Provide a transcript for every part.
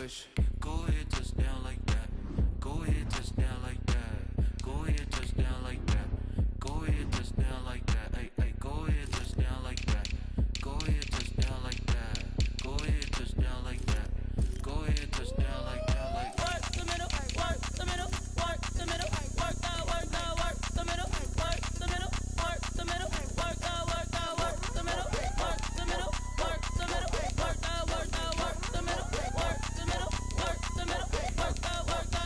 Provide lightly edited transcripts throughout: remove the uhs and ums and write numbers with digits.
push. Go ahead, touchdown like that. Go ahead, touchdown like that. Go ahead, touchdown like that. Go ahead, touchdown like that. Hey, hey, go ahead, touchdown like that. Go ahead, touchdown like that. Go ahead, touchdown like that. Go ahead, touchdown like that. Like work the middle, work the middle, work the middle, work the middle, work the middle, work the middle, work the middle, work the middle, work the middle, work the middle, work the middle, work the middle, work the middle, work the.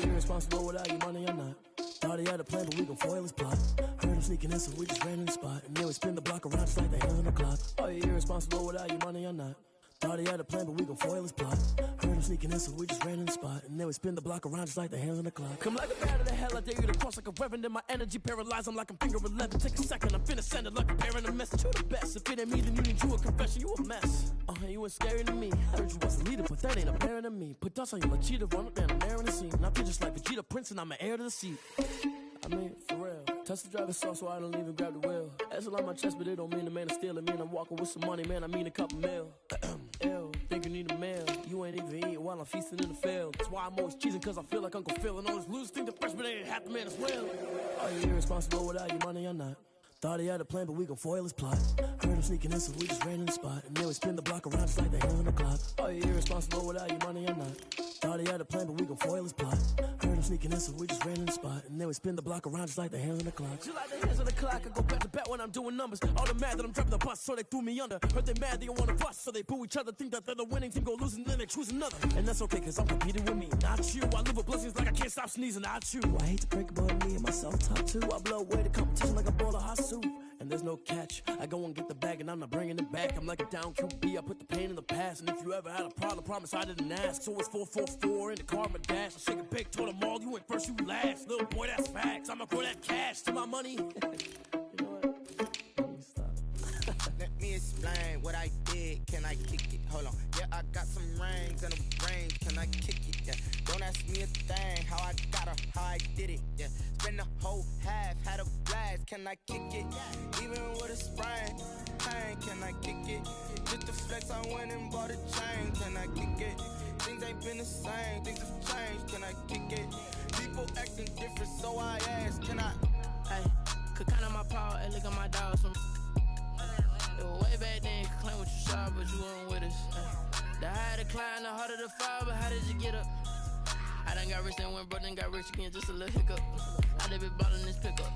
Irresponsible without your money or not. Thought he had a plan, but we gon' foil his plot. Heard him sneaking in, so we just ran in the spot. And then we spin the block around just like the hands on the clock. Are you irresponsible without your money or not? Thought he had a plan, but we gon' foil his plot. Heard him sneaking in, so we just ran in the spot. And then we spin the block around just like the hands on the clock. Come like a bat of the hell, I dare you to cross like a reverend. In my energy paralyzed, I'm like I'm finger 11. Take a second, I'm finna send it like a parent a message. You the best, if it ain't me, then you need you a confession. You a mess. You ain't scary to me. Heard you was a leader, but that ain't apparent to me. Put dust on you like cheetah, run up down, I'm airing the scene. I feel just like Vegeta Prince, and I'm an heir to the seat. I mean, for real. Touch the driver's soft, so I don't even grab the wheel. That's on my chest, but it don't mean the man is stealing. Mean I'm walking with some money, man. I mean a couple mil. Ew, think you need a meal. You ain't even eating while I'm feasting in the field. That's why I'm always cheesing, cause I feel like Uncle Phil. And all this losers think the freshman ain't half the man as well. Are you irresponsible without your money or not? Thought he had a plan, but we gon' foil his plot. Heard him sneaking in, so we just ran in the spot. And then we spin the block around just like the hands on the clock. Are you irresponsible without your money or not? Thought he had a plan, but we gon' foil his plot. Heard him sneaking in, so we just ran in the spot. And then we spin the block around just like the hands on the clock. Just like the hands on the clock, I go back to back when I'm doing numbers. All the mad that I'm driving the bus, so they threw me under. Heard they mad, they don't wanna bust, so they boo each other. Think that they're the winning team, go losing, then they choose another. And that's okay, cause I'm competing with me, not you. I live with blessings like I can't stop sneezing, not you. I hate to break it, but me and myself top two. I blow away the competition like a bowl of hot soup. And there's no catch. I go and get the bag and I'm not bringing it back. I'm like a down QB, I put the pain in the past. And if you ever had a problem, promise I didn't ask. So it's 444 in the car, my dash. I shake a big, told them all, you went first, you last. Little boy, that's facts. I'ma grow that cash to my money. You know what? Let me stop. Let me explain what I did. Can I kick it? Hold on. Yeah, I got some rings and a range. Can I kick it? Yeah. Don't ask me a thing. How I got her, how I did it. Yeah. Spend the whole half, had a blast. Can I kick it? Even with a sprain. Pain, can I kick it? Just to flex, I went and bought a chain. Can I kick it? Things ain't been the same. Things have changed. Can I kick it? People acting different, so I ask. Can I? Hey, could count on my power, and look at my dogs. It was way back then, you could claim what you saw, but you weren't with us. The higher the climb, the harder the fall, but how did you get up? I done got rich and went broke, then got rich again, just a little hiccup. I done been ballin' this pickup.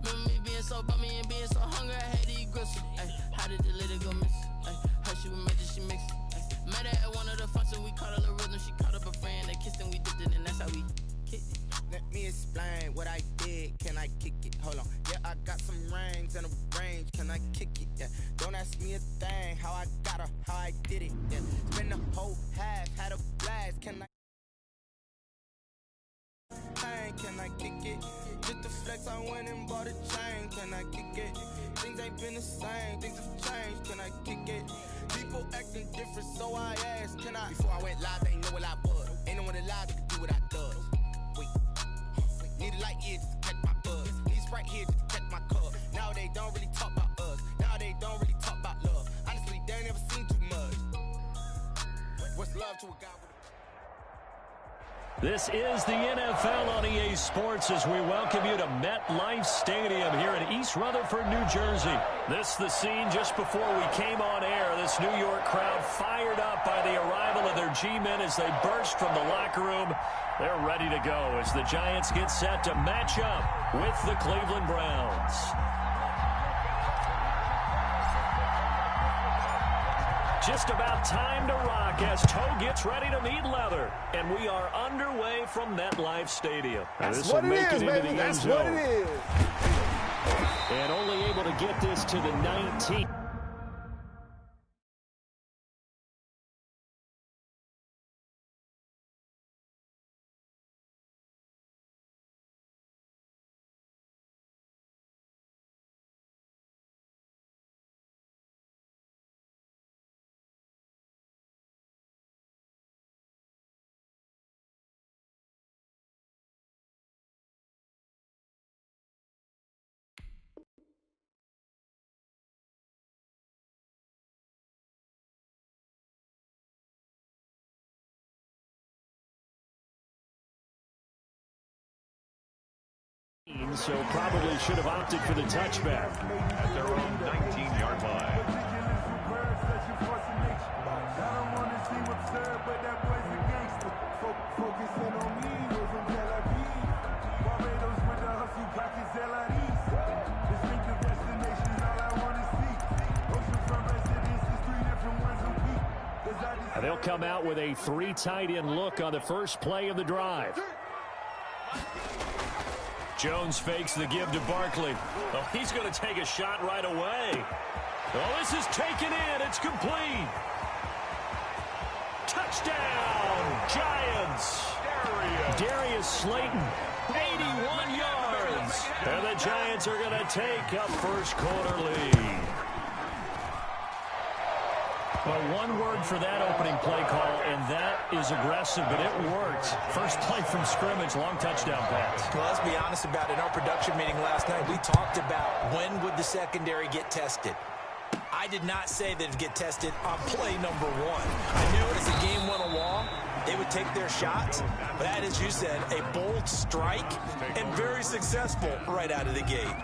Remember me being so bummy and being so hungry, I had to eat gristle. Ay, how did the lady go miss? Ay, how she was magic, she mixed it. Met her at one of the functions, we caught a little rhythm, she caught up a friend, they kissed and we dipped it, and that's how we kicked it. Let me explain what I did. Can I kick it? Hold on. Yeah, I got some rings and a range. Can I kick it? Yeah. Don't ask me a thing. How I got her, how I did it. Yeah. Spend the whole half, had a blast. Can I? Can I kick it? Just to flex, I went and bought a chain. Can I kick it? Things ain't been the same. Things have changed. Can I kick it? People acting different, so I asked. Can I? Before I went live, they ain't know what I was. Ain't no one alive that could do what I does. Need a light here just to catch my buzz. Need Sprite here just to catch my cup. Now they don't really talk about us. Now they don't really talk about love. Honestly, they ain't never seen too much. What's love to a guy with a... This is the NFL on EA Sports as we welcome you to MetLife Stadium here in East Rutherford, New Jersey. This is the scene just before we came on air. This New York crowd fired up by the arrival of their G-men as they burst from the locker room. They're ready to go as the Giants get set to match up with the Cleveland Browns. Just about time to rock as Toe gets ready to meet leather. And we are underway from MetLife Stadium. That's what it is, baby. That's what it is. And only able to get this to the 19th. game, so probably should have opted for the touchback. At their own 19-yard line. They'll come out with a 3 tight end look on the first play of the drive. Jones fakes the give to Barkley. Oh, he's going to take a shot right away. Oh, this is taken in. It's complete. Touchdown, Giants. Darius Slayton, 81 yards. And the Giants are going to take a first quarter lead. Well, one word for that opening play call, and that is aggressive, but it worked. First play from scrimmage, long touchdown pass. Well, let's be honest about it. In our production meeting last night, we talked about when would the secondary get tested. I did not say that it'd get tested on play number 1. I knew as the game went along, they would take their shots. But that, as you said, a bold strike and very successful right out of the gate.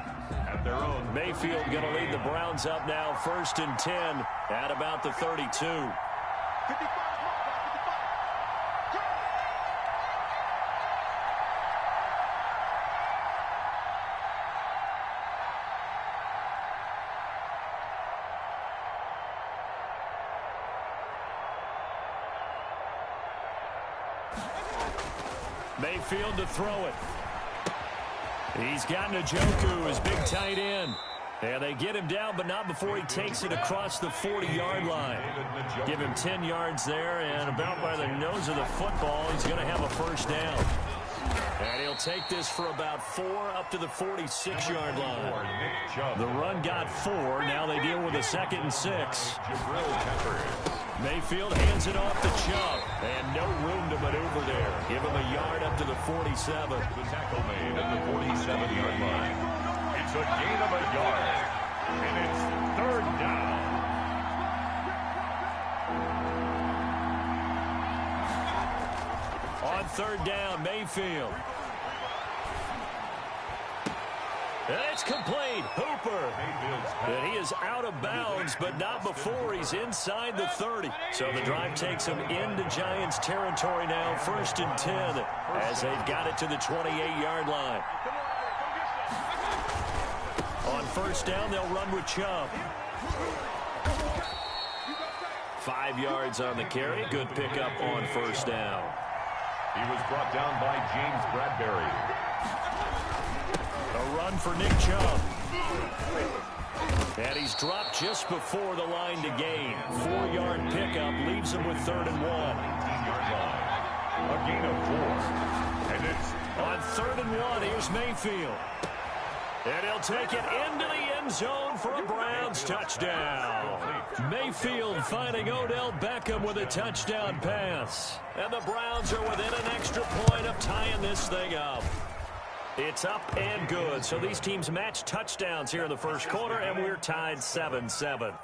At their own. Mayfield going to lead the Browns up now, 1st and 10 at about the 32. Mayfield to throw it. He's got Njoku, his big tight end. And they get him down, but not before he takes it across the 40-yard line. Give him 10 yards there, and about by the nose of the football, he's going to have a first down. And he'll take this for about 4 up to the 46-yard line. The run got 4. Now they deal with a 2nd and 6. Mayfield hands it off to Chubb, and no room to maneuver there. Give him a yard up to the 47. The tackle made at the 47-yard line. It's a gain of a yard, and it's 3rd down. On 3rd down, Mayfield. And it's complete. Hooper. And he is out of bounds, but not before he's inside the 30. So the drive takes him into Giants territory now, 1st and 10, as they've got it to the 28-yard line. On 1st down, they'll run with Chubb. 5 yards on the carry. Good pickup on 1st down. He was brought down by James Bradbury. A run for Nick Chubb. And he's dropped just before the line to gain. 4-yard pickup leaves him with 3rd and 1. 18-yard line. A gain of 4. And it's on 3rd and 1. Here's Mayfield. And he'll take it into the end zone for a Browns touchdown. Mayfield finding Odell Beckham with a touchdown pass. And the Browns are within an extra point of tying this thing up. It's up and good. So these teams match touchdowns here in the first quarter, and we're tied 7-7.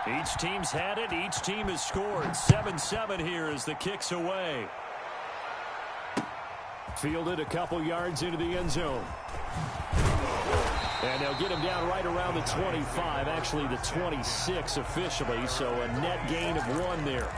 Each team's had it. Each team has scored. 7-7 here as the kick's away. Fielded a couple yards into the end zone. And they'll get him down right around the 25, actually the 26 officially, so a net gain of 1 there.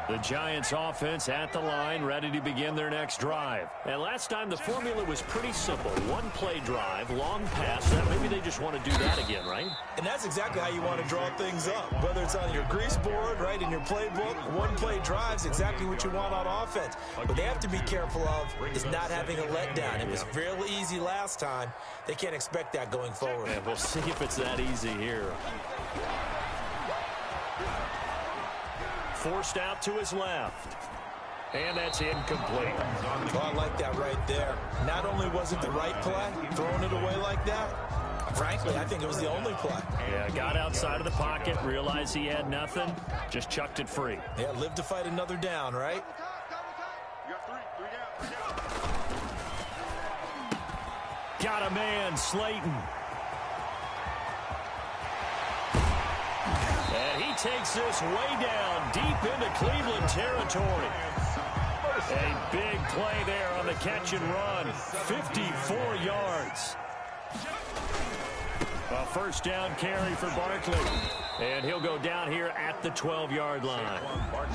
The Giants offense at the line, ready to begin their next drive. And last time the formula was pretty simple. 1-play drive, long pass. Maybe they just want to do that again, right? And that's exactly how you want to draw things up. Whether it's on your grease board, right, in your playbook, 1-play drive's exactly what you want on offense. What they have to be careful of is not having a letdown. It was fairly easy last time. They can't expect that going forward. And we'll see if it's that easy here. Forced out to his left. And that's incomplete. Oh, I like that right there. Not only was it the right play, throwing it away like that, frankly, I think it was the only play. Yeah, got outside of the pocket, realized he had nothing, just chucked it free. Yeah, live to fight another down, right? Got a man, Slayton. And he takes this way down, deep into Cleveland territory. A big play there on the catch and run. 54 yards. A first down carry for Barkley. And he'll go down here at the 12-yard line.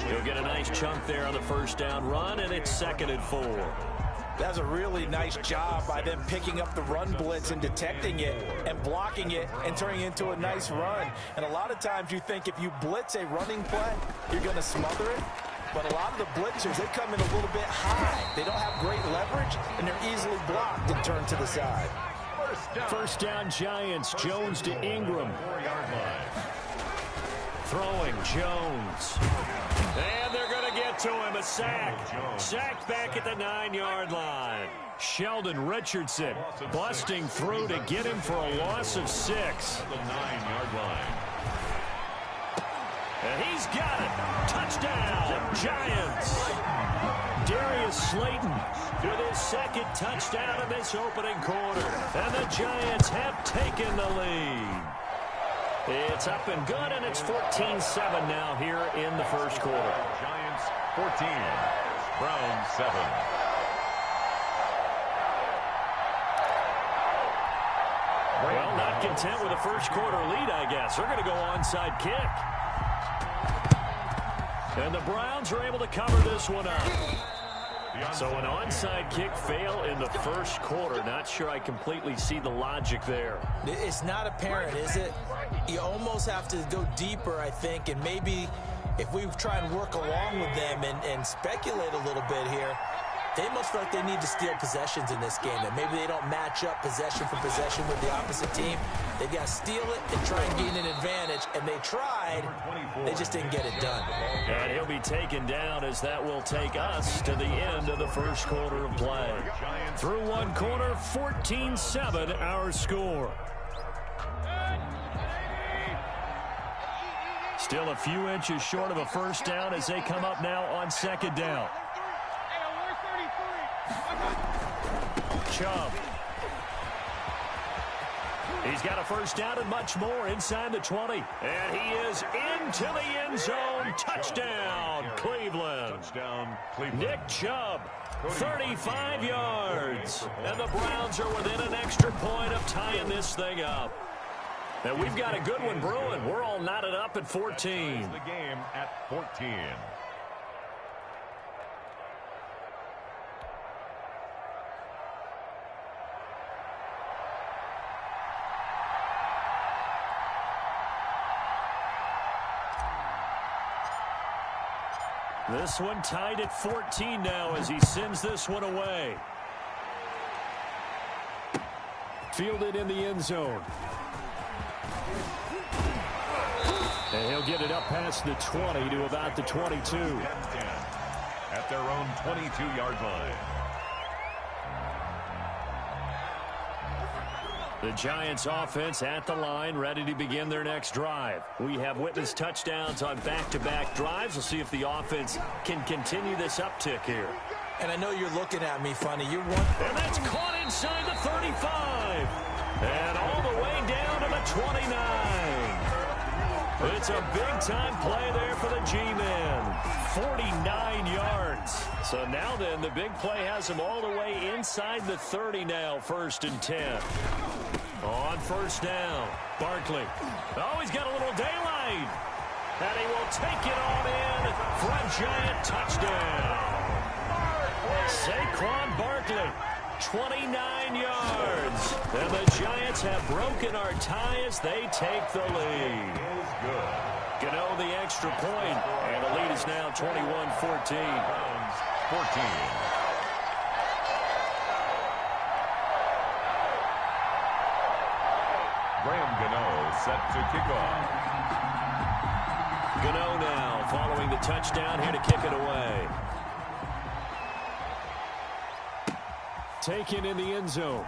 He'll get a nice chunk there on the first down run, and it's 2nd and 4. That's a really nice job by them picking up the run blitz and detecting it and blocking it and turning it into a nice run. And a lot of times you think if you blitz a running play, you're going to smother it. But a lot of the blitzers, they come in a little bit high. They don't have great leverage, and they're easily blocked and turned to the side. First down, Giants. Jones to Ingram. 4-yard line. Throwing, Jones. And they're going to get to him. A sack. Sacked back at the 9-yard line. Sheldon Richardson busting through to get him for a loss of 6. At the 9-yard line. And he's got it. Touchdown, Giants. Darius Slayton with his 2nd touchdown in this opening quarter. And the Giants have taken the lead. It's up and good, and it's 14-7 now here in the first quarter. Giants 14, Browns 7. Well, not content with a first quarter lead, I guess. They're going to go onside kick. And the Browns are able to cover this one up. So an onside kick fail in the first quarter. Not sure I completely see the logic there. It's not apparent, is it? You almost have to go deeper, I think, and maybe if we try and work along with them and speculate a little bit here, they must feel like they need to steal possessions in this game, and maybe they don't match up possession for possession with the opposite team. They've got to steal it and try and gain an advantage, and they tried. They just didn't get it done. And he'll be taken down as that will take us to the end of the first quarter of play. Through one quarter, 14-7 our score. Still a few inches short of a first down as they come up now on 2nd down. Chubb. He's got a first down and much more inside the 20. And he is into the end zone. Touchdown, Cleveland. Touchdown, Cleveland. Nick Chubb, 35 yards. And the Browns are within an extra point of tying this thing up. And we've got a good one brewing. We're all knotted up at 14. The game at 14. This one tied at 14 now as he sends this one away. Fielded in the end zone. And he'll get it up past the 20 to about the 22. At their own 22-yard line. The Giants offense at the line, ready to begin their next drive. We have witnessed touchdowns on back-to-back drives. We'll see if the offense can continue this uptick here. And I know you're looking at me funny. And that's caught inside the 35. And all the way down to the 29. It's a big-time play there for the G-men. 49 yards. So now then, the big play has him all the way inside the 30 now, 1st and 10. On first down, Barkley. Oh, he's got a little daylight. And he will take it on in for a Giant touchdown. Saquon Barkley, 29 yards. And the Giants have broken our tie as they take the lead. Gano the extra point, and the lead is now 21-14. 14. Graham Gano set to kick off. Gano now following the touchdown here to kick it away. Taken in the end zone.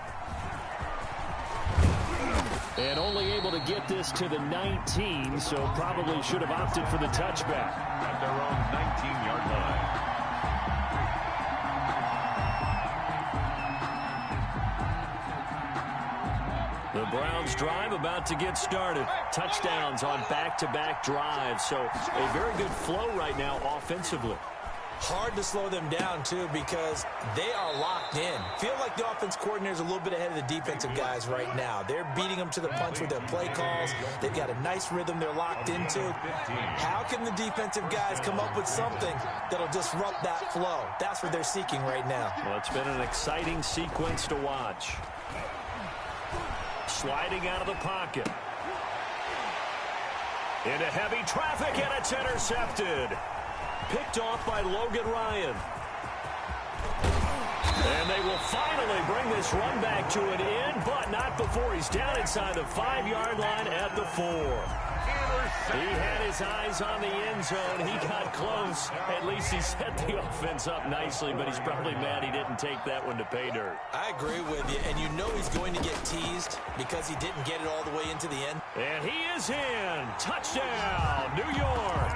And only able to get this to the 19, so probably should have opted for the touchback. At their own 19-yard line. Browns drive about to get started. Touchdowns on back-to-back drives, so a very good flow right now offensively. Hard to slow them down, too, because they are locked in. Feel like the offense coordinator is a little bit ahead of the defensive guys right now. They're beating them to the punch with their play calls. They've got a nice rhythm they're locked into. How can the defensive guys come up with something that'll disrupt that flow? That's what they're seeking right now. Well, it's been an exciting sequence to watch. Sliding out of the pocket. Into heavy traffic, and it's intercepted. Picked off by Logan Ryan. And they will finally bring this run back to an end, but not before he's down inside the 5-yard line at the 4. He had his eyes on the end zone. He got close. At least he set the offense up nicely, but he's probably mad he didn't take that one to pay dirt. I agree with you, and you know he's going to get teased because he didn't get it all the way into the end. And he is in. Touchdown, New York.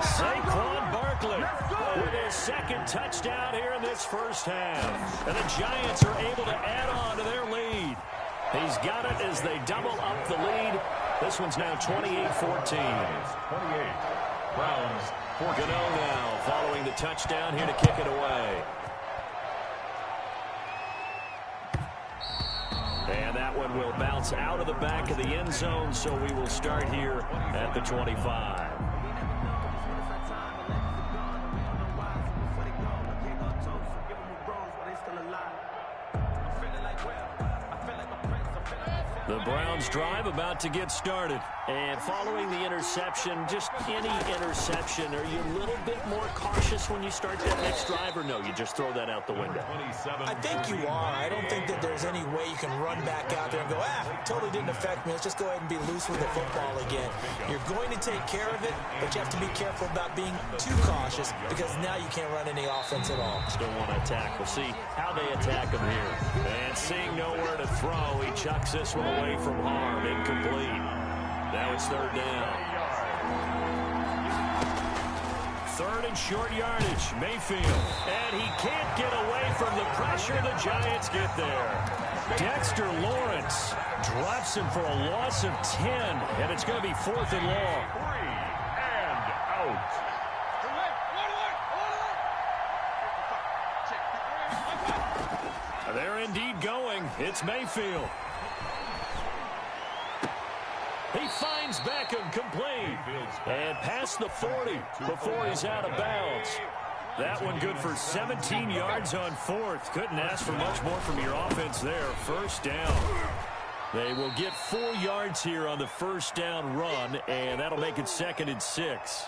Saquon Barkley with his second touchdown here in this first half. And the Giants are able to add on to their lead. He's got it as they double up the lead. This one's now 28-14. 28. Browns. Gano now following the touchdown here to kick it away. And that one will bounce out of the back of the end zone, so we will start here at the 25. The Browns drive about to get started. And following the interception, just any interception, are you a little bit more cautious when you start that next drive, or no, you just throw that out the window? I think you are. I don't think that there's any way you can run back out there and go, totally didn't affect me. Let's just go ahead and be loose with the football again. You're going to take care of it, but you have to be careful about being too cautious because now you can't run any offense at all. Still want to attack. We'll see how they attack him here. And seeing nowhere to throw, he chucks this one away from harm. Incomplete. Now it's third down. Third and short yardage. Mayfield. And he can't get away from the pressure. The Giants get there. Dexter Lawrence drops him for a loss of 10. And it's going to be 4th and long. 3 and out. They're indeed going. It's Mayfield. He finds Beckham complete. And past the 40 before he's out of bounds. That one good for 17 yards on 4th. Couldn't ask for much more from your offense there. First down. They will get 4 yards here on the first down run, and that'll make it 2nd and 6.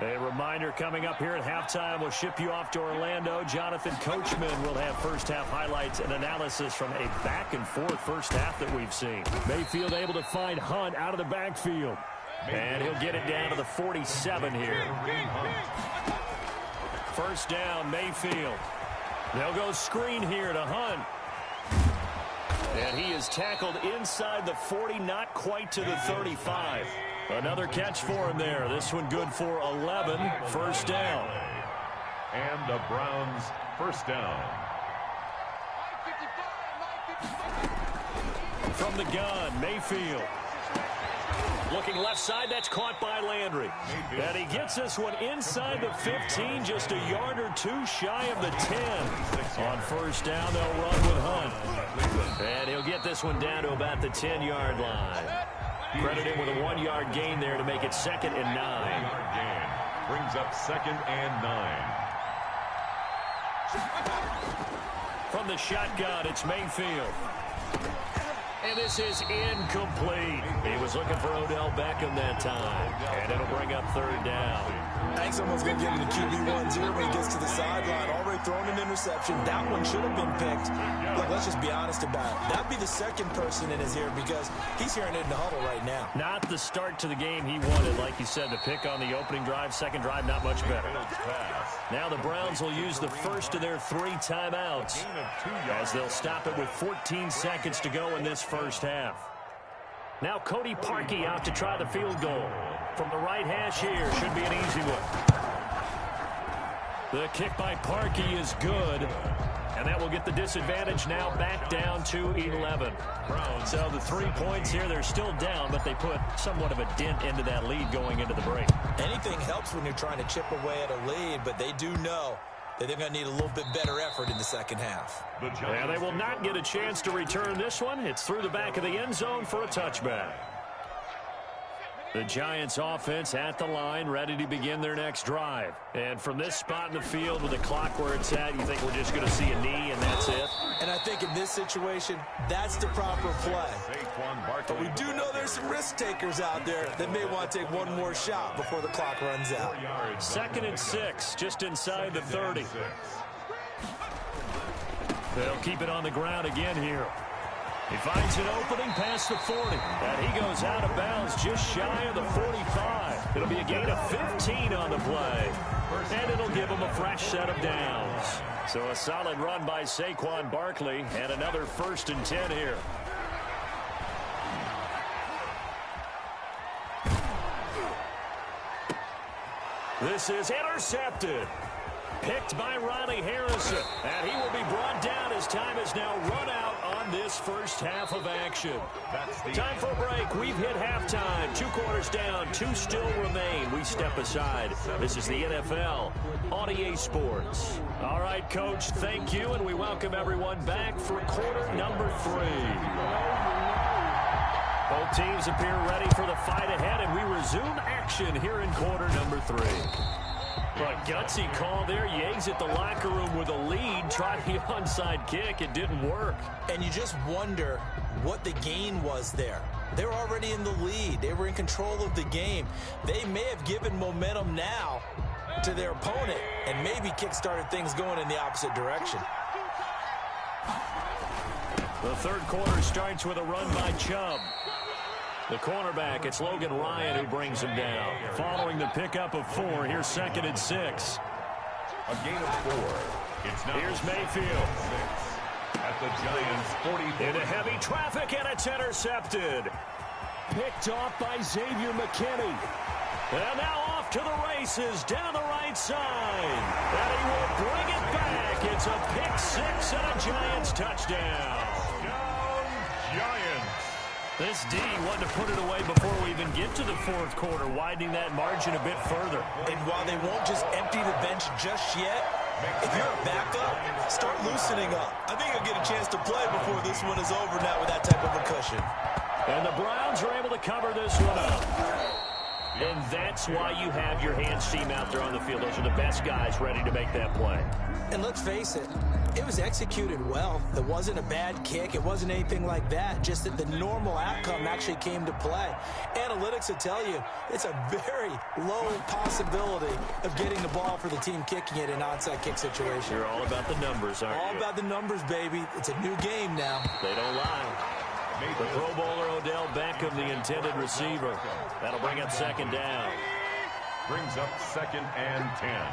A reminder coming up here at halftime, we'll ship you off to Orlando. Jonathan Coachman will have first-half highlights and analysis from a back-and-forth first half that we've seen. Mayfield able to find Hunt out of the backfield. And he'll get it down to the 47 here. First down, Mayfield. They'll go screen here to Hunt. And he is tackled inside the 40, not quite to the 35. Another catch for him there. This one good for 11. First down. And the Browns first down. From the gun, Mayfield. Looking left side, that's caught by Landry. And he gets this one inside the 15, just a yard or two shy of the 10. On first down, they'll run with Hunt. And he'll get this one down to about the 10-yard line. Credit him with a 1-yard gain there to make it 2nd and 9. Gain brings up 2nd and 9. From the shotgun, it's Mayfield. And this is incomplete. He was looking for Odell Beckham that time. And it'll bring up third down. I think someone's going to get him the QB1 here when he gets to the sideline. Already thrown an interception. That one should have been picked. Look, let's just be honest about it. That'd be the second person in his ear because he's hearing it in the huddle right now. Not the start to the game he wanted. Like you said, the pick on the opening drive, second drive, not much better. Now the Browns will use the first of their 3 timeouts as they'll stop it with 14 seconds to go in this first half. Now Cody Parkey out to try the field goal. From the right hash here, should be an easy one. The kick by Parkey is good. And that will get the disadvantage now back down to 11. So the 3 points here, they're still down, but they put somewhat of a dent into that lead going into the break. Anything helps when you're trying to chip away at a lead, but they do know that they're going to need a little bit better effort in the second half. And they will not get a chance to return this one. It's through the back of the end zone for a touchback. The Giants offense at the line, ready to begin their next drive. And from this spot in the field with the clock where it's at, you think we're just going to see a knee and that's it? And I think in this situation, that's the proper play. But we do know there's some risk takers out there that may want to take one more shot before the clock runs out. 2nd and 6, just inside the 30. They'll keep it on the ground again here. He finds an opening past the 40. And he goes out of bounds just shy of the 45. It'll be a gain of 15 on the play. And it'll give him a fresh set of downs. So a solid run by Saquon Barkley and another 1st and 10 here. This is intercepted. Picked by Ronnie Harrison. And he will be brought down as time is now run out on this first half of action. Time for a break. We've hit halftime. 2 quarters down. 2 still remain. We step aside. This is the NFL on EA Sports. All right, Coach, thank you. And we welcome everyone back for quarter number 3. Both teams appear ready for the fight ahead, and we resume action here in quarter number 3. But gutsy call there. You exit the locker room with a lead. Tried the onside kick. It didn't work. And you just wonder what the gain was there. They were already in the lead. They were in control of the game. They may have given momentum now to their opponent and maybe kick-started things going in the opposite direction. The third quarter starts with a run by Chubb. The cornerback, it's Logan Ryan who brings him down. Following the pickup of 4, here's 2nd and 6. A gain of 4. It's now here's Mayfield. 6 at the Giants' 40. Into heavy traffic, and it's intercepted. Picked off by Xavier McKinney. And now off to the races down the right side. And he will bring it back. It's a pick 6 and a Giants touchdown. Giants. This D wanted to put it away before we even get to the 4th quarter, widening that margin a bit further. And while they won't just empty the bench just yet, if you're a backup, start loosening up. I think you'll get a chance to play before this one is over now with that type of a cushion. And the Browns are able to cover this one up. And that's why you have your hands team out there on the field. Those are the best guys ready to make that play. And let's face it, it was executed well. It wasn't a bad kick. It wasn't anything like that. Just that the normal outcome actually came to play. Analytics will tell you it's a very low possibility of getting the ball for the team kicking it in an onside kick situation. You're all about the numbers, aren't you? All about the numbers, baby. It's a new game now. They don't lie. The Pro Bowler Odell Beckham, the intended receiver. That'll bring up 2nd down. Brings up 2nd and 10.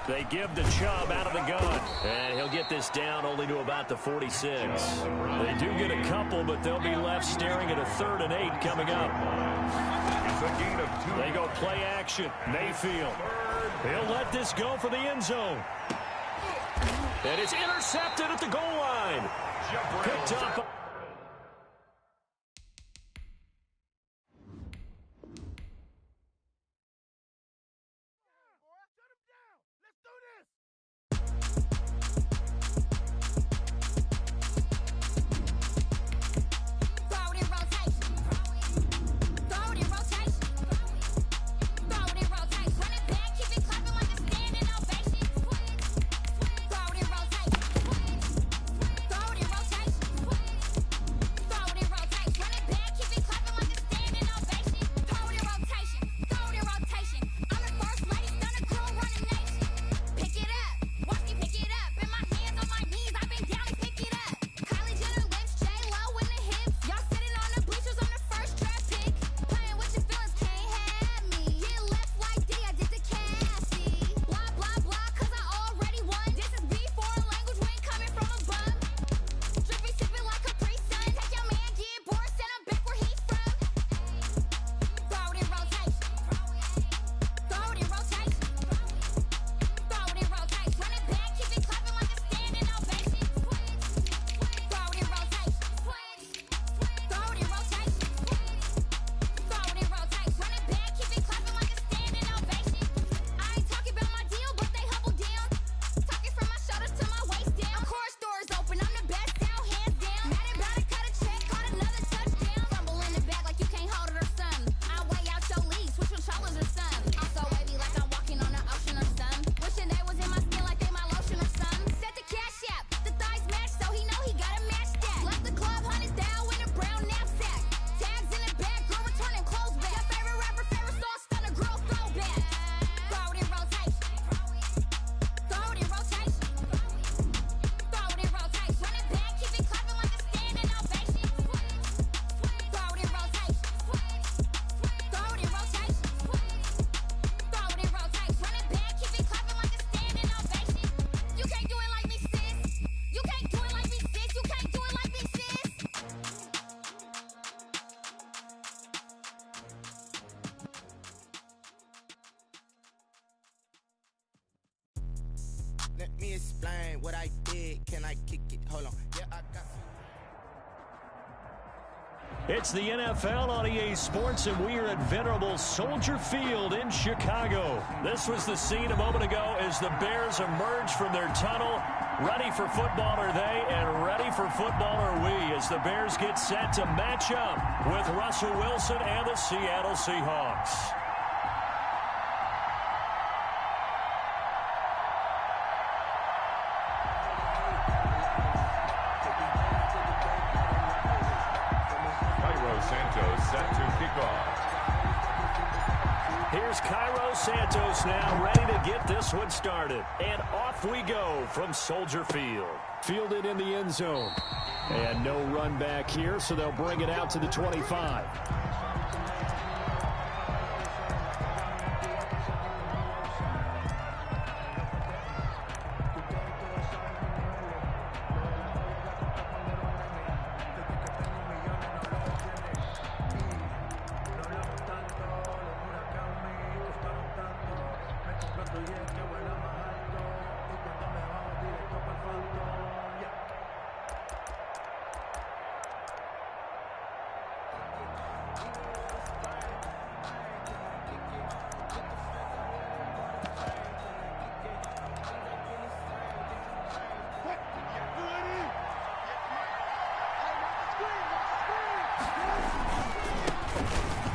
They give to Chubb out of the gun. And he'll get this down only to about the 46. They do get a couple, but they'll be left staring at a 3rd and 8 coming up. It's a gain of 2. They go play action. Mayfield. He'll let this go for the end zone. And it's intercepted at the goal line. Picked up. me explain what I did. Can I kick it? Hold on. Yeah, I got some. It's the NFL on EA Sports, and we are at venerable Soldier Field in Chicago. This was the scene a moment ago as the Bears emerged from their tunnel. Ready for football are they, and ready for football are we, as the Bears get set to match up with Russell Wilson and the Seattle Seahawks. Set to kick off. Here's Cairo Santos now ready to get this one started. And off we go from Soldier Field. Fielded in the end zone. And no run back here, so they'll bring it out to the 25.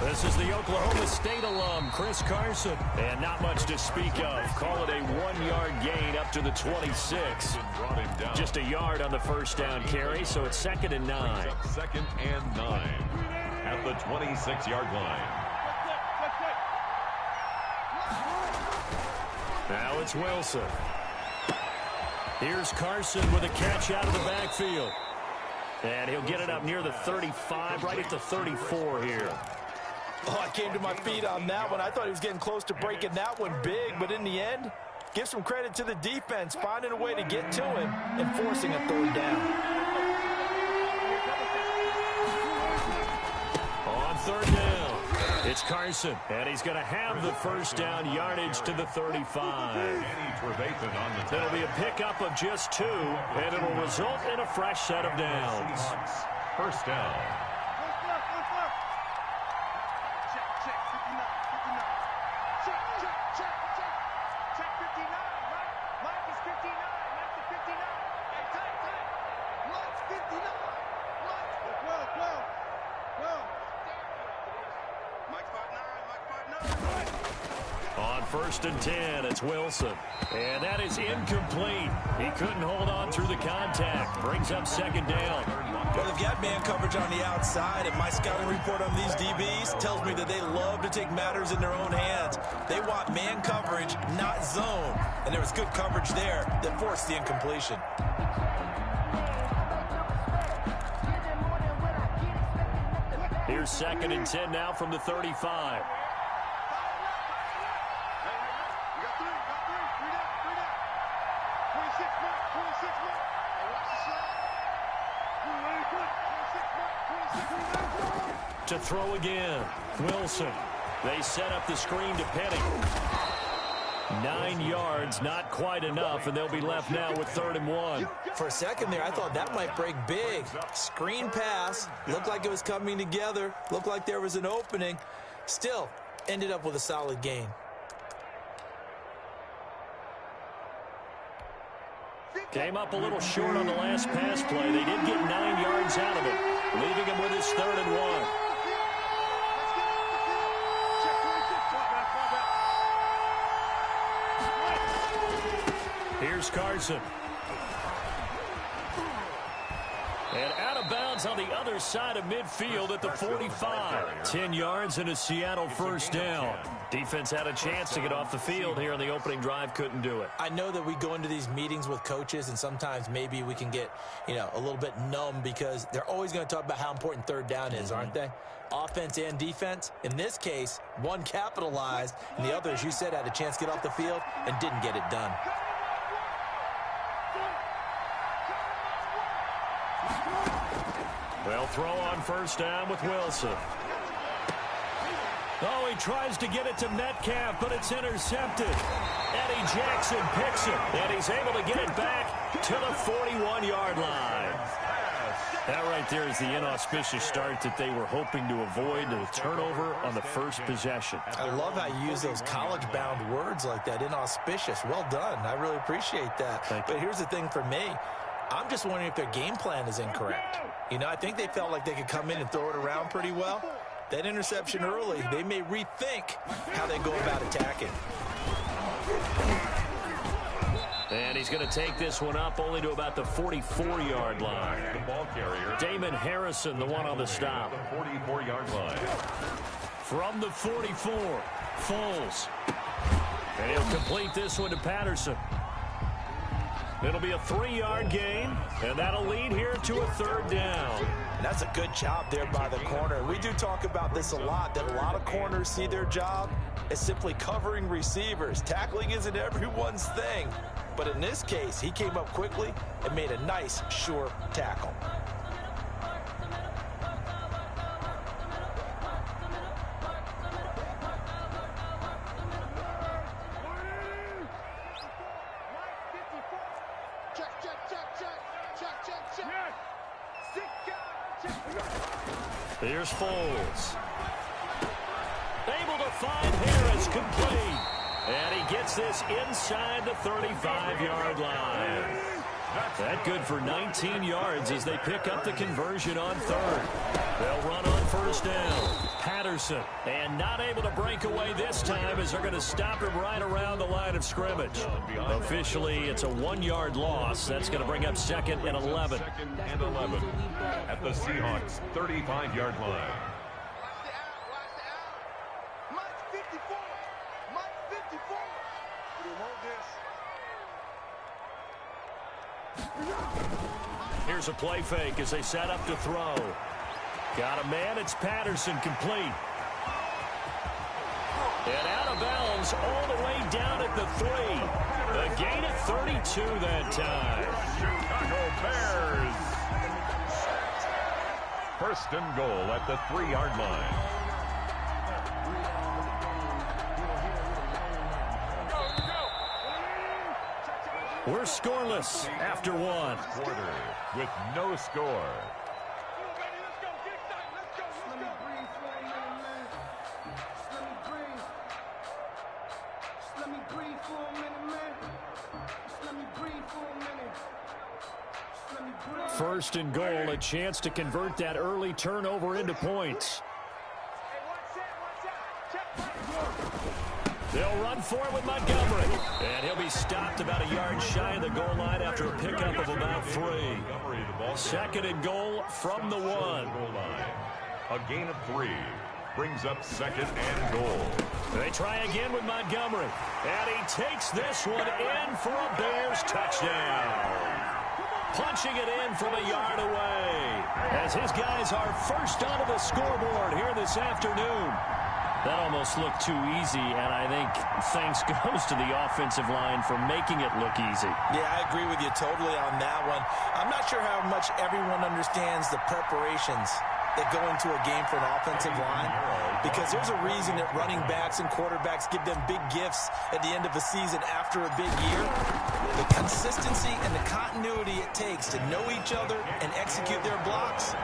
This is the Oklahoma State alum, Chris Carson. And not much to speak of. Call it a 1-yard gain up to the 26. Just a yard on the first down carry, so it's 2nd and 9. 2nd and 9 at the 26-yard line. Now it's Wilson. Here's Carson with a catch out of the backfield. And he'll get it up near the 35, right at the 34 here. Oh, I came to my feet on that one. I thought he was getting close to breaking that one big, but in the end, give some credit to the defense, finding a way to get to him and forcing a 3rd down. On 3rd down, it's Carson, and he's going to have the first down yardage to the 35. It'll be a pickup of just 2, and it'll result in a fresh set of downs. First down. On 1st and 10, it's Wilson. And that is incomplete. He couldn't hold on through the contact. Brings up 2nd down. Well, they've got man coverage on the outside, and my scouting report on these DBs tells me that they love to take matters in their own hands. They want man coverage, not zone. And there was good coverage there that forced the incompletion. Here's 2nd and 10 now from the 35. To throw again, Wilson. They set up the screen to Penny. 9 yards, not quite enough, and they'll be left now with 3rd and 1. For a second there, I thought that might break big. Screen pass, looked like it was coming together, looked like there was an opening. Still, ended up with a solid gain. Came up a little short on the last pass play. They did get 9 yards out of it, leaving him with his 3rd and 1. Here's Carson. And out of bounds on the other side of midfield at the 45. 10 yards and a Seattle first down. Defense had a chance to get off the field here on the opening drive, couldn't do it. I know that we go into these meetings with coaches, and sometimes maybe we can get, a little bit numb because they're always going to talk about how important 3rd down is, aren't they? Offense and defense. In this case, one capitalized, and the other, as you said, had a chance to get off the field and didn't get it done. They'll throw on first down with Wilson. Oh, he tries to get it to Metcalf, but it's intercepted. Eddie Jackson picks it, and he's able to get it back to the 41-yard line. That right there is the inauspicious start that they were hoping to avoid, the turnover on the first possession. I love how you use those college-bound words like that, inauspicious. Well done. I really appreciate that. But here's the thing for me. I'm just wondering if their game plan is incorrect. You know, I think they felt like they could come in and throw it around pretty well. That interception early, they may rethink how they go about attacking. And he's going to take this one up only to about the 44-yard line. The ball carrier, Damon Harrison, the one on the stop. The 44-yard line. From the 44, Foles. And he'll complete this one to Patterson. It'll be a 3-yard gain, and that'll lead here to a 3rd down. And that's a good job there by the corner. We do talk about this a lot, that a lot of corners see their job as simply covering receivers. Tackling isn't everyone's thing. But in this case, he came up quickly and made a nice, sure tackle. Here's Foles. Able to find Harris, complete. And he gets this inside the 35-yard line. That good for 19 yards as they pick up the conversion on 3rd. They'll run on 1st down. Patterson, and not able to break away this time as they're going to stop him right around the line of scrimmage. Officially, it's a 1-yard loss. That's going to bring up 2nd and 11. 2nd and 11 at the Seahawks' 35-yard line. Here's a play fake as they set up to throw. Got a man, it's Patterson, complete. And out of bounds all the way down at the 3. A gain of 32 that time. Chicago Bears. 1st and goal at the 3-yard line. We're scoreless after 1. Quarter with no score. First and goal, a chance to convert that early turnover into points. They'll run for it with Montgomery. And he'll be stopped about a yard shy of the goal line after a pickup of about 3. 2nd and goal from the 1. A gain of 3 brings up 2nd and goal. They try again with Montgomery. And he takes this one in for a Bears touchdown. Punching it in from a yard away. As his guys are first onto the scoreboard here this afternoon. That almost looked too easy, and I think thanks goes to the offensive line for making it look easy. Yeah, I agree with you totally on that one. I'm not sure how much everyone understands the preparations that go into a game for an offensive line, because there's a reason that running backs and quarterbacks give them big gifts at the end of a season after a big year. The consistency and the continuity it takes to know each other and execute their blocks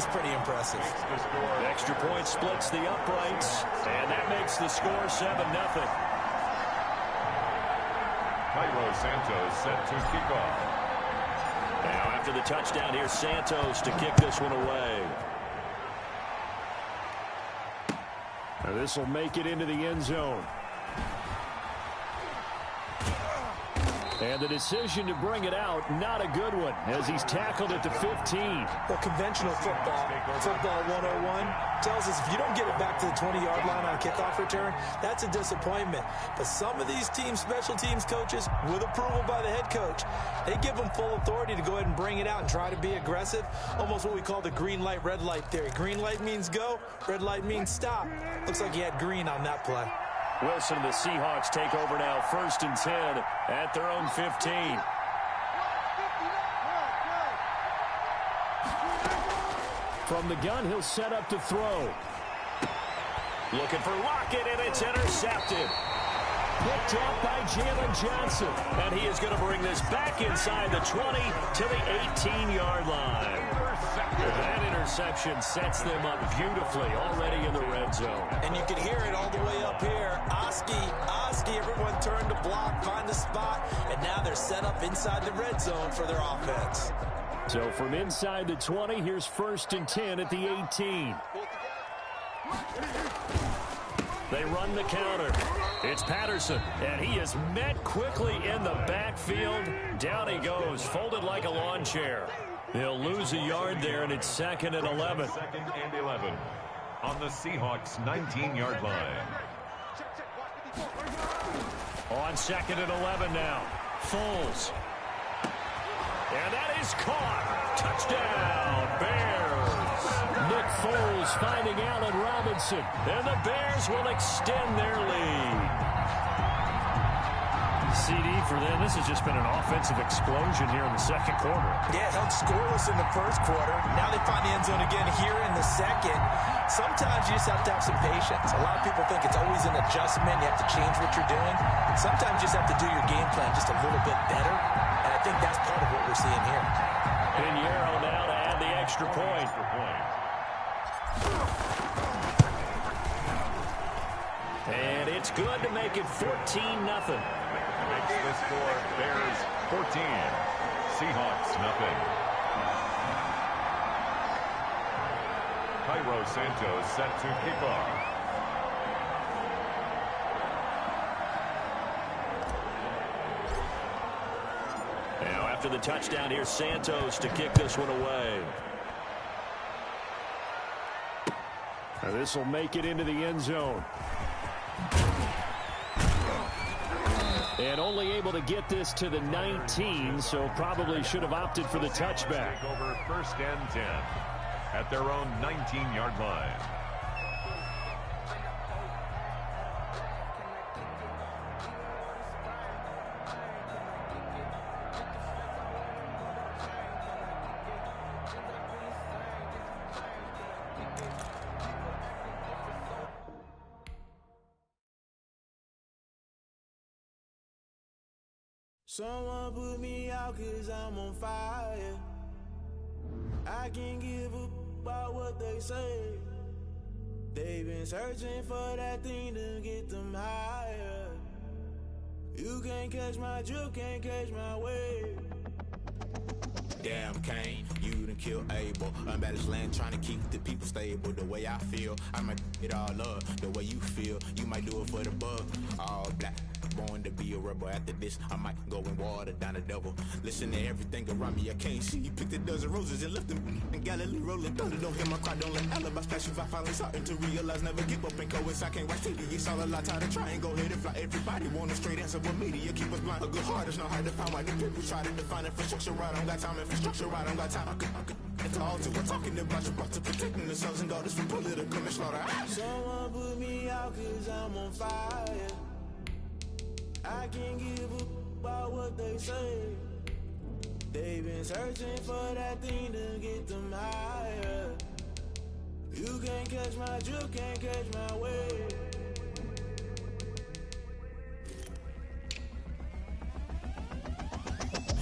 is pretty impressive. The extra point splits the uprights, and that makes the score 7-0. Cairo Santos set to kick off. Now after the touchdown, here's Santos to kick this one away. Now this will make it into the end zone. And the decision to bring it out, not a good one, as he's tackled at the 15. Well, conventional football 101, tells us if you don't get it back to the 20-yard line on a kickoff return, that's a disappointment. But some of these team special teams coaches, with approval by the head coach, they give them full authority to go ahead and bring it out and try to be aggressive, almost what we call the green light, red light theory. Green light means go, red light means stop. Looks like he had green on that play. Wilson and the Seahawks take over now, 1st and 10 at their own 15. From the gun, he'll set up to throw. Looking for Lockett, and it's intercepted. Picked up by Jalen Johnson. And he is going to bring this back inside the 20 to the 18-yard line. That interception sets them up beautifully already in the red zone. And you can hear it all the way up here. Oski, everyone turned to block, find the spot, and now they're set up inside the red zone for their offense. So from inside the 20, here's 1st and 10 at the 18. They run the counter. It's Patterson, and he is met quickly in the backfield. Down he goes, folded like a lawn chair. He'll lose a yard there, and it's 2nd and 11. 2nd and 11 on the Seahawks' 19-yard line. On 2nd and 11 now. Foles. And that is caught. Touchdown, Bears. Nick Foles finding Allen Robinson. And the Bears will extend their lead. CD for them. This has just been an offensive explosion here in the 2nd quarter. Yeah, held scoreless in the 1st quarter. Now they find the end zone again here in the 2nd. Sometimes you just have to have some patience. A lot of people think it's always an adjustment. You have to change what you're doing. Sometimes you just have to do your game plan just a little bit better. And I think that's part of what we're seeing here. Pinheiro now to add the extra point. And it's good to make it 14-0. Makes the score Bears 14, Seahawks nothing. Cairo Santos set to kick off. Now after the touchdown, here's Santos to kick this one away. Now this will make it into the end zone. And only able to get this to the 19, so probably should have opted for the touchback. Take over 1st and 10 at their own 19-yard line. Someone put me out 'cause I'm on fire. I can't give up about what they say. They've been searching for that thing to get them higher. You can't catch my drift, can't catch my wave. Damn Kane, you done killed Abel. Unbalanced land trying to keep the people stable. The way I feel, I might it all up. The way you feel, you might do it for the bug. All black, born to be a rebel. After this, I might go and water down the devil. Listen to everything around me, I can't see. Picked a dozen roses and left them in Galilee rolling thunder. Don't hear my cry, don't let alibis pass you. I finally starting to realize, never give up and coincide. Can't watch TV, it's all a lot. Time to try and go ahead and fly. Everybody want a straight answer with media. Keep us blind. A good heart is not hard to find. Why the people try to define infrastructure right? I don't got time. Infrastructure right, I don't got time. It's all to we're talking about you brought to protecting the sons and daughters from political and slaughter. Someone put me out 'cause I'm on fire. I can't give up about what they say. They've been searching for that thing to get them higher. You can't catch my drift, can't catch my wave.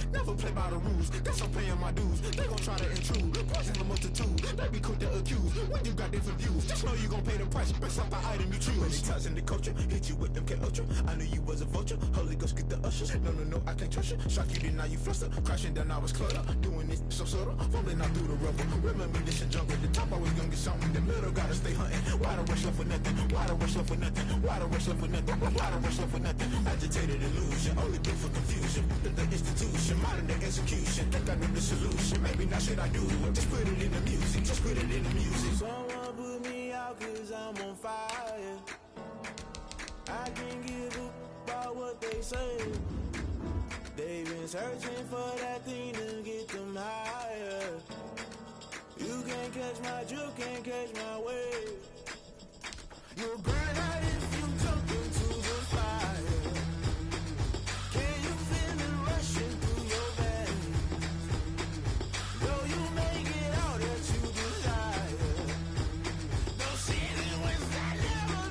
Never play by the rules, guess I'm paying my dues. They gon' try to intrude, poison the multitude. They be quick to accuse, when you got different views. Just know you gon' pay the price, based off the item you choose. Many times in the culture, hit you with them K-Ultra. I knew you was a vulture, Holy Ghost get the ushers. No, I can't trust you. Shock you, then now you fluster. Crashing down, I was cluttered. Doing this so subtle, falling out through the rubble. Remember this in jungle, the top always gonna get something. The middle gotta stay hunting. Why the rush left for nothing? Why the rush left for nothing? Why the rush left for nothing? Why the rush left for nothing? Agitated illusion, only good for confusion. The institution, modern day execution. Think I knew the solution. Maybe not shit I do. Just put it in the music. Just put it in the music. Someone put me out 'cause I'm on fire. I can't give up about what they say. They've been searching for that thing to get them higher. You can't catch my drift, can't catch my wave. You're burn out if you jump into the fire. Can you feel it rushing through your veins? Though you make it all that you desire. No sin was that never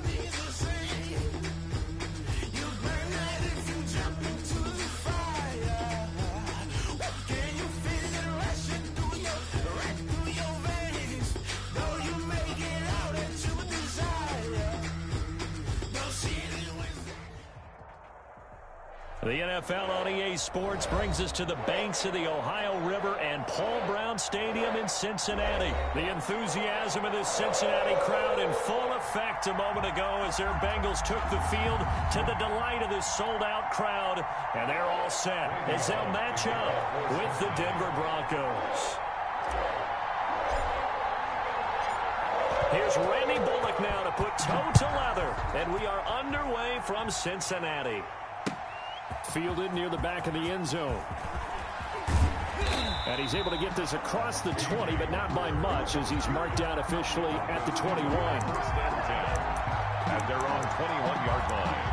The NFL on EA Sports brings us to the banks of the Ohio River and Paul Brown Stadium in Cincinnati. The enthusiasm of this Cincinnati crowd in full effect a moment ago as their Bengals took the field to the delight of this sold-out crowd. And they're all set as they'll match up with the Denver Broncos. Here's Randy Bullock now to put toe to leather. And we are underway from Cincinnati. Fielded near the back of the end zone. And he's able to get this across the 20, but not by much as he's marked down officially at the 21. At their own 21-yard line.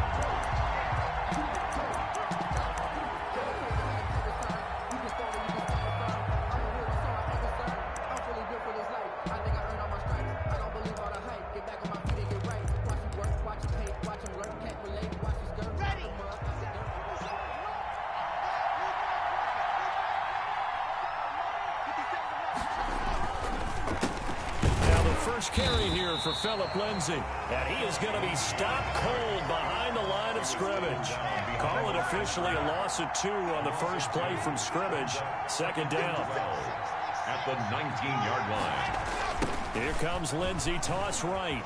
Carry here for Phillip Lindsay, and he is going to be stopped cold behind the line of scrimmage. Call it officially a loss of 2 on the first play from scrimmage. Second down. At the 19-yard line. Here comes Lindsay, toss right.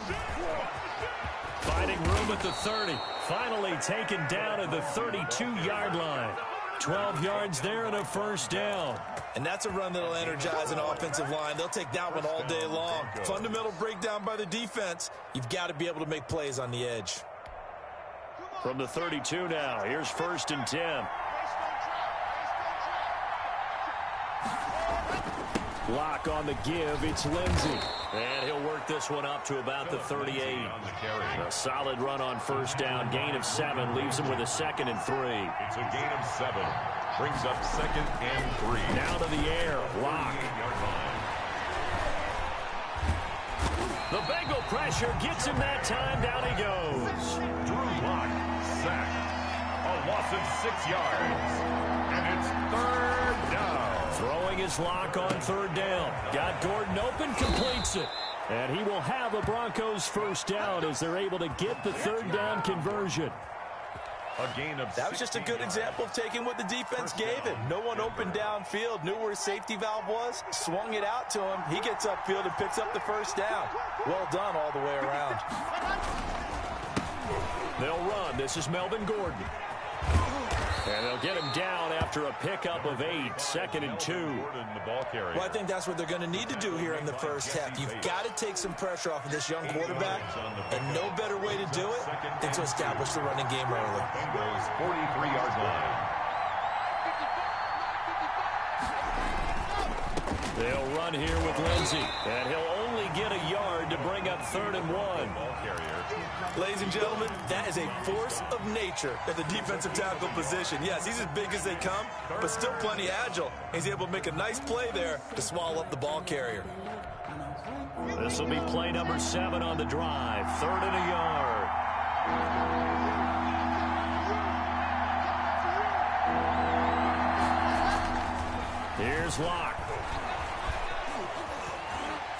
Finding room at the 30. Finally taken down at the 32-yard line. 12 yards there and a first down. And that's a run that'll energize an offensive line. They'll take that one all day long. Fundamental breakdown by the defense. You've got to be able to make plays on the edge. From the 32 now, here's 1st and 10. Lock on the give, it's Lindsay. And he'll work this one up to about the 38. A solid run on first down, gain of 7, leaves him with a 2nd and 3. It's a gain of 7. Brings up 2nd and 3. Down to the air, Lock. The Bengal pressure gets him that time, down he goes. Drew Lock, sacked. A loss of 6 yards. And it's 3rd down. Throwing his Lock on 3rd down. Got Gordon open, completes it. And he will have a Broncos first down as they're able to get the 3rd down conversion. A gain of that was just a good example of taking what the defense gave him. No one opened downfield, knew where his safety valve was, swung it out to him. He gets upfield and picks up the first down. Well done all the way around. They'll run. This is Melvin Gordon. And they'll get him down after a pickup of 8, 2nd and 2. Well, I think that's what they're going to need to do here in the first half. You've got to take some pressure off of this young quarterback, and no better way to do it than to establish the running game early. 43-yard line. They'll run here with Lindsay, and he'll only get a yard to bring up 3rd and 1. Ladies and gentlemen, that is a force of nature at the defensive tackle position. Yes, he's as big as they come, but still plenty agile. He's able to make a nice play there to swallow up the ball carrier. This will be play number 7 on the drive. 3rd and a yard. Here's Lock.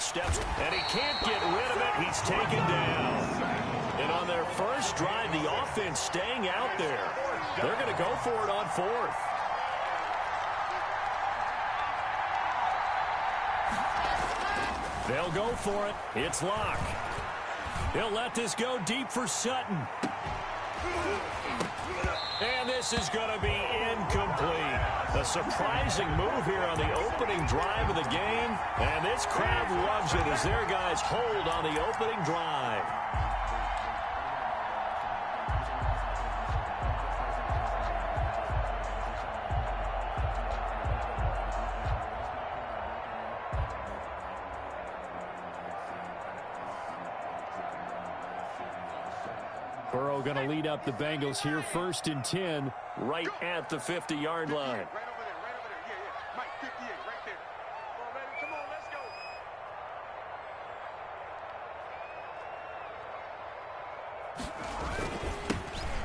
Steps, and he can't get rid of it. He's taken down. And on their first drive, the offense staying out there. They're going to go for it on 4th. They'll go for it. It's Lock. He'll let this go deep for Sutton. And this is going to be incomplete. A surprising move here on the opening drive of the game. And this crowd loves it as their guys hold on the opening drive. Burrow going to lead up the Bengals here, 1st and 10, right at the 50-yard line. Right over there. Yeah. Mike, 58, right there. Come on, let's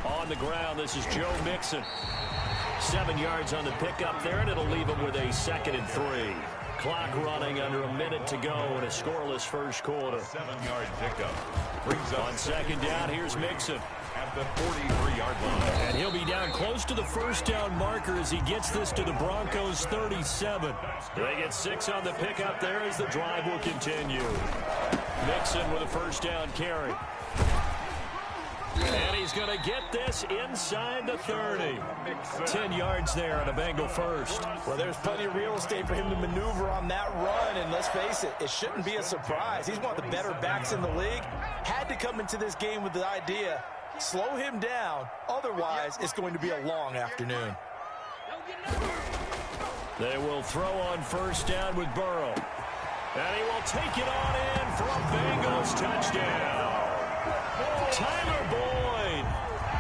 go. On the ground, this is Joe Mixon. 7 yards on the pickup there, and it'll leave him with a 2nd and 3. Clock running under a minute to go in a scoreless first quarter. 7-yard pickup. Brings up on 2nd down, here's Mixon. At the 43-yard line. And He'll be down close to the first down marker as he gets this to the Broncos 37. They get 6 on the pickup there as the drive will continue. Mixon with a first down carry. And he's going to get this inside the 30. 10 yards there on a Bengal first. Well, there's plenty of real estate for him to maneuver on that run. And let's face it, it shouldn't be a surprise. He's one of the better backs in the league. Had to come into this game with the idea, slow him down. Otherwise, it's going to be a long afternoon. They will throw on first down with Burrow. And he will take it on in for a Bengals touchdown. Tyler Boyd,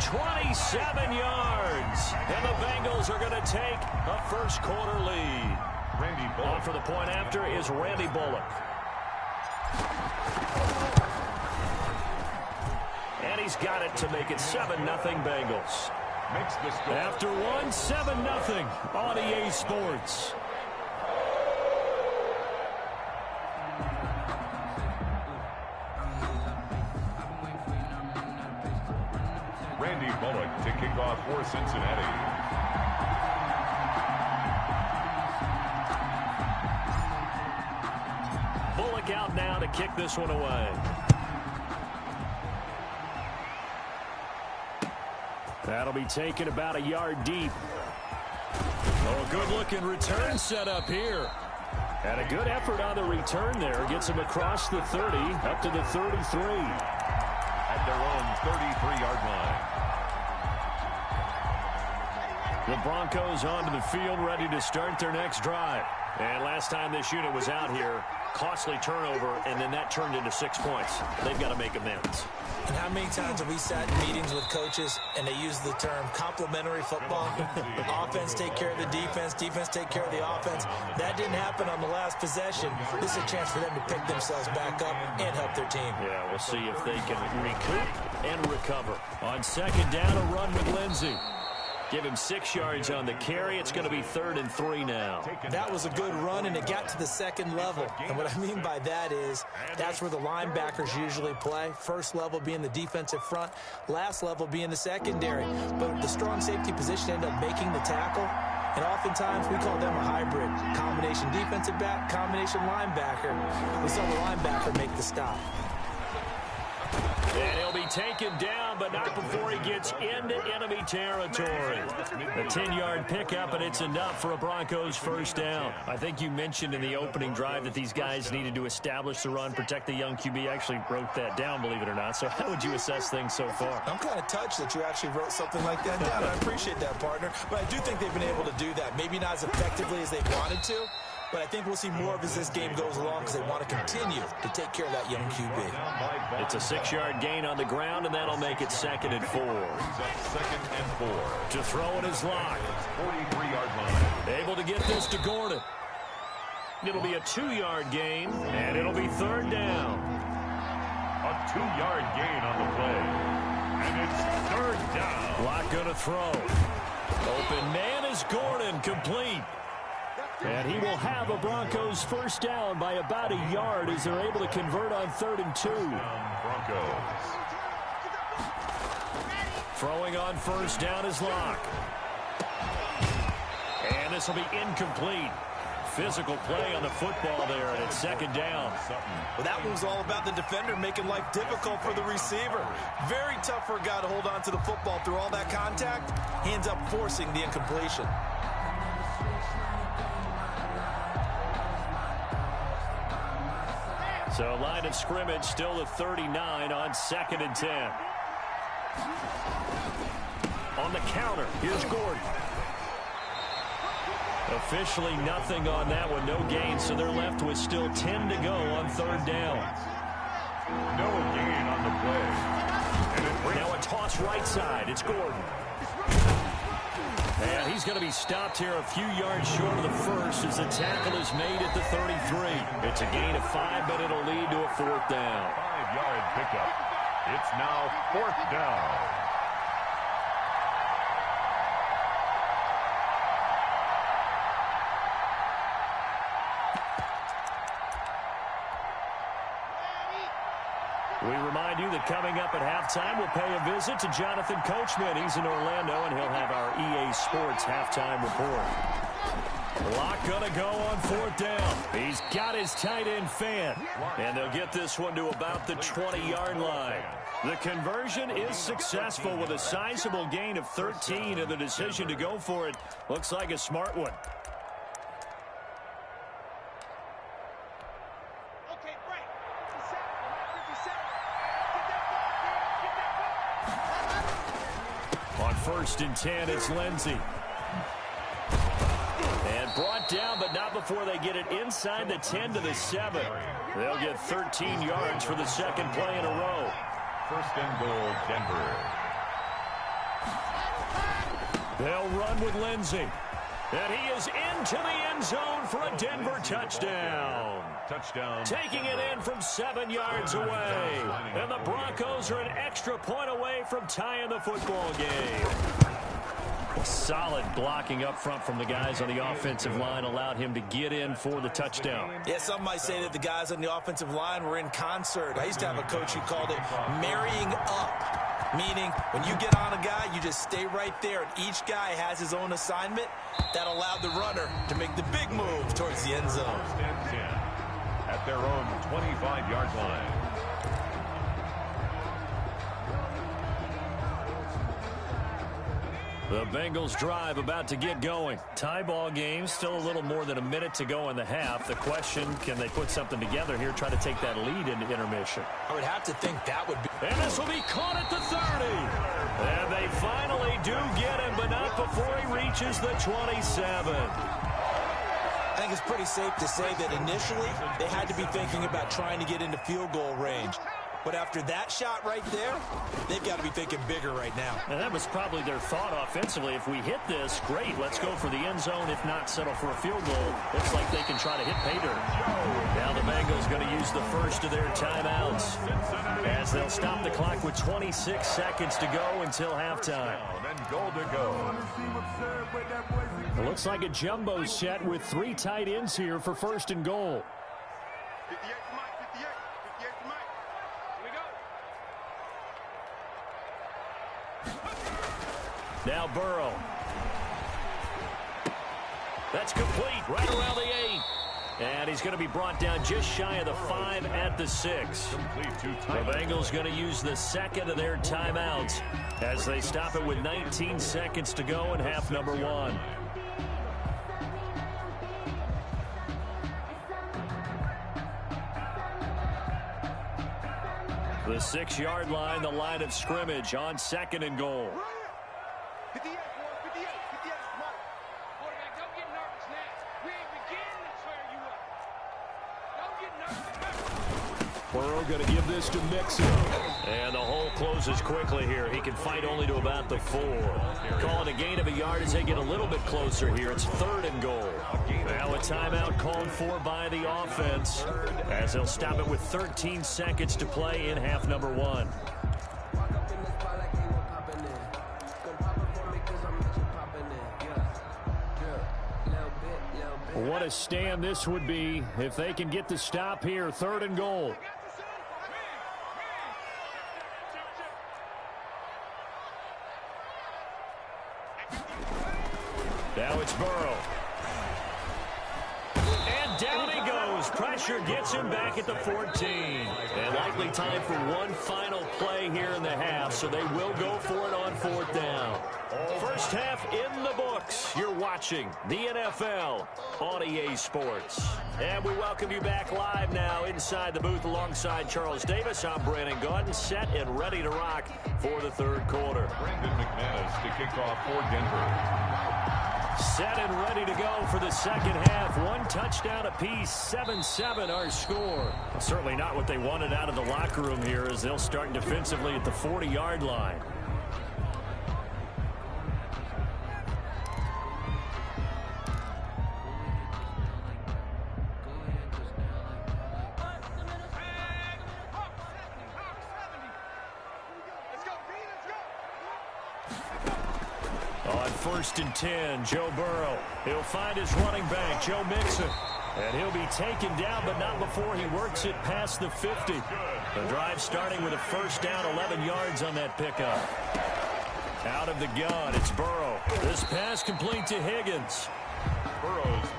27 yards. And the Bengals are going to take a first quarter lead. Randy Bullock. On for the point after is Randy Bullock. And he's got it to make it 7-0 Bengals. Makes the score. After one, 7-0 on EA Sports. Randy Bullock to kick off for Cincinnati. Bullock out now to kick this one away. That'll be taken about a yard deep. Oh, a good-looking return set up here. And a good effort on the return there. Gets him across the 30, up to the 33. At their own 33-yard line. The Broncos onto the field, ready to start their next drive. And last time this unit was out here, costly turnover, and then that turned into 6 points. They've got to make amends. And how many times have we sat in meetings with coaches and they use the term complementary football? Offense take care of the defense, defense take care of the offense. That didn't happen on the last possession. This is a chance for them to pick themselves back up and help their team. Yeah, we'll see if they can recoup and recover. On second down, a run with Lindsey. Give him 6 yards on the carry. It's going to be 3rd and 3 now. That was a good run, and it got to the second level. And what I mean by that is that's where the linebackers usually play. First level being the defensive front, last level being the secondary. But the strong safety position ended up making the tackle. And oftentimes we call them a hybrid. Combination defensive back, combination linebacker. We saw the linebacker make the stop. And he'll be taken down, but not before he gets into enemy territory. A 10-yard pickup, and it's enough for a Broncos first down. I think you mentioned in the opening drive that these guys needed to establish the run, protect the young QB. I actually wrote that down, believe it or not. So how would you assess things so far? I'm kind of touched that you actually wrote something like that down. I appreciate that, partner. But I do think they've been able to do that. Maybe not as effectively as they wanted to, but I think we'll see more of as this game goes along because they want to continue to take care of that young QB. It's a 6-yard gain on the ground, and that'll make it 2nd and 4. 2nd and 4. To throw it is Locke. 43-yard line. Able to get this to Gordon. It'll be a 2-yard gain, and it'll be 3rd down. A 2-yard gain on the play. And it's 3rd down. Locke going to throw. Open man is Gordon, complete. And he will have a Broncos first down by about a yard as they're able to convert on 3rd and 2. Broncos. Throwing on first down is Locke. And this will be incomplete. Physical play on the football there, and it's 2nd down. Well, that was all about the defender making life difficult for the receiver. Very tough for a guy to hold on to the football through all that contact. He ends up forcing the incompletion. So line of scrimmage still at 39 on 2nd and 10. On the counter, here's Gordon. Officially nothing on that one, no gain, so they're left with still 10 to go on 3rd down. No gain on the play. Now a toss right side, it's Gordon. And he's going to be stopped here a few yards short of the first as the tackle is made at the 33. It's a gain of 5, but it'll lead to a 4th down. 5-yard pickup. It's now 4th down. We remind you that coming up at halftime, we'll pay a visit to Jonathan Coachman. He's in Orlando, and he'll have our EA Sports halftime report. Lock gonna go on 4th down. He's got his tight end fan, and they'll get this one to about the 20-yard line. The conversion is successful with a sizable gain of 13, and the decision to go for it looks like a smart one. On 1st and 10, it's Lindsey. And brought down, but not before they get it inside the 10 to the 7. They'll get 13 yards for the second play in a row. 1st and goal, Denver. They'll run with Lindsey. And he is into the end zone for a Denver touchdown. Touchdown. Taking it in from 7 yards away. And the Broncos are an extra point away from tying the football game. Solid blocking up front from the guys on the offensive line allowed him to get in for the touchdown. Yeah, some might say that the guys on the offensive line were in concert. I used to have a coach who called it marrying up, meaning when you get on a guy, you just stay right there, and each guy has his own assignment. That allowed the runner to make the big move towards the end zone. 1st and 10 at their own 25-yard line. The Bengals drive about to get going. Tie ball game, still a little more than a minute to go in the half. The question, can they put something together here, try to take that lead into intermission? I would have to think that would be. And this will be caught at the 30. And they finally do get him, but not before he reaches the 27. I think it's pretty safe to say that initially they had to be thinking about trying to get into field goal range. But after that shot right there, they've got to be thinking bigger right now. And that was probably their thought offensively. If we hit this, great. Let's go for the end zone. If not, settle for a field goal. Looks like they can try to hit pay dirt. Now the Bengals going to use the first of their timeouts as they'll stop the clock with 26 seconds to go until halftime. And goal to go. It looks like a jumbo set with 3 tight ends here for 1st and goal. 58 to Mike, 58 to Mike. Here we go. Now Burrow. That's complete right around the 8. And he's going to be brought down just shy of the 5 at the 6. The Bengals going to use the second of their timeouts as they stop it with 19 seconds to go in half number 1. The 6-yard line, the line of scrimmage on 2nd and goal. 58, 58, 58, Mike. Quarterback, don't get nervous now. We ain't beginning to tear you up. Don't get nervous. Burrow going to give this to Mixon. And the hole closes quickly here. He can fight only to about the 4. Calling a gain of a yard as they get a little bit closer here. It's 3rd and goal. Now a timeout called for by the offense as they'll stop it with 13 seconds to play in half number 1. What a stand this would be if they can get the stop here. 3rd and goal. Now it's Burrow. And down he goes. Pressure gets him back at the 14. And likely time for one final play here in the half, so they will go for it on 4th down. First half in the books. You're watching the NFL on EA Sports. And we welcome you back live now inside the booth alongside Charles Davis. I'm Brandon Gaudin, set and ready to rock for the 3rd quarter. Brandon McManus to kick off for Denver. Set and ready to go for the second half. 1 touchdown apiece, 7-7 our score. Certainly not what they wanted out of the locker room here as they'll start defensively at the 40-yard line. On 1st and 10, Joe Burrow. He'll find his running back, Joe Mixon. And he'll be taken down, but not before he works it past the 50. The drive starting with a first down, 11 yards on that pickup. Out of the gun, it's Burrow. This pass complete to Higgins.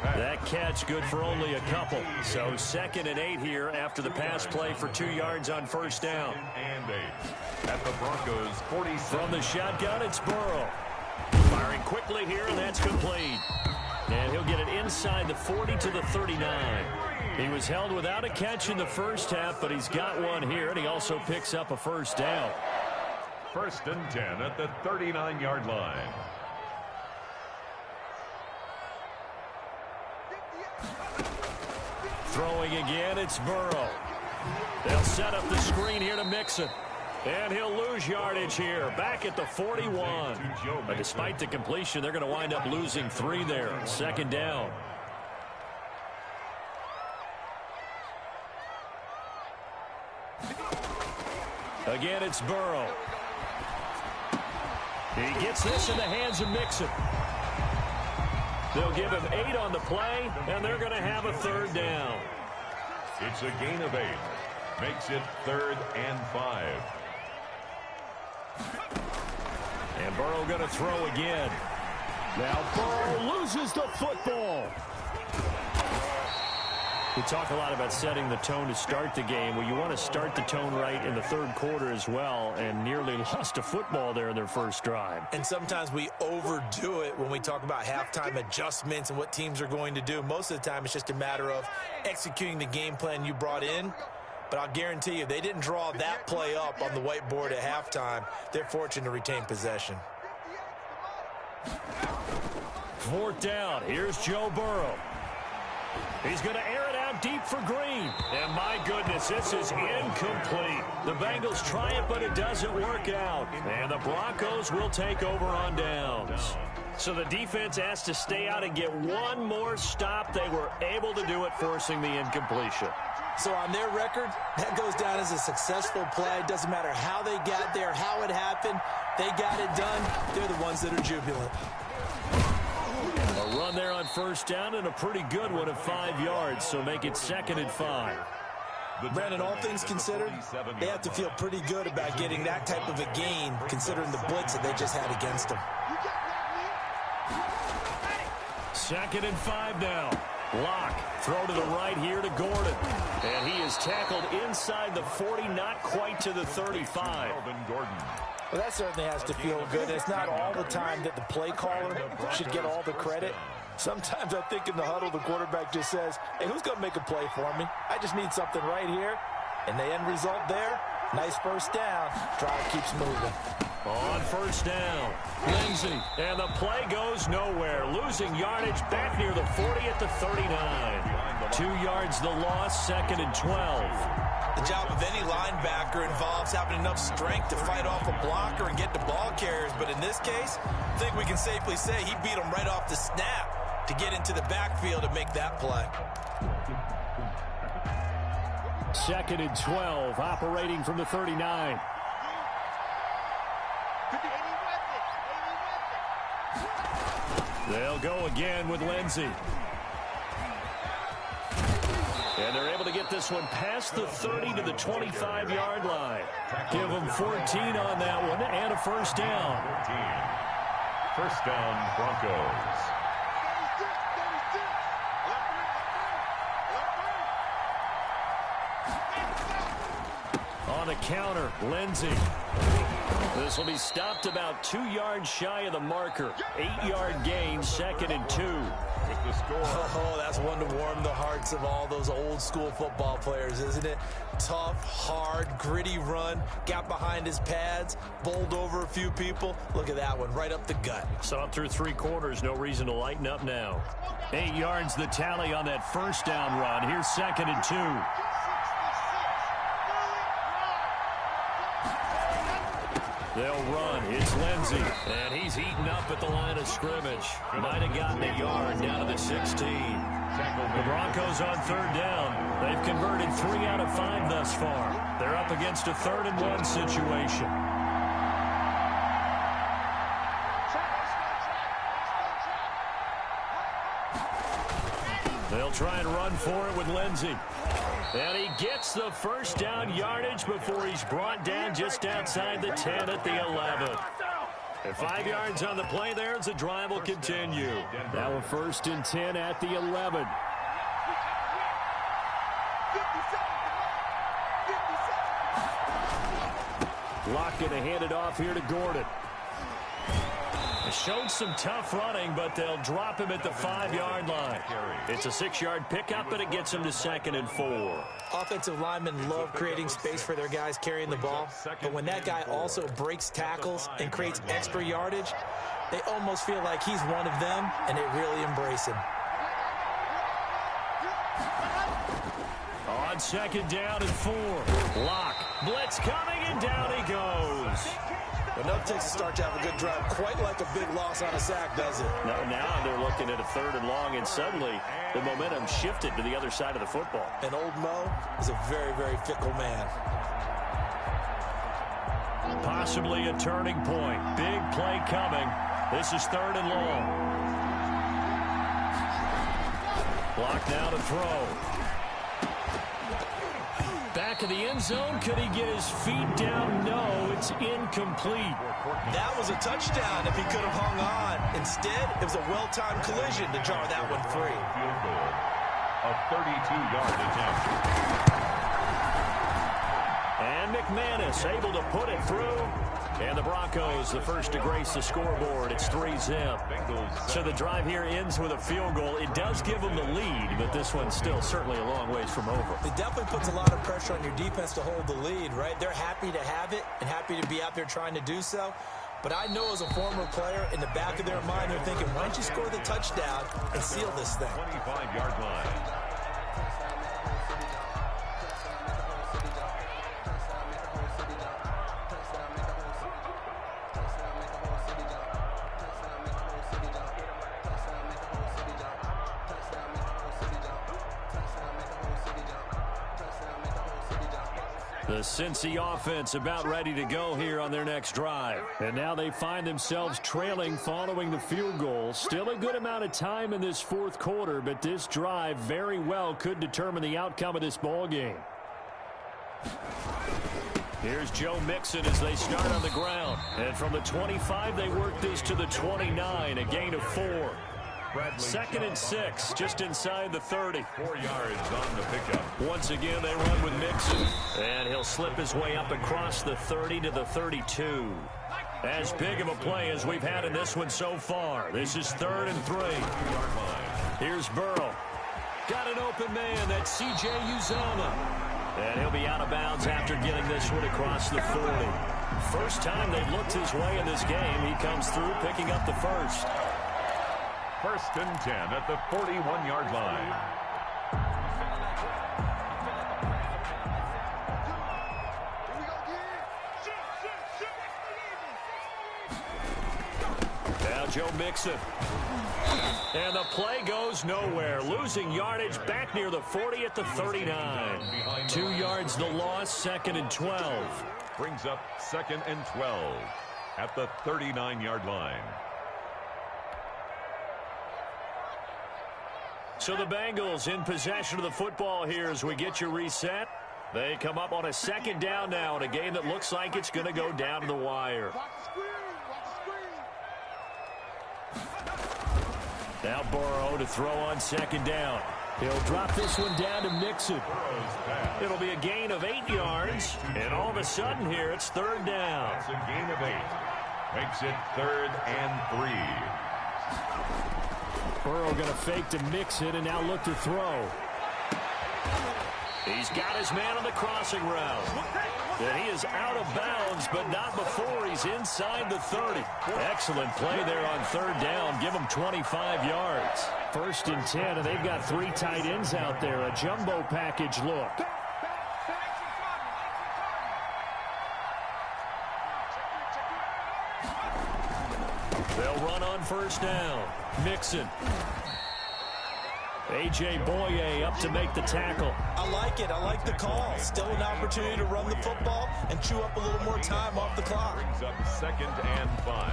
That catch good for only a couple. So 2nd and 8 here after the pass play for 2 yards on first down. And 8 at the Broncos 47. From the shotgun, it's Burrow. Firing quickly here, and that's complete. And he'll get it inside the 40 to the 39. He was held without a catch in the first half, but he's got one here, and he also picks up a first down. 1st and 10 at the 39-yard line. Throwing again, it's Burrow. They'll set up the screen here to Mixon. And he'll lose yardage here, back at the 41. But despite the completion, they're going to wind up losing 3 there. 2nd down. Again, it's Burrow. He gets this in the hands of Mixon. They'll give him 8 on the play, and they're going to have a 3rd down. It's a gain of 8. Makes it 3rd and 5. And Burrow going to throw again. Now Burrow loses the football. We talk a lot about setting the tone to start the game. Well, you want to start the tone right in the 3rd quarter as well, and nearly lost a football there in their first drive. And sometimes we overdo it when we talk about halftime adjustments and what teams are going to do. Most of the time, it's just a matter of executing the game plan you brought in. But I'll guarantee you, they didn't draw that play up on the whiteboard at halftime. They're fortunate to retain possession. 4th down. Here's Joe Burrow. He's going to air it out deep for Green. And my goodness, this is incomplete. The Bengals try it, but it doesn't work out. And the Broncos will take over on downs. So the defense has to stay out and get one more stop. They were able to do it, forcing the incompletion. So on their record, that goes down as a successful play. It doesn't matter how they got there, how it happened. They got it done. They're the ones that are jubilant. A run there on first down, and a pretty good one of 5 yards, so make it 2nd and 5. Brandon, all things considered, they have to feel pretty good about getting that type of a gain, considering the blitz that they just had against them. 2nd and 5 now. Lock, throw to the right here to Gordon. And he is tackled inside the 40, not quite to the 35. Well, that certainly has to feel good. It's not all the time that the play caller should get all the credit. Sometimes I think in the huddle, the quarterback just says, hey, who's going to make a play for me? I just need something right here. And the end result there, nice first down. Drive keeps moving. On first down, Lindsey, and the play goes nowhere. Losing yardage back near the 40 at the 39. 2 yards the loss, 2nd and 12. The job of any linebacker involves having enough strength to fight off a blocker and get to ball carriers. But in this case, I think we can safely say he beat him right off the snap to get into the backfield and make that play. 2nd and 12, operating from the 39. They'll go again with Lindsey. And they're able to get this one past the 30 to the 25-yard line. Give them 14 on that one and a first down. 14. First down, Broncos. On the counter, Lindsey. This will be stopped about 2 yards shy of the marker. 8-yard gain, 2nd and 2. With the score. Oh, that's one to warm the hearts of all those old school football players, isn't it? Tough, hard, gritty run. Got behind his pads, bowled over a few people. Look at that one, right up the gut. Saw it through 3 quarters. No reason to lighten up now. 8 yards the tally on that first down run. Here's 2nd and 2. They'll run. It's Lindsey. And he's eaten up at the line of scrimmage. Might have gotten a yard down to the 16. The Broncos on 3rd down. They've converted 3 out of 5 thus far. They're up against a 3rd and 1 situation. They'll try and run for it with Lindsey. And he gets the first down yardage before he's brought down just outside the 10 at the 11. And 5 yards on the play there as the drive will continue. Now a 1st and 10 at the 11. Locke going to hand it off here to Gordon. Showed some tough running, but they'll drop him at the 5-yard line. It's a 6-yard pickup, but it gets him to 2nd and 4. Offensive linemen love creating space for their guys carrying the ball, but when that guy also breaks tackles and creates extra yardage, they almost feel like he's one of them, and they really embrace him. On 2nd down and 4. Locke, blitz coming, and down he goes. But no takes to start to have a good drive, quite like a big loss on a sack, does it? Now they're looking at a 3rd and long, and suddenly the momentum shifted to the other side of the football. And old Mo is a very, very fickle man. Possibly a turning point. Big play coming. This is 3rd and long. Block now to throw. Back of the end zone. Could he get his feet down? No, it's incomplete. That was a touchdown if he could have hung on. Instead, it was a well-timed collision to jar that one free. Field goal. A 32-yard attempt. And McManus able to put it through. And the Broncos, the first to grace the scoreboard. It's 3-zip. So the drive here ends with a field goal. It does give them the lead, but this one's still certainly a long ways from over. It definitely puts a lot of pressure on your defense to hold the lead, right? They're happy to have it and happy to be out there trying to do so. But I know as a former player, in the back of their mind, they're thinking, why don't you score the touchdown and seal this thing? 25-yard line. The Cincy offense about ready to go here on their next drive. And now they find themselves trailing following the field goal. Still a good amount of time in this 4th quarter, but this drive very well could determine the outcome of this ball game. Here's Joe Mixon as they start on the ground. And from the 25, they work this to the 29, a gain of 4. 2nd and 6, just inside the 30. 4 yards on the pickup. Once again, they run with Mixon. And he'll slip his way up across the 30 to the 32. As big of a play as we've had in this one so far. This is 3rd and 3. Here's Burrow. Got an open man. That's C.J. Uzomah. And he'll be out of bounds after getting this one across the 40. First time they've looked his way in this game. He comes through picking up the first. 1st and 10 at the 41-yard line. Now Joe Mixon. And the play goes nowhere. Losing yardage back near the 40 at the 39. 2 yards the loss, 2nd and 12. Brings up 2nd and 12 at the 39-yard line. So the Bengals in possession of the football here as we get you reset. They come up on a 2nd down now in a game that looks like it's going to go down to the wire. Now Burrow to throw on 2nd down. He'll drop this one down to Mixon. It'll be a gain of 8 yards. And all of a sudden here, it's 3rd down. That's a gain of 8. Makes it 3rd and 3. Burrow going to fake to Mixon and now look to throw. He's got his man on the crossing route. And he is out of bounds, but not before he's inside the 30. Excellent play there on 3rd down. Give him 25 yards. 1st and 10, and they've got 3 tight ends out there. A jumbo package look. They'll run on 1st down. Mixon. A.J. Boye up to make the tackle. I like it. I like the call. Still an opportunity to run the football and chew up a little more time off the clock. Brings up 2nd and 5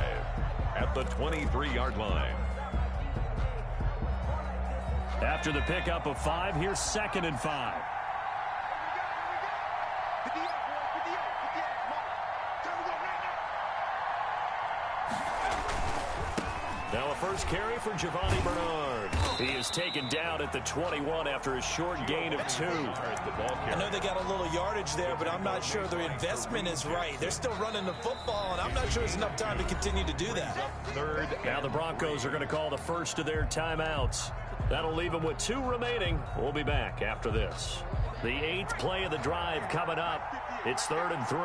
at the 23-yard line. After the pickup of 5, here's 2nd and 5. Now a first carry for Giovanni Bernard. He is taken down at the 21 after a short gain of 2. I know they got a little yardage there, but I'm not sure their investment is right. They're still running the football, and I'm not sure there's enough time to continue to do that. Third. Now the Broncos are going to call the first of their timeouts. That'll leave them with 2 remaining. We'll be back after this. The 8th play of the drive coming up. It's 3rd and 3.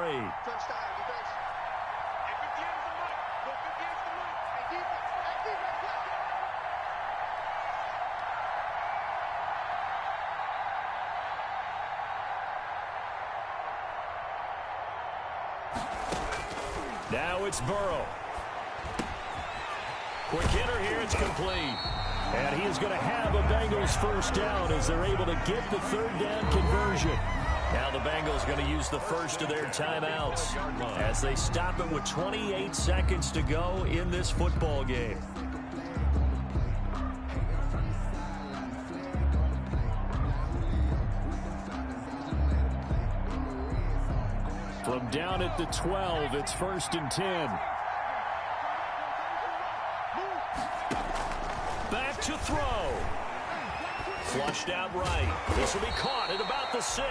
Now it's Burrow. Quick hitter here, it's complete. And he is going to have a Bengals first down as they're able to get the 3rd down conversion. Now the Bengals going to use the first of their timeouts as they stop it with 28 seconds to go in this football game. From down at the 12, it's 1st and 10. Back to throw. Flushed out right. This will be caught at about the 6.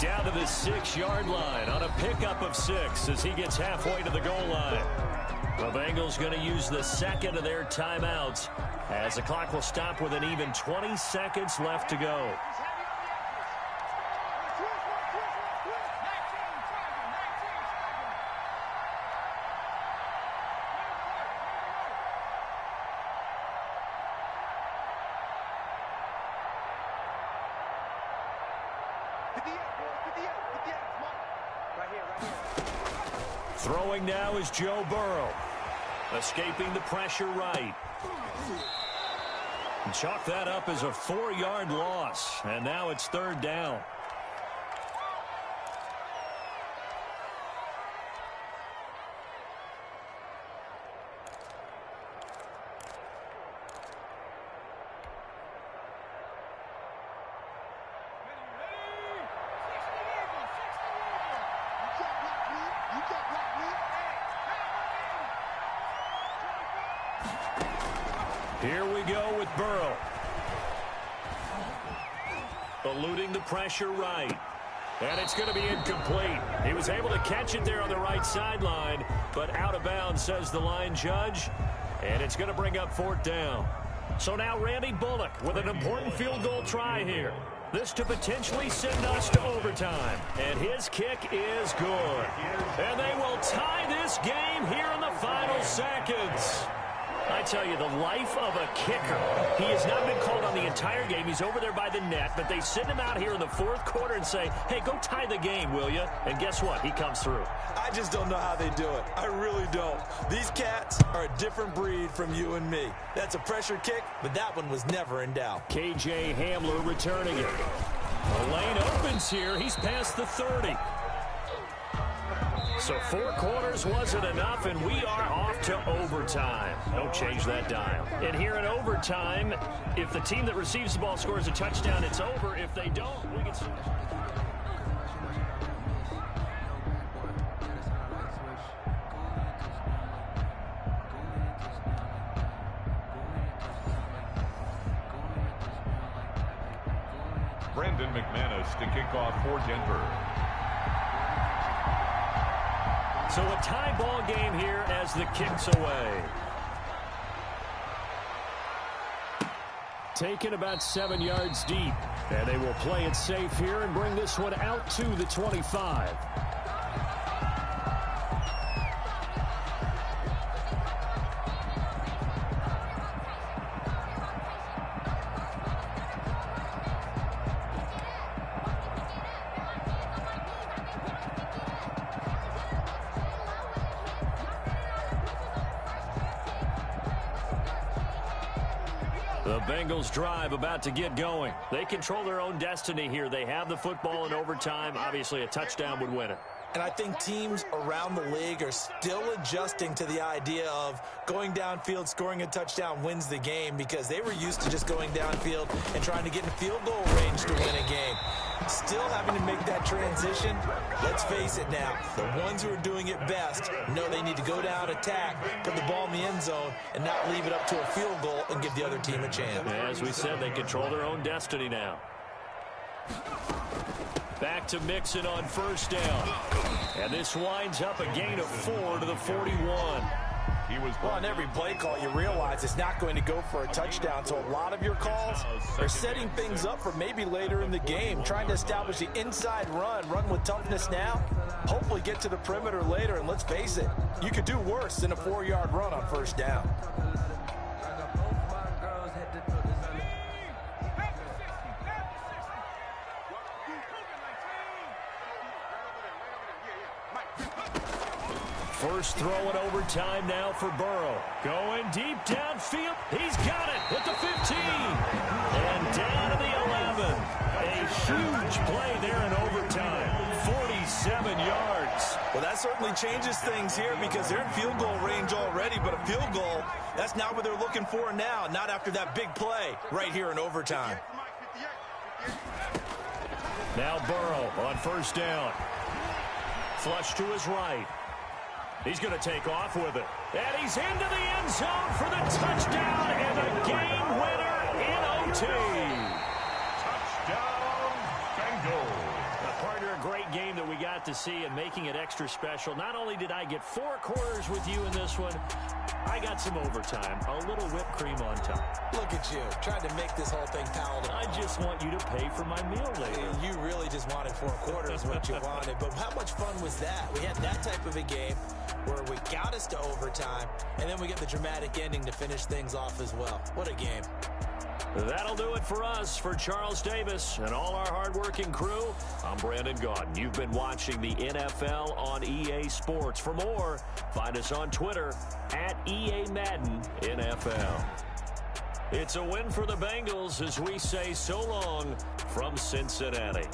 Down to the 6-yard line on a pickup of 6 as he gets halfway to the goal line. The Bengals going to use the 2nd of their timeouts as the clock will stop with an even 20 seconds left to go. Throwing now is Joe Burrow. Escaping the pressure right. And chalk that up as a 4-yard loss. And now it's 3rd down. Here we go with Burrow. Eluding the pressure right. And it's going to be incomplete. He was able to catch it there on the right sideline, but out of bounds, says the line judge. And it's going to bring up 4th down. So now Randy Bullock with an important field goal try here. This to potentially send us to overtime. And his kick is good. And they will tie this game here in the final seconds. I tell you, the life of a kicker. He has not been called on the entire game. He's over there by the net, but they send him out here in the 4th quarter and say, hey, go tie the game, will you? And guess what? He comes through. I just don't know how they do it. I really don't. These cats are a different breed from you and me. That's a pressure kick, but that one was never in doubt. K.J. Hamler returning it. The lane opens here. He's past the 30. So 4 quarters wasn't enough, and we are off to overtime. Don't change that dial. And here in overtime, if the team that receives the ball scores a touchdown, it's over. If they don't, we can see. Brandon McManus to kick off for Denver. So a tie ball game here as the kick's away. Taken about 7 yards deep. And they will play it safe here and bring this one out to the 25. The Bengals drive about to get going. They control their own destiny here. They have the football in overtime. Obviously, a touchdown would win it. And I think teams around the league are still adjusting to the idea of going downfield, scoring a touchdown wins the game, because they were used to just going downfield and trying to get in field goal range to win a game. Still having to make that transition. Let's face it now, the ones who are doing it best know they need to go down, attack, put the ball in the end zone, and not leave it up to a field goal and give the other team a chance. As we said, they control their own destiny now. Back to Mixon on first down. And this winds up a gain of 4 to the 41. Well, on every play call, you realize it's not going to go for a touchdown. So a lot of your calls are setting things up for maybe later in the game, trying to establish the inside run with toughness now, hopefully get to the perimeter later. And let's face it, you could do worse than a 4-yard run on first down. First throw in overtime now for Burrow. Going deep downfield. He's got it at the 15. And down to the 11. A huge play there in overtime. 47 yards. Well, that certainly changes things here because they're in field goal range already, but a field goal, that's not what they're looking for now, not after that big play right here in overtime. Now Burrow on first down. Flush to his right. He's going to take off with it. And he's into the end zone for the touchdown and a game winner in OT. Touchdown, Bengals. Partner, a great game that we got to see and making it extra special. Not only did I get 4 quarters with you in this one, I got some overtime, a little whipped cream on top. Look at you, trying to make this whole thing palatable. I just want you to pay for my meal later. You really just wanted 4 quarters what you wanted, but how much fun was that? We had that type of a game where we got us to overtime, and then we get the dramatic ending to finish things off as well. What a game. That'll do it for us. For Charles Davis and all our hardworking crew, I'm Brandon Gaudin. You've been watching the NFL on EA Sports. For more, find us on Twitter at EA Madden NFL. It's a win for the Bengals as we say so long from Cincinnati.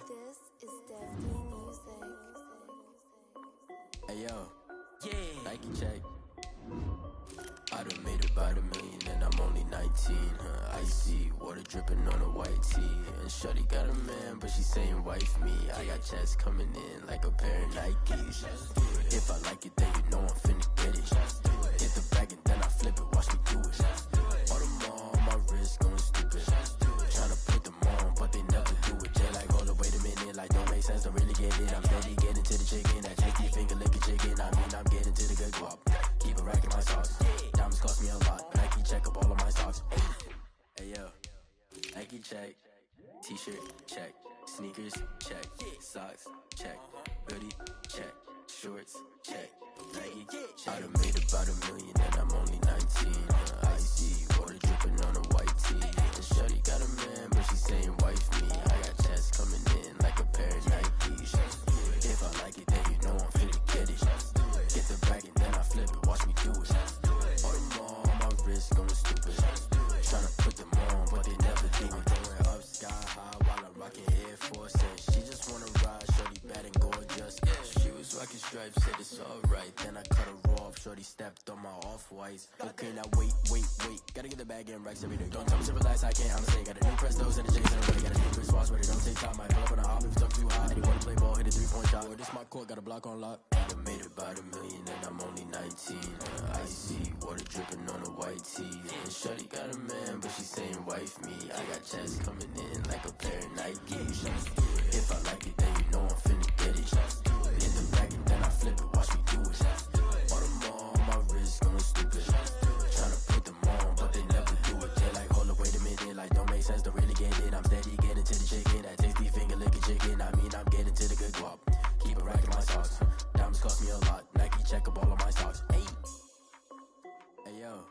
This is definitely music. Hey yo, yeah, Nike check. I done made about $1 million and I'm only 19. Icy water dripping on a white tee. And shorty got a man, but she saying wife me. I got checks coming in like a pair of Nikes. If I like it, then you know I'm finna get it. Hit the bag and then I flip it, watch me do it. All them on my wrist going stupid. Tryna put them on, but they never do it. Jay like, hold up, wait a minute, like don't make sense, don't really get it. I'm steady getting to the chicken, that tasty finger licking chicken. I mean, I'm getting to the good guap. Keep a rack in my socks. Diamonds cost me a lot. Nike check up all of my socks. Hey yo, Nike check. T-shirt check. Sneakers check. Socks check. Hoodie check. Shorts check. Nike. I done made about $1 million and I'm only 19. Icy water dripping on a white tee. And shorty got a man, but she saying wife me. I got checks coming in like a pair of Nikes. If I like it, then you know I'm finna get it. Get the bag and then I flip it, watch me do it. All them on my wrist going stupid. Tryna put them on, but they never do it. Going up sky high while I'm rocking Air Force. And she just wanna ride, shorty bad and gorgeous. She was rocking stripes, said it's alright. Then I cut her off, shorty stepped on my off-whites. Okay, now wait. Gotta get the bag and racks every day. Don't tell me to relax, I can't, I'm say. Got a new Prestos and a J's and a Ray. Got a new Chris Watch, but it don't take time. I pull up on a hop if it's up too high. And he wanna play ball, hit a 3-point shot. This my court, got a block on lock. I done made about $1 million and I'm only 19. Icy water dripping on a white tee. And shorty got a man, but she saying wife me. I got checks coming in like a pair of Nikes. If I like it, then you know I'm finna get it. Hit the bag and then I flip it, watch me do it. All them on my wrist going stupid. Tryna put them on, but they never do it. They like, hold up, wait a minute, like don't make sense, don't really get it. I'm steady getting to the chicken, that tasty finger Nike check up all of my stocks. Hey. Hey, yo.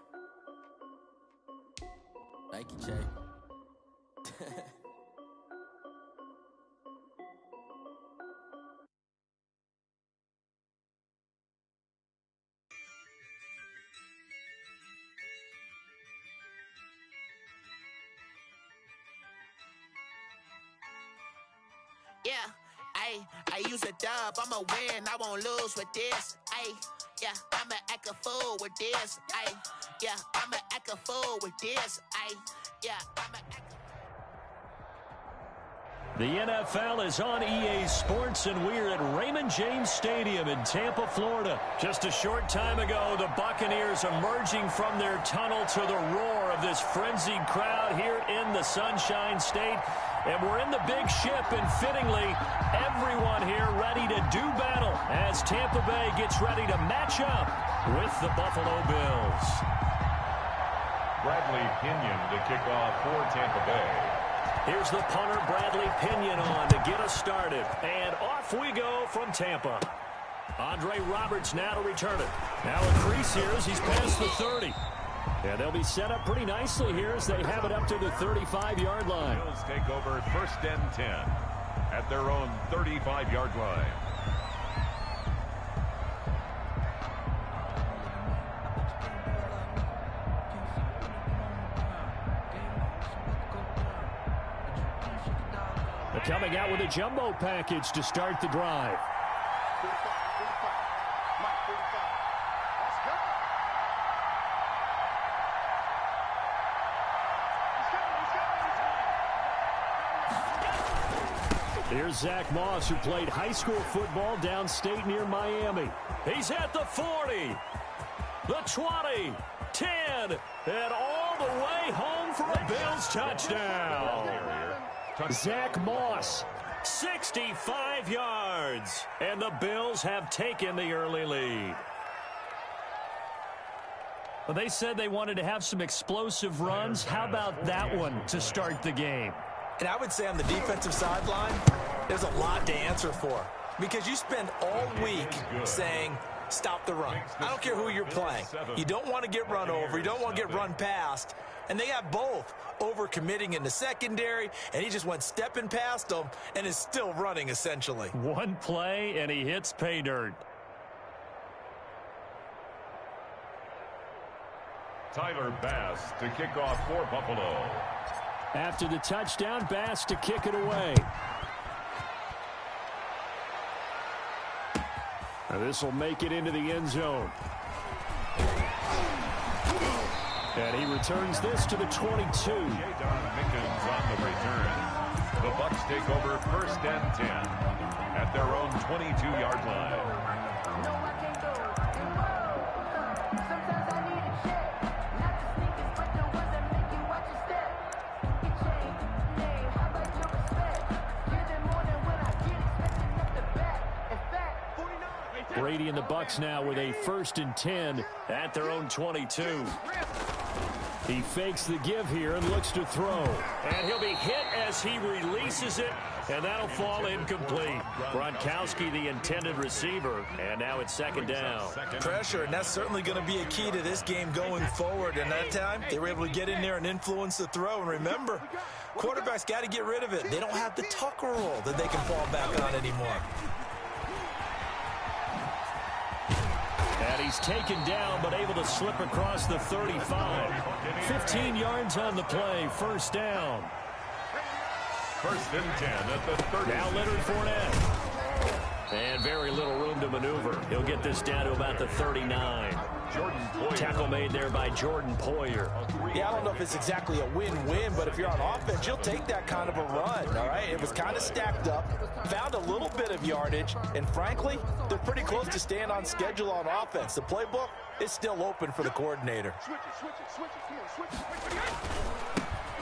Nike check. Yeah, I use a dub, I'ma win, I won't lose with this. Yeah, I'ma act a fool with this. Yeah, I'ma act a fool with this. Yeah, I'ma act a The NFL is on EA Sports, and we're at Raymond James Stadium in Tampa, Florida. Just a short time ago, the Buccaneers emerging from their tunnel to the roar of this frenzied crowd here in the Sunshine State. And we're in the big ship, and fittingly, everyone here ready to do battle as Tampa Bay gets ready to match up with the Buffalo Bills. Bradley Pinion to kick off for Tampa Bay. Here's the punter, Bradley Pinion, on to get us started. And off we go from Tampa. Andre Roberts now to return it. Now a crease here as he's past the 30. Yeah, they'll be set up pretty nicely here as they have it up to the 35-yard line. Bills take over 1st and 10 at their own 35-yard line. They're coming out with a jumbo package to start the drive. 45, Mike, 45. Let's go. Here's Zach Moss, who played high school football downstate near Miami. He's at the 40, the 20, 10, and all the way home for a Bills touchdown. Zach Moss, 65 yards, and the Bills have taken the early lead. Well, they said they wanted to have some explosive runs. How about that one to start the game? And I would say on the defensive sideline, there's a lot to answer for. Because you spend all week saying, stop the run. I don't care who you're playing. You don't want to get run over. You don't want to get run past. And they got both over-committing in the secondary, and he just went stepping past them and is still running, essentially. One play, and he hits pay dirt. Tyler Bass to kick off for Buffalo. After the touchdown, Bass to kick it away. Now this will make it into the end zone. And he returns this to the 22. Jadon Mickens on the return. The Bucs take over 1st and 10 at their own 22-yard line. Brady and the Bucs now with a 1st and 10 at their own 22. He fakes the give here and looks to throw. And he'll be hit as he releases it, and that'll fall incomplete. Gronkowski, the intended receiver, and now it's 2nd down. Pressure, and that's certainly going to be a key to this game going forward. And that time, they were able to get in there and influence the throw. And remember, quarterbacks got to get rid of it. They don't have the Tucker rule that they can fall back on anymore. And he's taken down, but able to slip across the 35. 15 yards on the play, 1st down. 1st and 10 at the 30. Now Leonard Fournette. And very little room to maneuver. He'll get this down to about the 39. Tackle made there by Jordan Poyer. Yeah, I don't know if it's exactly a win-win, but if you're on offense, you'll take that kind of a run, all right? It was kind of stacked up, found a little bit of yardage, and frankly, they're pretty close to staying on schedule on offense. The playbook is still open for the coordinator.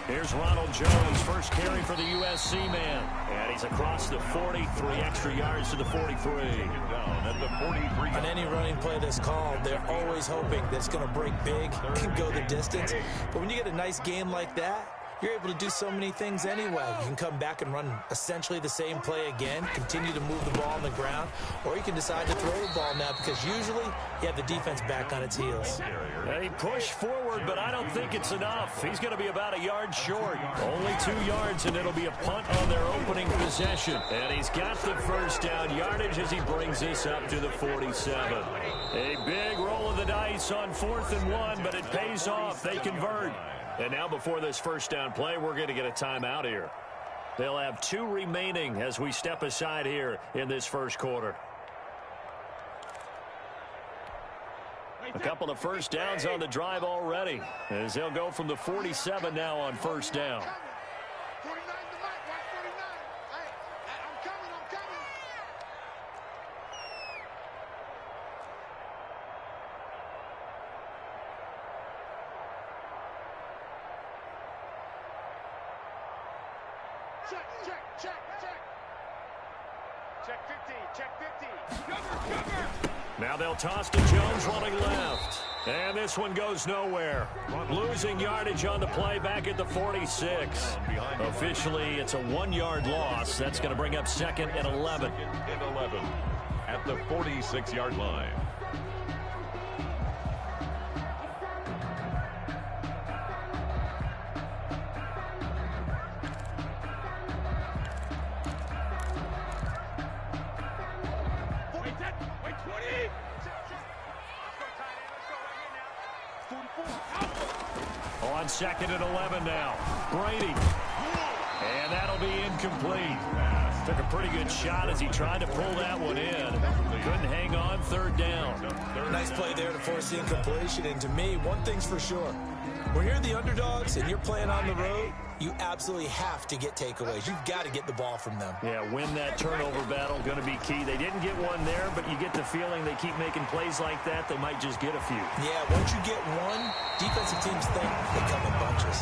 Here's Ronald Jones, first carry for the USC man. And he's across the 40, 3 extra yards to the 43. Down at the 43. On any running play that's called, they're always hoping that it's going to break big and go the distance. But when you get a nice game like that, you're able to do so many things anyway. You can come back and run essentially the same play again, continue to move the ball on the ground, or you can decide to throw the ball now because usually you have the defense back on its heels. He pushed forward, but I don't think it's enough. He's going to be about a yard short. Only 2 yards, and it'll be a punt on their opening possession. And he's got the first down yardage as he brings this up to the 47. A big roll of the dice on 4th and 1, but it pays off. They convert. And now before this first down play, we're going to get a timeout here. They'll have 2 remaining as we step aside here in this first quarter. A couple of first downs on the drive already, as they'll go from the 47 now on first down. 49 to Mike, 149. Hey, I'm coming. Check 50, check 50. Cover. Now they'll toss to Jones running left. And this one goes nowhere. Losing yardage on the play back at the 46. Officially, it's a 1-yard loss. That's going to bring up 2nd and 11. At the 46-yard line. On 2nd and 11 now. Brady. And that'll be incomplete. Took a pretty good shot as he tried to pull that one in. Couldn't hang on 3rd down. Nice play there to force the incompletion. And to me, one thing's for sure. When you're the underdogs and you're playing on the road, you absolutely have to get takeaways. You've got to get the ball from them. Yeah, win that turnover battle, going to be key. They didn't get one there, but you get the feeling they keep making plays like that, they might just get a few. Yeah, once you get one, defensive teams think they come in bunches.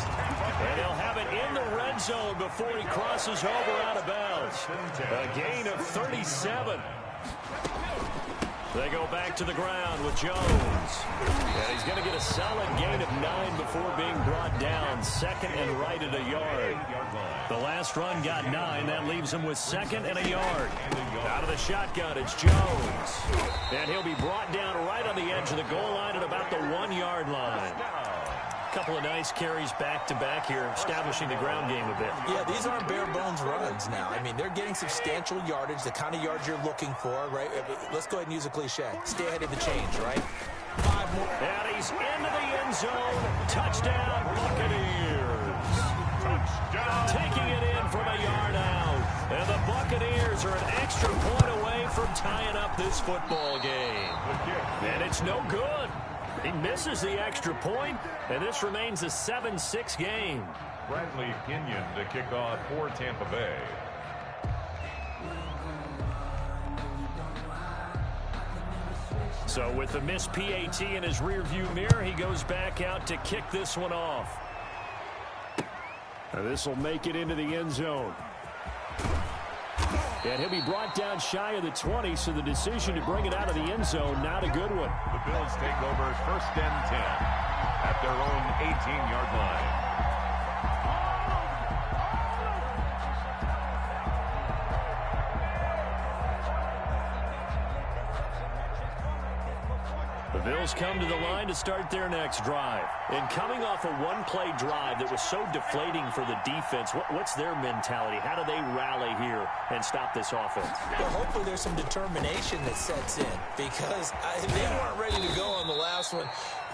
And they'll have it in the red zone before he crosses over out of bounds. A gain of 37. They go back to the ground with Jones. And he's going to get a solid gain of 9 before being brought down. 2nd and right at a yard. The last run got 9. That leaves him with 2nd and a yard. Out of the shotgun, it's Jones. And he'll be brought down right on the edge of the goal line at about the 1-yard line. Couple of nice carries back-to-back here, establishing the ground game a bit. Yeah, these aren't bare-bones runs now. I mean, they're getting substantial yardage, the kind of yards you're looking for, right? Let's go ahead and use a cliche. Stay ahead of the change, right? 5 more. And he's into the end zone. Touchdown, Buccaneers. Touchdown. Taking it in from a yard out. And the Buccaneers are an extra point away from tying up this football game. And it's no good. He misses the extra point, and this remains a 7-6 game. Bradley Pinion to kick off for Tampa Bay. So with the missed PAT in his rearview mirror, he goes back out to kick this one off. And this will make it into the end zone. And he'll be brought down shy of the 20, so the decision to bring it out of the end zone, not a good one. The Bills take over 1st and 10 at their own 18-yard line. The Bills come to the line to start their next drive. And coming off a one-play drive that was so deflating for the defense, what's their mentality? How do they rally here and stop this offense? Well, hopefully there's some determination that sets in because they weren't ready to go on the last one.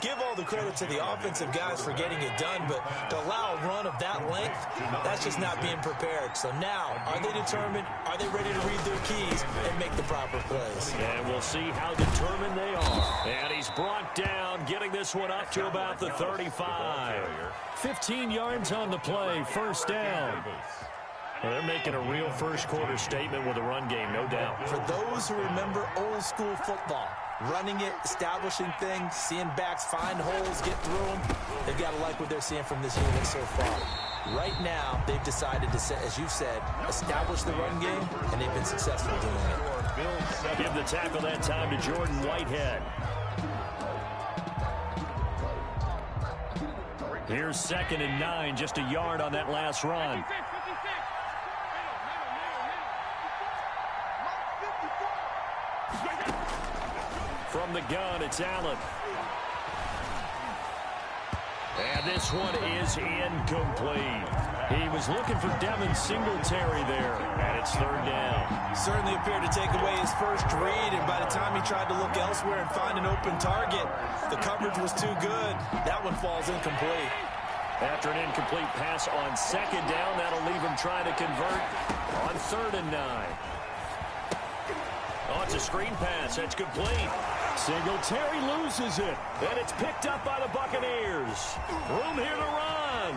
Give all the credit to the offensive guys for getting it done, but to allow a run of that length, that's just not being prepared. So now, are they determined? Are they ready to read their keys and make the proper plays? And we'll see how determined they are. And he's brought down, getting this one up to about the 35. 15 yards on the play, 1st down. Well, they're making a real first-quarter statement with a run game, no doubt. For those who remember old-school football, running it, establishing things, seeing backs find holes, get through them, they've got to like what they're seeing from this unit so far. Right now, they've decided to, as you've said, establish the run game, and they've been successful doing it. Give the tackle that time to Jordan Whitehead. Here's 2nd and 9, just a yard on that last run. From the gun, it's Allen. And this one is incomplete. He was looking for Devin Singletary there, and it's 3rd down. Certainly appeared to take away his first read, and by the time he tried to look elsewhere and find an open target, the coverage was too good. That one falls incomplete. After an incomplete pass on 2nd down, that'll leave him trying to convert on 3rd and 9. Oh, it's a screen pass. That's complete. Singletary loses it, and it's picked up by the Buccaneers. Room here to run.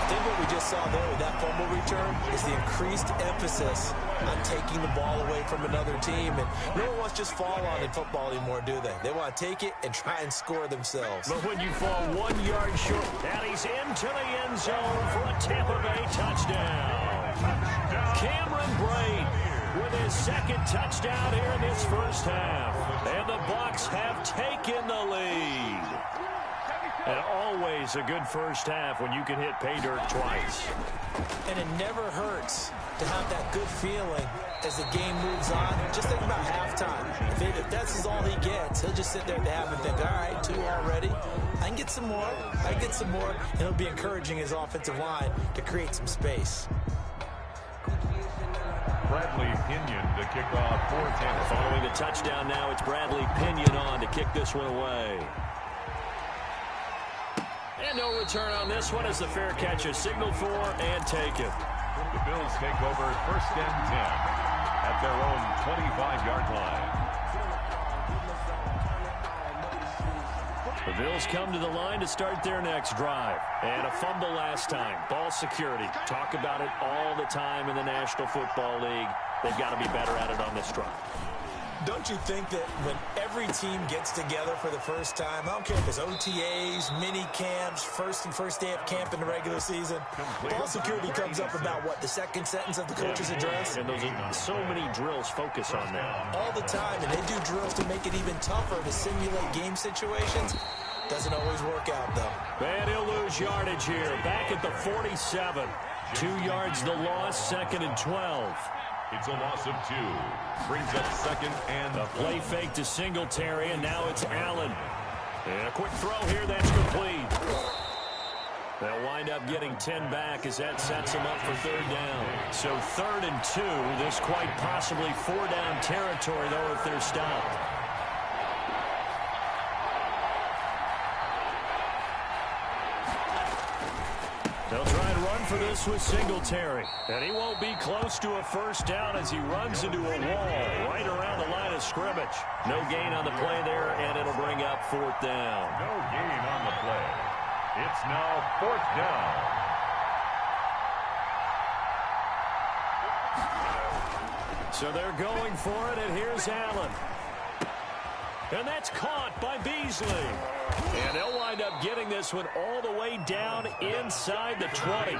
I think what we just saw there with that fumble return is the increased emphasis on taking the ball away from another team. And no one wants to just fall on in football anymore, do they? They want to take it and try and score themselves. But when you fall 1 yard short, and he's into the end zone for a Tampa Bay touchdown. Cameron Braid with his 2nd touchdown here in this first half. And the Bucs have taken the lead. And always a good first half when you can hit pay dirt twice. And it never hurts to have that good feeling as the game moves on. Just think about halftime. If that's all he gets, he'll just sit there at the half and think, all right, 2 already. I can get some more. I can get some more. And it'll be encouraging his offensive line to create some space. Bradley Pinion to kick off for Tampa. Following the touchdown now, it's Bradley Pinion on to kick this one away. And no return on this one as the fair catch is signaled for and taken. The Bills take over 1st and 10 at their own 25-yard line. The Bills come to the line to start their next drive. And a fumble last time. Ball security. Talk about it all the time in the National Football League. They've got to be better at it on this drive. Don't you think that when every team gets together for the first time, I don't care if it's OTAs, mini camps, first day of camp in the regular season, ball security comes up about, what, the 2nd sentence of the coach's address? And those are so many drills focus on that. All the time, and they do drills to make it even tougher to simulate game situations. Doesn't always work out, though. And he'll lose yardage here. Back at the 47. 2 yards the loss, 2nd and 12. It's a loss of 2. Brings up 2nd and a play fake to Singletary, and now it's Allen. And a quick throw here, that's complete. They'll wind up getting 10 back as that sets them up for 3rd down. So 3rd and 2. This quite possibly 4-down territory, though, if they're stopped. They'll try and run for this with Singletary. And he won't be close to a 1st down as he runs into a wall right around the line of scrimmage. No gain on the play there, and it'll bring up 4th down. No gain on the play. It's now 4th down. So they're going for it, and here's Allen. And that's caught by Beasley. And they'll wind up getting this one all the way down inside the 20.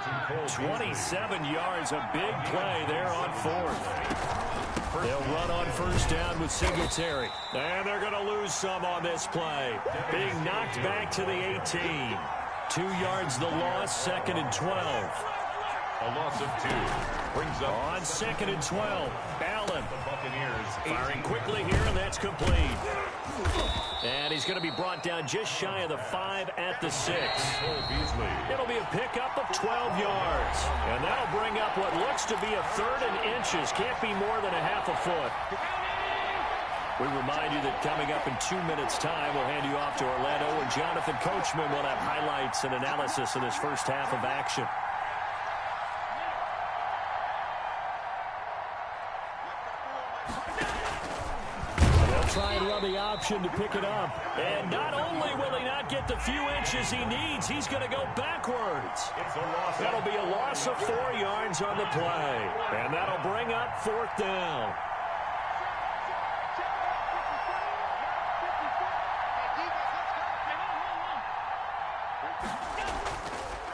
27 yards, a big play there on 4th. They'll run on 1st down with Singletary. And they're going to lose some on this play. Being knocked back to the 18. 2 yards the loss, 2nd and 12. A loss of 2. Brings up on 2nd and 12. Allen. The Buccaneers firing quickly here, and that's complete. And he's going to be brought down just shy of the 5 at the 6. It'll be a pickup of 12 yards. And that'll bring up what looks to be a 3rd and inches. Can't be more than a half a foot. We remind you that coming up in 2 minutes' time, we'll hand you off to Orlando, where Jonathan Coachman will have highlights and analysis in this first half of action. Try and run the option to pick it up. And not only will he not get the few inches he needs, he's going to go backwards. That'll be a loss of 4 yards on the play. And that'll bring up 4th down.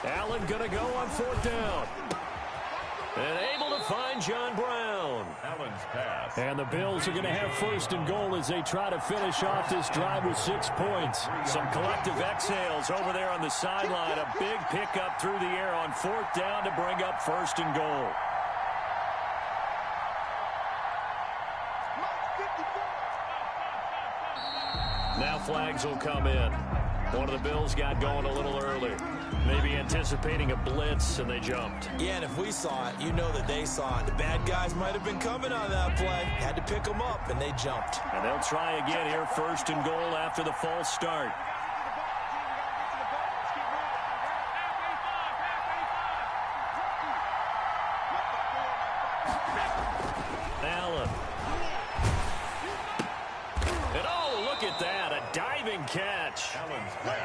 Allen going to go on 4th down. And able to find John Brown. Allen's pass And the Bills are going to have first and goal as they try to finish off this drive with 6 points. Some collective exhales over there on the sideline. A big pickup through the air on 4th down to bring up first and goal. Now flags will come in. One of the Bills got going a little early. Maybe anticipating a blitz, and they jumped. Yeah, and if we saw it, you know that they saw it. The bad guys might have been coming on that play. Had to pick them up, and they jumped. And they'll try again here, first and goal after the false start. Allen. And oh, look at that, a diving catch.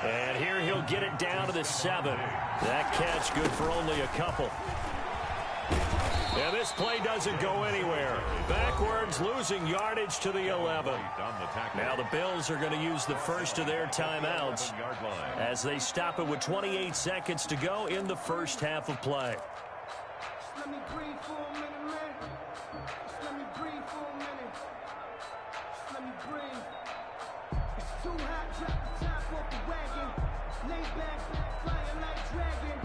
And here he'll get it down to the 7. That catch good for only a couple. And this play doesn't go anywhere. Backwards, losing yardage to the 11. Now the Bills are going to use the first of their timeouts as they stop it with 28 seconds to go in the first half of play. Let me breathe for a minute, man. Just let me breathe for a minute. Just let me breathe. It's too hot, drop the top off the wagon. Lay back, flying like dragon.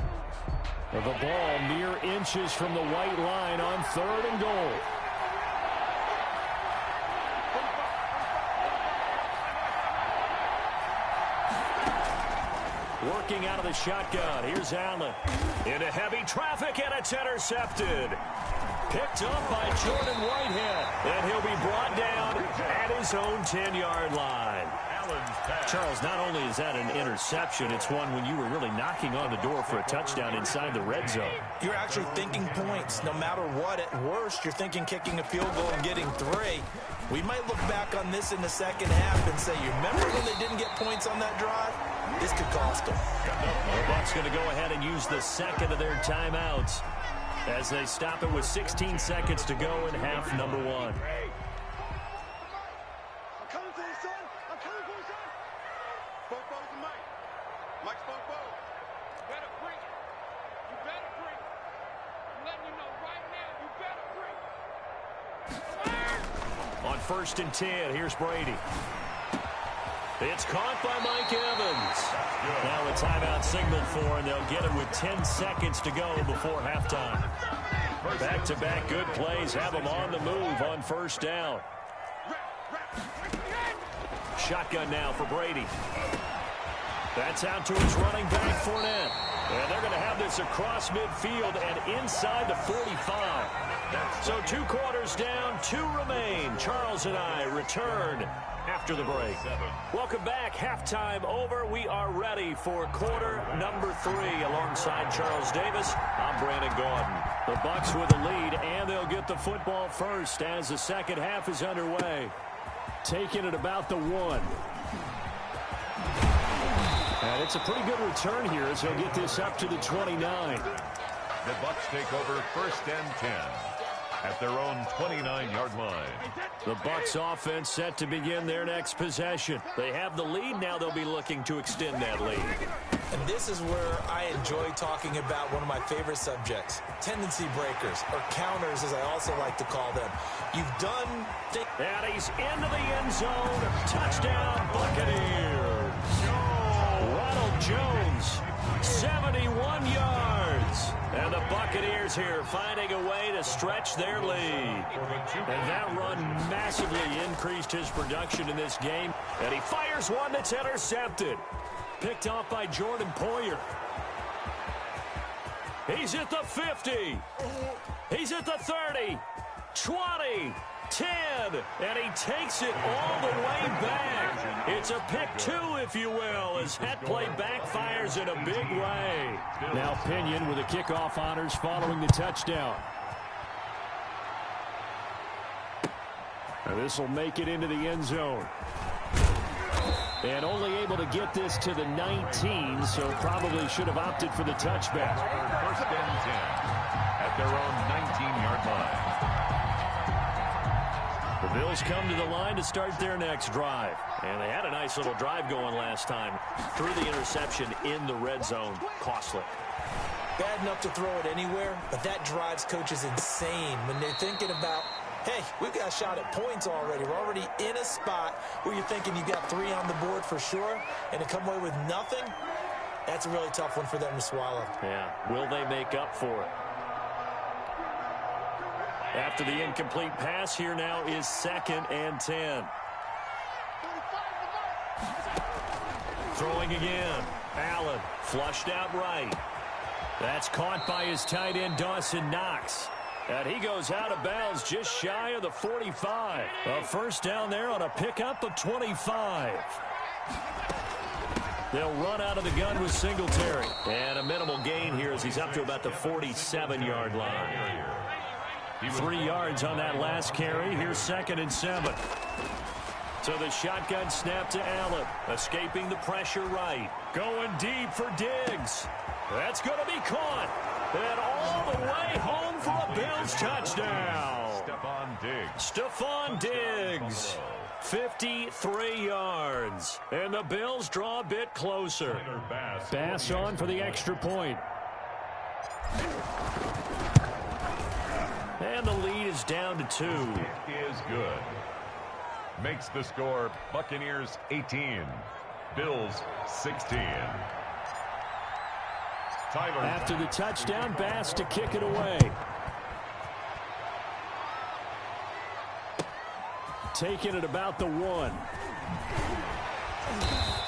The ball mere inches from the white line on 3rd and goal. Working out of the shotgun. Here's Allen. Into heavy traffic, and it's intercepted. Picked up by Jordan Whitehead. And he'll be brought down at his own 10-yard line. Charles, not only is that an interception, it's one when you were really knocking on the door for a touchdown inside the red zone. You're actually thinking points. No matter what, at worst, you're thinking kicking a field goal and getting 3. We might look back on this in the second half and say, you remember when they didn't get points on that drive? This could cost them. The Bucs going to go ahead and use the second of their timeouts as they stop it with 16 seconds to go in half number 1. On 1st and 10, here's Brady. It's caught by Mike Evans. Now a timeout signaled for, and they'll get it with 10 seconds to go before halftime. Back-to-back good plays have them on the move on 1st down. Shotgun now for Brady. That's out to his running back, Fournette. And they're going to have this across midfield and inside the 45. So 2 quarters down, 2 remain. Charles and I return after the break. Welcome back. Halftime over. We are ready for quarter number 3. Alongside Charles Davis, I'm Brandon Gordon. The Bucs with the lead, and they'll get the football first as the second half is underway. Taking it about the 1. And it's a pretty good return here as he'll get this up to the 29. The Bucs take over 1st and 10 at their own 29-yard line. The Bucs offense set to begin their next possession. They have the lead. Now they'll be looking to extend that lead. And this is where I enjoy talking about one of my favorite subjects, tendency breakers, or counters as I also like to call them. You've done... And he's into the end zone. Touchdown, Buccaneers. Ronald Jones, 71 yards. And the Buccaneers here finding a way to stretch their lead. And that run massively increased his production in this game. And he fires one that's intercepted. Picked off by Jordan Poyer. He's at the 50. He's at the 30. 20. 10, and he takes it all the way back. It's a pick 2, if you will, as that play backfires in a big way. Now Pinion with the kickoff honors following the touchdown. And this will make it into the end zone. And only able to get this to the 19, so probably should have opted for the touchback. 1st and 10 at their own 19-yard line. The Bills come to the line to start their next drive. And they had a nice little drive going last time. Threw the interception in the red zone. Costly. Bad enough to throw it anywhere, but that drives coaches insane when they're thinking about hey, we've got a shot at points already. We're already in a spot where you're thinking you got 3 on the board for sure, and to come away with nothing, that's a really tough one for them to swallow. Yeah, will they make up for it? After the incomplete pass, here now is 2nd and 10. Throwing again. Allen flushed out right. That's caught by his tight end, Dawson Knox. And he goes out of bounds just shy of the 45. A first down there on a pickup of 25. They'll run out of the gun with Singletary. And a minimal gain here as he's up to about the 47-yard line. 3 yards on that last carry. Here's 2nd and 7. So the shotgun snap to Allen. Escaping the pressure right. Going deep for Diggs. That's going to be caught. And all the way home for a Bills touchdown. Stephon Diggs. 53 yards. And the Bills draw a bit closer. Bass on for the extra point. And the lead is down to 2. Is good. Makes the score Buccaneers 18, Bills 16. After the touchdown, Bass to kick it away. Taken at about the 1.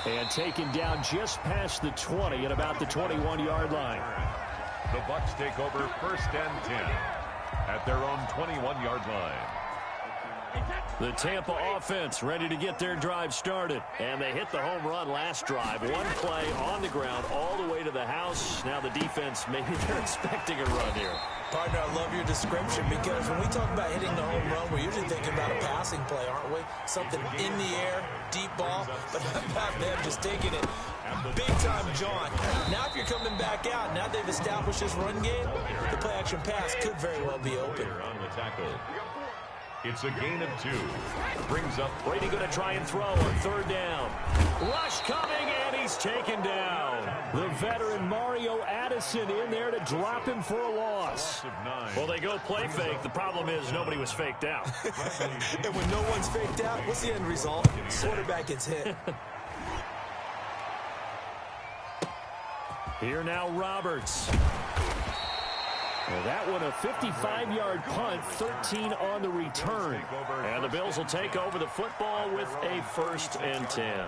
And taken down just past the 20 at about the 21-yard line. The Bucs take over 1st and 10 at their own 21-yard line. The Tampa offense ready to get their drive started. And they hit the home run last drive. 1 play on the ground all the way to the house. Now the defense, maybe they're expecting a run here. Partner, I love your description because when we talk about hitting the home run, we're usually thinking about a passing play, aren't we? Something in the air, deep ball, but how about them just taking it big-time jaunt. Now if you're coming back out, now they've established this run game, the play-action pass could very well be open. On the tackle. It's a gain of 2. Brings up Brady going to try and throw on 3rd down. Rush coming, and he's taken down. The veteran Mario Addison in there to drop him for a loss. Well, they go play fake. The problem is nobody was faked out. And when no one's faked out, what's the end result? Quarterback gets hit. Here now Roberts. Well, that one a 55-yard punt, 13 on the return. And the Bills will take over the football with a 1st and 10.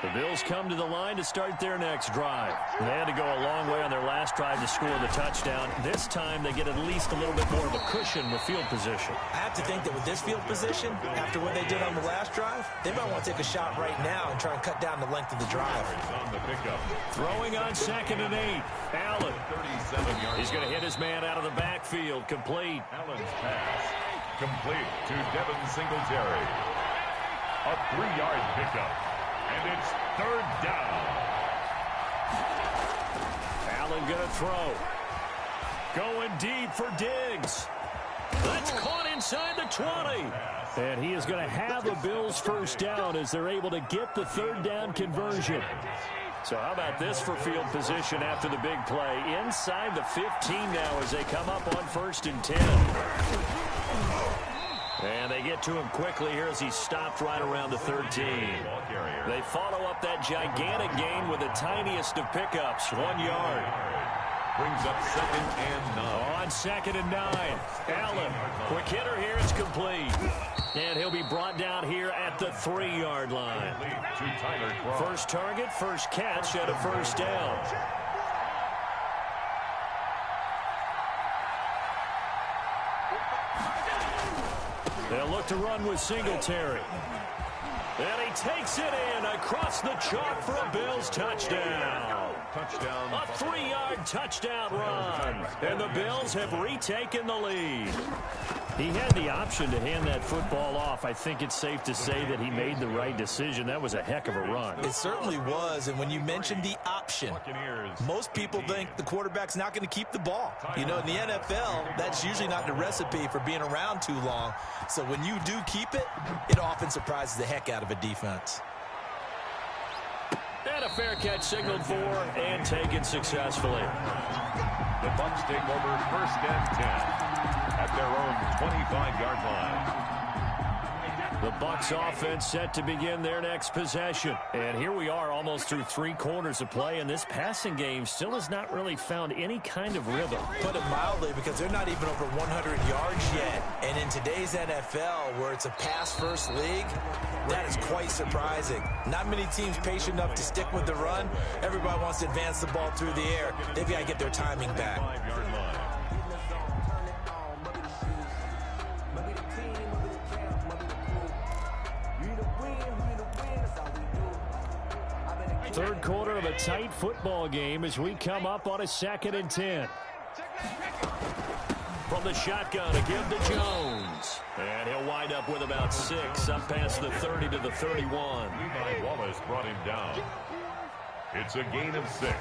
The Bills come to the line to start their next drive. They had to go a long way on their last drive to score the touchdown. This time they get at least a little bit more of a cushion with field position. I have to think that with this field position, after what they did on the last drive, they might want to take a shot right now and try and cut down the length of the drive. On the pickup. Throwing on 2nd and 8. Allen. 37 yards. He's going to hit his man out of the backfield. Complete. Allen's pass. Complete to Devin Singletary. A 3-yard pickup. And it's 3rd down. Allen going to throw. Going deep for Diggs. That's caught inside the 20. And he is going to have a Bills 1st down as they're able to get the 3rd down conversion. So how about this for field position after the big play? Inside the 15 now as they come up on 1st and 10. And they get to him quickly here as he stopped right around the 13. They follow up that gigantic gain with the tiniest of pickups, 1 yard. Brings up 2nd and 9. On 2nd and 9. Allen, quick hitter here, it's complete. And he'll be brought down here at the 3-yard line. First target, first catch, and a 1st down. They'll look to run with Singletary. And he takes it in across the chalk for a Bills touchdown. Touchdown. A 3-yard touchdown run. And the Bills have retaken the lead. He had the option to hand that football off. I think it's safe to say that he made the right decision. That was a heck of a run. It certainly was. And when you mentioned the option, most people think the quarterback's not going to keep the ball. You know, in the NFL, that's usually not the recipe for being around too long. So when you do keep it, it often surprises the heck out of a defense. And a fair catch signaled for and taken successfully. The Bucs take over 1st and 10 at their own 25-yard line. The Bucs offense set to begin their next possession. And here we are almost through 3 quarters of play, and this passing game still has not really found any kind of rhythm. Put it mildly, because they're not even over 100 yards yet. And in today's NFL, where it's a pass-first league, that is quite surprising. Not many teams patient enough to stick with the run. Everybody wants to advance the ball through the air. They've got to get their timing back. 5-yard line. Third quarter of a tight football game as we come up on a 2nd and 10. From the shotgun, a give to Jones. And he'll wind up with about 6 up past the 30 to the 31. Levi Wallace brought him down. It's a gain of 6.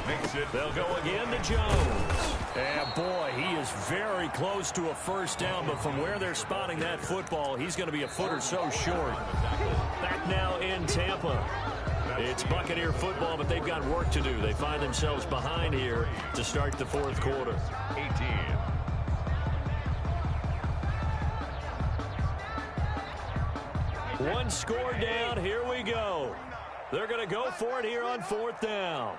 Makes it. They'll go again to Jones. And boy, he is very close to a first down, but from where they're spotting that football, he's going to be a foot or so short. Back now in Tampa. It's Buccaneer football, but they've got work to do. They find themselves behind here to start the 4th quarter. 18. One score down. Here we go. They're going to go for it here on 4th down.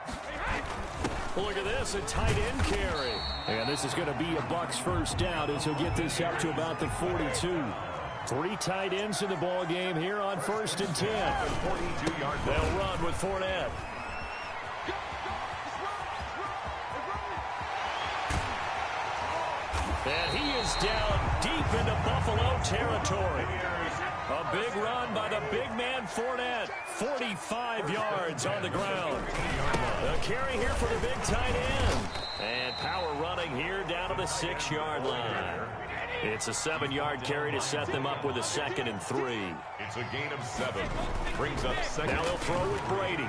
Look at this, a tight end carry. And this is going to be a Bucs first down as he'll get this up to about the 42. 3 tight ends in the ball game here on 1st and 10. 42-yard They'll run with Fournette. And he is down deep into Buffalo territory. A big run by the big man Fournette. 45 yards on the ground. A carry here for the big tight end. And power running here down to the 6-yard line. It's a 7-yard carry to set them up with a 2nd and 3. It's a gain of 7. Brings up 2nd. Now they'll throw with Brady.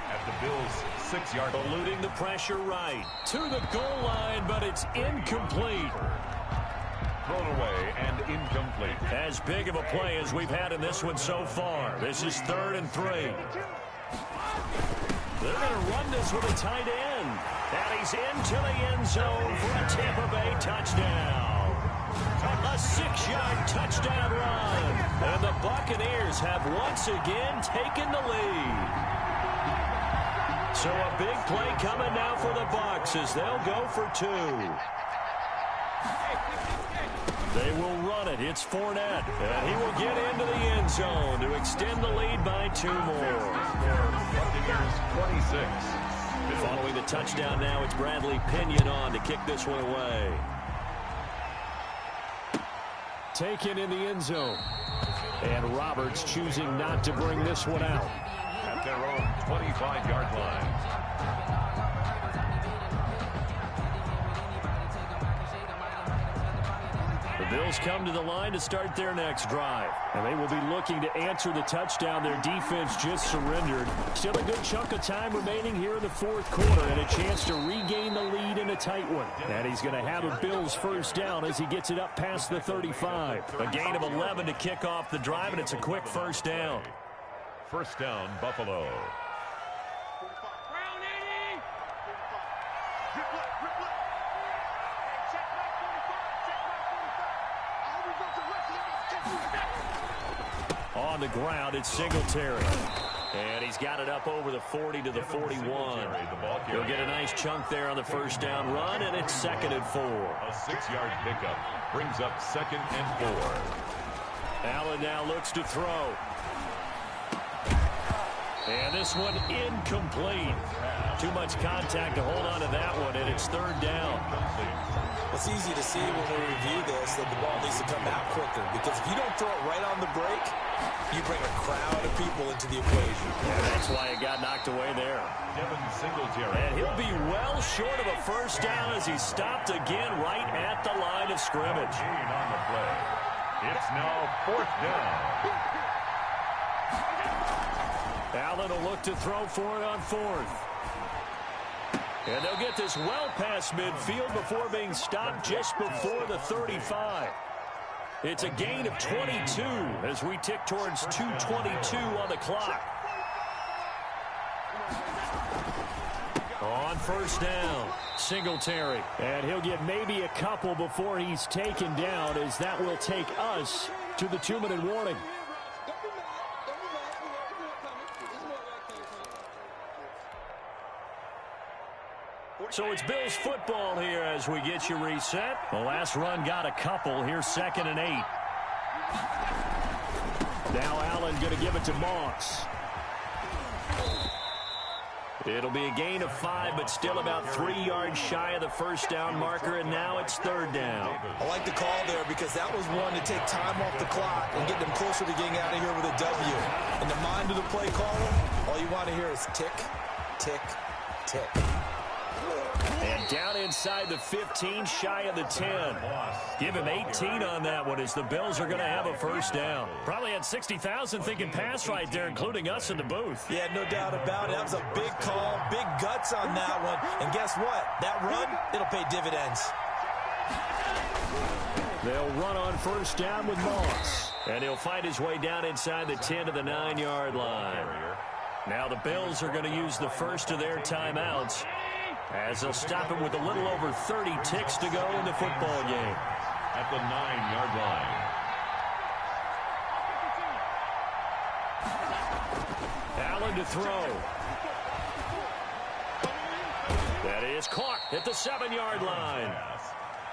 At the Bills' 6-yard line. Eluding the pressure right. To the goal line, but it's incomplete. Thrown away and incomplete. As big of a play as we've had in this one so far. This is 3rd and 3. They're going to run this with a tight end. And he's into the end zone for a Tampa Bay touchdown. A 6-yard touchdown run. And the Buccaneers have once again taken the lead. So a big play coming now for the Bucs as they'll go for 2. They will run it. It's Fournette. And he will get into the end zone to extend the lead by 2 more. Buccaneers 26. Following the touchdown now, it's Bradley Pinion on to kick this one away. Taken in the end zone. And Roberts choosing not to bring this one out. At their own 25-yard line. The Bills come to the line to start their next drive. And they will be looking to answer the touchdown their defense just surrendered. Still a good chunk of time remaining here in the 4th quarter and a chance to regain the lead in a tight one. And he's going to have a Bills first down as he gets it up past the 35. A gain of 11 to kick off the drive, and it's a quick first down. First down, Buffalo. On the ground, it's Singletary. And he's got it up over the 40 to the 41. He'll get a nice chunk there on the first down run, and it's 2nd and 4. A 6-yard pickup brings up 2nd and 4. Allen now looks to throw. And this one incomplete. Too much contact to hold on to that one, and it's 3rd down. It's easy to see when we review this that the ball needs to come out quicker, because if you don't throw it right on the break, you bring a crowd of people into the equation. And that's why it got knocked away there. Devin Singletary. And he'll be well short of a first down as he's stopped again right at the line of scrimmage. Gain on the play. It's now 4th down. Allen will look to throw for it on 4th. And they'll get this well past midfield before being stopped just before the 35. It's a gain of 22 as we tick towards 2:22 on the clock. On first down, Singletary. And he'll get maybe a couple before he's taken down, as that will take us to the 2-minute warning. So it's Bills football here as we get you reset. The last run got a couple. Here's 2nd and 8. Now Allen going to give it to Moss. It'll be a gain of 5, but still about 3 yards shy of the first down marker, and now it's 3rd down. I like the call there because that was one to take time off the clock and get them closer to getting out of here with a W. In the mind of the play caller, all you want to hear is tick, tick, tick. And down inside the 15, shy of the 10. Give him 18 on that one as the Bills are going to have a first down. Probably had 60,000 thinking pass right there, including us in the booth. Yeah, no doubt about it. That was a big call, big guts on that one. And guess what? That run, it'll pay dividends. They'll run on first down with Moss. And he'll find his way down inside the 10 to the 9-yard line. Now the Bills are going to use the first of their timeouts, as they'll stop him with a little over 30 ticks to go in the football game. At the 9-yard line. Allen to throw. That is caught at the 7-yard line.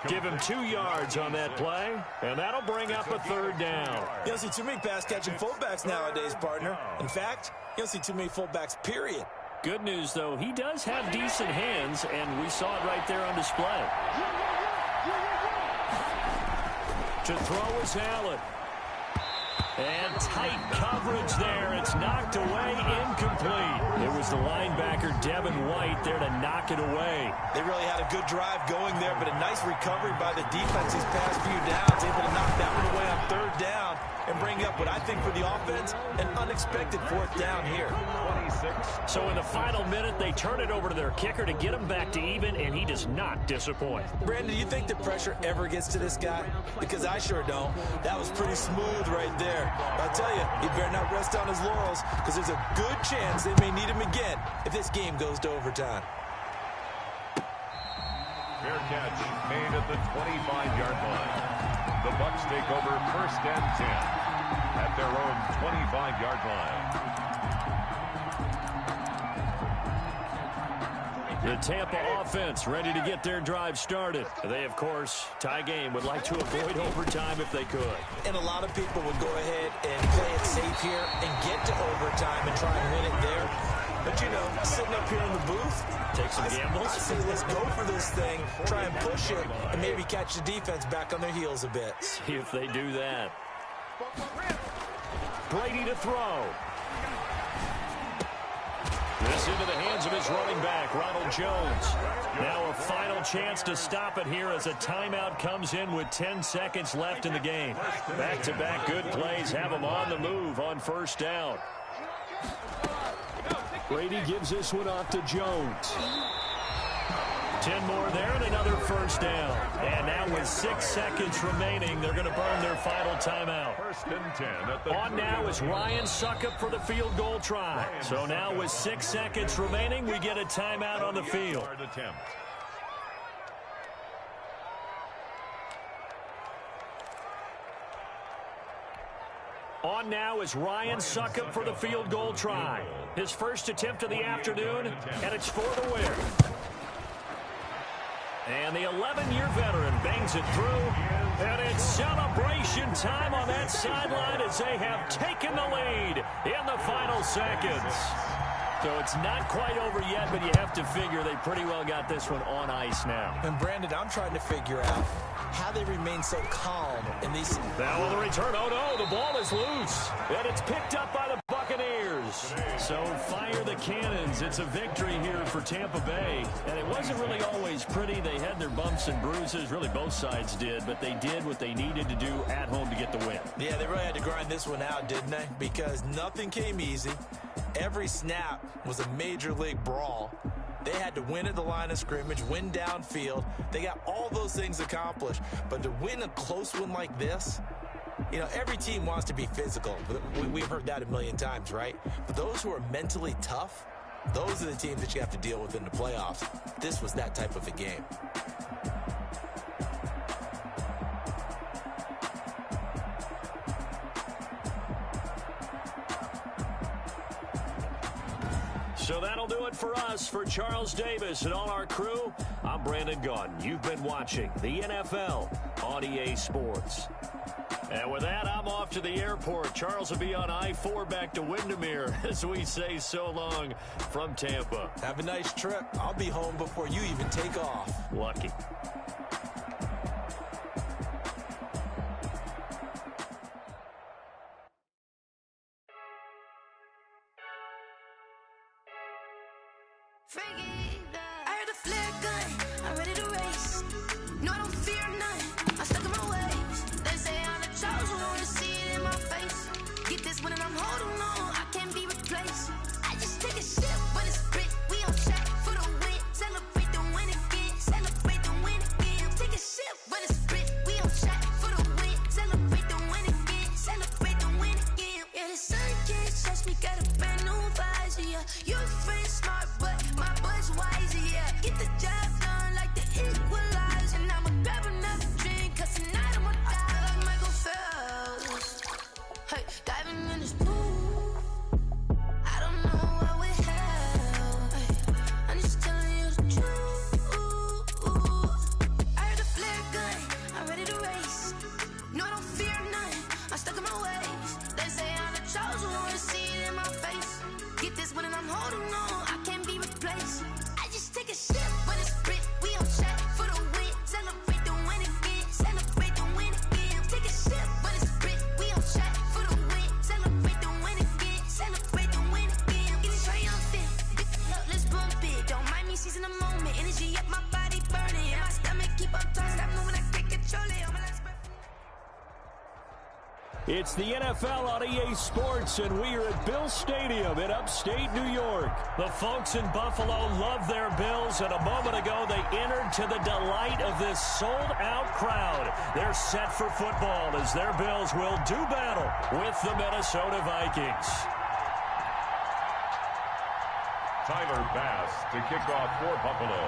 Give him 2 yards on that play, and that'll bring up a 3rd down. You don't see too many pass-catching fullbacks nowadays, partner. In fact, you don't see too many fullbacks, period. Good news, though, he does have decent hands, and we saw it right there on display. To throw is Allen. And tight coverage there. It's knocked away, incomplete. It was the linebacker, Devin White, there to knock it away. They really had a good drive going there, but a nice recovery by the defense these past few downs, able to knock that one away on 3rd down and bring up what I think for the offense, an unexpected 4th down here. 26. So in the final minute, they turn it over to their kicker to get him back to even, and he does not disappoint. Brandon, do you think the pressure ever gets to this guy? Because I sure don't. That was pretty smooth right there. I'll tell you, he better not rest on his laurels, because there's a good chance they may need him again if this game goes to overtime. Fair catch made at the 25-yard line. The Bucs take over 1st and 10 at their own 25-yard line. The Tampa offense ready to get their drive started. They, of course, tie game, would like to avoid overtime if they could. And a lot of people would go ahead and play it safe here and get to overtime and try and win it there. But, you know, sitting up here in the booth, take some gambles. I say let's go for this thing, try and push it, and maybe catch the defense back on their heels a bit. See if they do that. Brady to throw. This into the hands of his running back, Ronald Jones. Now a final chance to stop it here as a timeout comes in with 10 seconds left in the game. Back-to-back good plays have them on the move on first down. Brady gives this one off to Jones. 10 more there and another first down. And now with 6 seconds remaining, they're going to burn their final timeout. 1st and 10 at the on now is Ryan Suckup for the field goal try. So now with 6 seconds remaining, we get a timeout on the field. On now is Ryan Suckup for the field goal try. His first attempt of the afternoon, and it's for the win. And the 11-year veteran bangs it through. And it's celebration time on that sideline as they have taken the lead in the final seconds. So it's not quite over yet, but you have to figure they pretty well got this one on ice now. And Brandon, I'm trying to figure out how they remain so calm in these. Now on the return, oh no, the ball is loose. And it's picked up by the Buccaneers. So fire the cannons. It's a victory here for Tampa Bay. And it wasn't really always pretty. They had their bumps and bruises. Really both sides did. But they did what they needed to do at home to get the win. Yeah, they really had to grind this one out, didn't they? Because nothing came easy. Every snap was a major league brawl. They had to win at the line of scrimmage, win downfield. They got all those things accomplished. But to win a close one like this, you know, every team wants to be physical. We've heard that a million times, right? But those who are mentally tough, Those are the teams that you have to deal with in the playoffs. This was that type of a game. So that'll do it for us. For Charles Davis and all our crew, I'm Brandon Gaudin. You've been watching the NFL on EA Sports. And with that, I'm off to the airport. Charles will be on I-4 back to Windermere as we say so long from Tampa. Have a nice trip. I'll be home before you even take off. Lucky. I heard a flare gun, I'm ready to race. No, I don't fear none, I'm stuck in my ways. They say I'm the chosen one, to see it in my face. Get this when I'm holding on, I can't be replaced. I just take a sip when it's split, we on track for the win. Celebrate the win again, celebrate the win again. Take a sip when it's split, we on track for the win. Celebrate the win again, celebrate the win again. Yeah, the sun can't touch me, got a brand new visor, yeah. You're friend smart, but my buzz wiser, yeah. Get the job done like the equalizer. And I'ma grab another drink, cause tonight I'ma die like Michael Phelps. Hey, diving in this pool, I don't know what we have. Hey, I'm just telling you the truth. I heard a flare gun, I'm ready to race. No, I don't fear none, I'm stuck in my ways. They say I'm the chosen one, to see it in my face. Get this when I'm holding on, I can't be replaced. I just take a sip when it's split, we on track for the win. Celebrate the win again, celebrate the win again. Take a sip when it's split, we on track for the win. Celebrate the win again, celebrate the win again. Get it triumphant, look, let's bump it. Don't mind me seizing the moment, energy up my body burning. And my stomach keep up turning, stop moving, I can't control it. It's the NFL on EA Sports, and we are at Bill Stadium in upstate New York. The folks in Buffalo love their Bills, and a moment ago they entered to the delight of this sold-out crowd. They're set for football as their Bills will do battle with the Minnesota Vikings. Tyler Bass to kick off for Buffalo.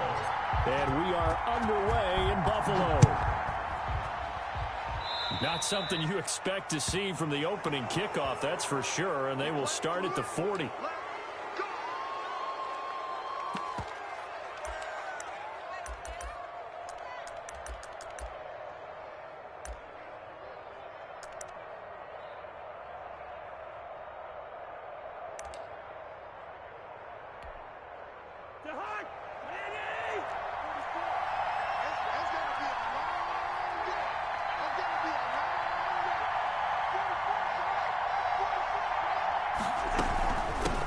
And we are underway in Buffalo. Not something you expect to see from the opening kickoff, that's for sure, and they will start at the 40.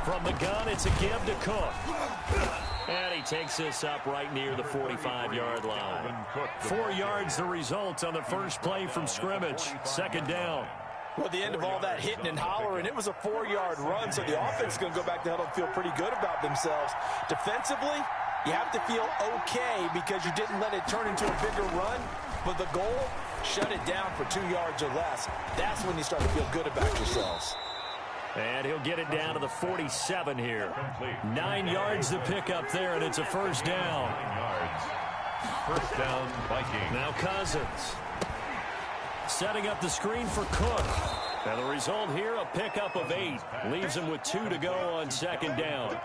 From the gun, it's a give to Cook. And he takes this up right near the 45-yard line. 4 yards the result on the first play from scrimmage. Second down. Well, at the end of all that hitting and hollering, it was a 4-yard run, so the offense is going to go back to huddle and feel pretty good about themselves. Defensively, you have to feel okay because you didn't let it turn into a bigger run. But the goal, shut it down for 2 yards or less. That's when you start to feel good about yourselves. And he'll get it down to the 47 here. 9 yards to pick up there, and it's a first down. 9 yards. First down, Vikings. Now Cousins. Setting up the screen for Cook. And the result here, a pickup of 8. Leaves him with 2 to go on second down.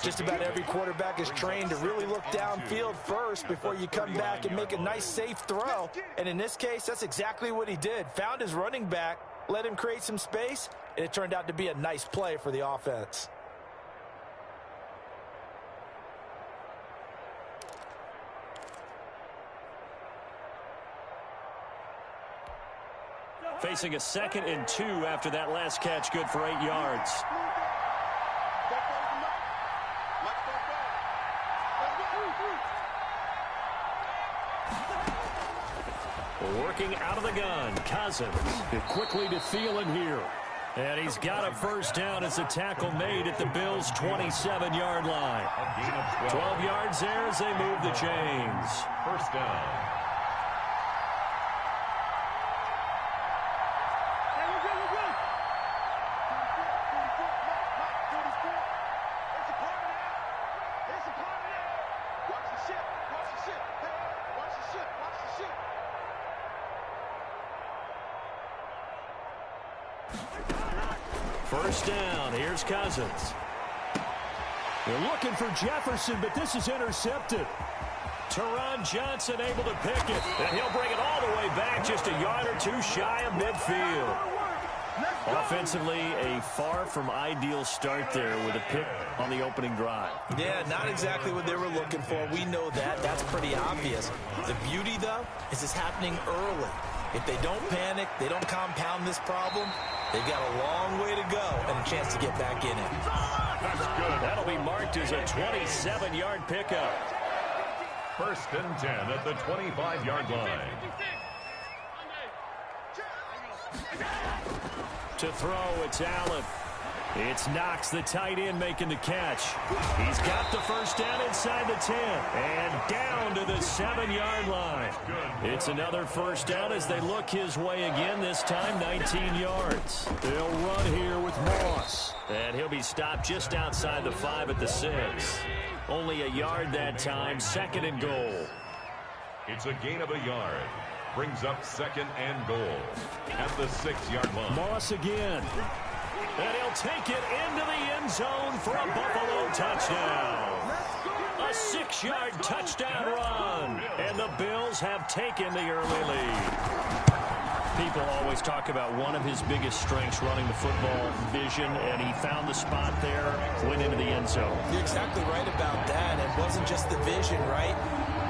Just about every quarterback is trained to really look downfield first before you come back and make a nice, safe throw. And in this case, that's exactly what he did. Found his running back, let him create some space, and it turned out to be a nice play for the offense. Facing a 2nd and 2 after that last catch, good for 8 yards. Working out of the gun, Cousins. Quickly to Thielen here. And he's got a first down as a tackle made at the Bills' 27-yard line. 12 yards there as they move the chains. First down. First down. Here's Cousins. They're looking for Jefferson, but this is intercepted. Teron Johnson able to pick it, and he'll bring it all the way back just a yard or two shy of midfield. Offensively, a far from ideal start there with a pick on the opening drive. Yeah, not exactly what they were looking for. We know that. That's pretty obvious. The beauty, though, is it's happening early. If they don't panic, they don't compound this problem, they've got a long way to go and a chance to get back in it. That's good. That'll be marked as a 27-yard pickup. First and 10 at the 25-yard line. To throw, it's Allen. It's Knox, the tight end, making the catch. He's got the first down inside the 10 and down to the 7-yard line. It's another first down as they look his way again, this time 19 yards. They'll run here with Moss, and he'll be stopped just outside the 5 at the 6. Only a yard that time, second and goal. It's a gain of a yard. Brings up second and goal at the 6-yard line. Moss again. And he'll take it into the end zone for a Buffalo touchdown. A 6-yard touchdown run. And the Bills have taken the early lead. People always talk about one of his biggest strengths running the football, vision, and he found the spot there, went into the end zone. You're exactly right about that. It wasn't just the vision, right?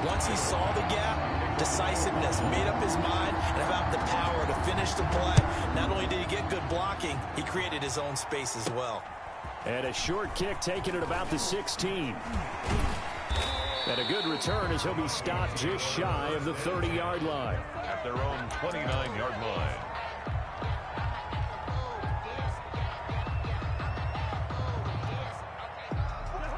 Once he saw the gap, decisiveness, made up his mind, and about the power to finish the play. Not only did he get good blocking, he created his own space as well. And a short kick taken at about the 16. And a good return as he'll be stopped just shy of the 30-yard line. At their own 29-yard line.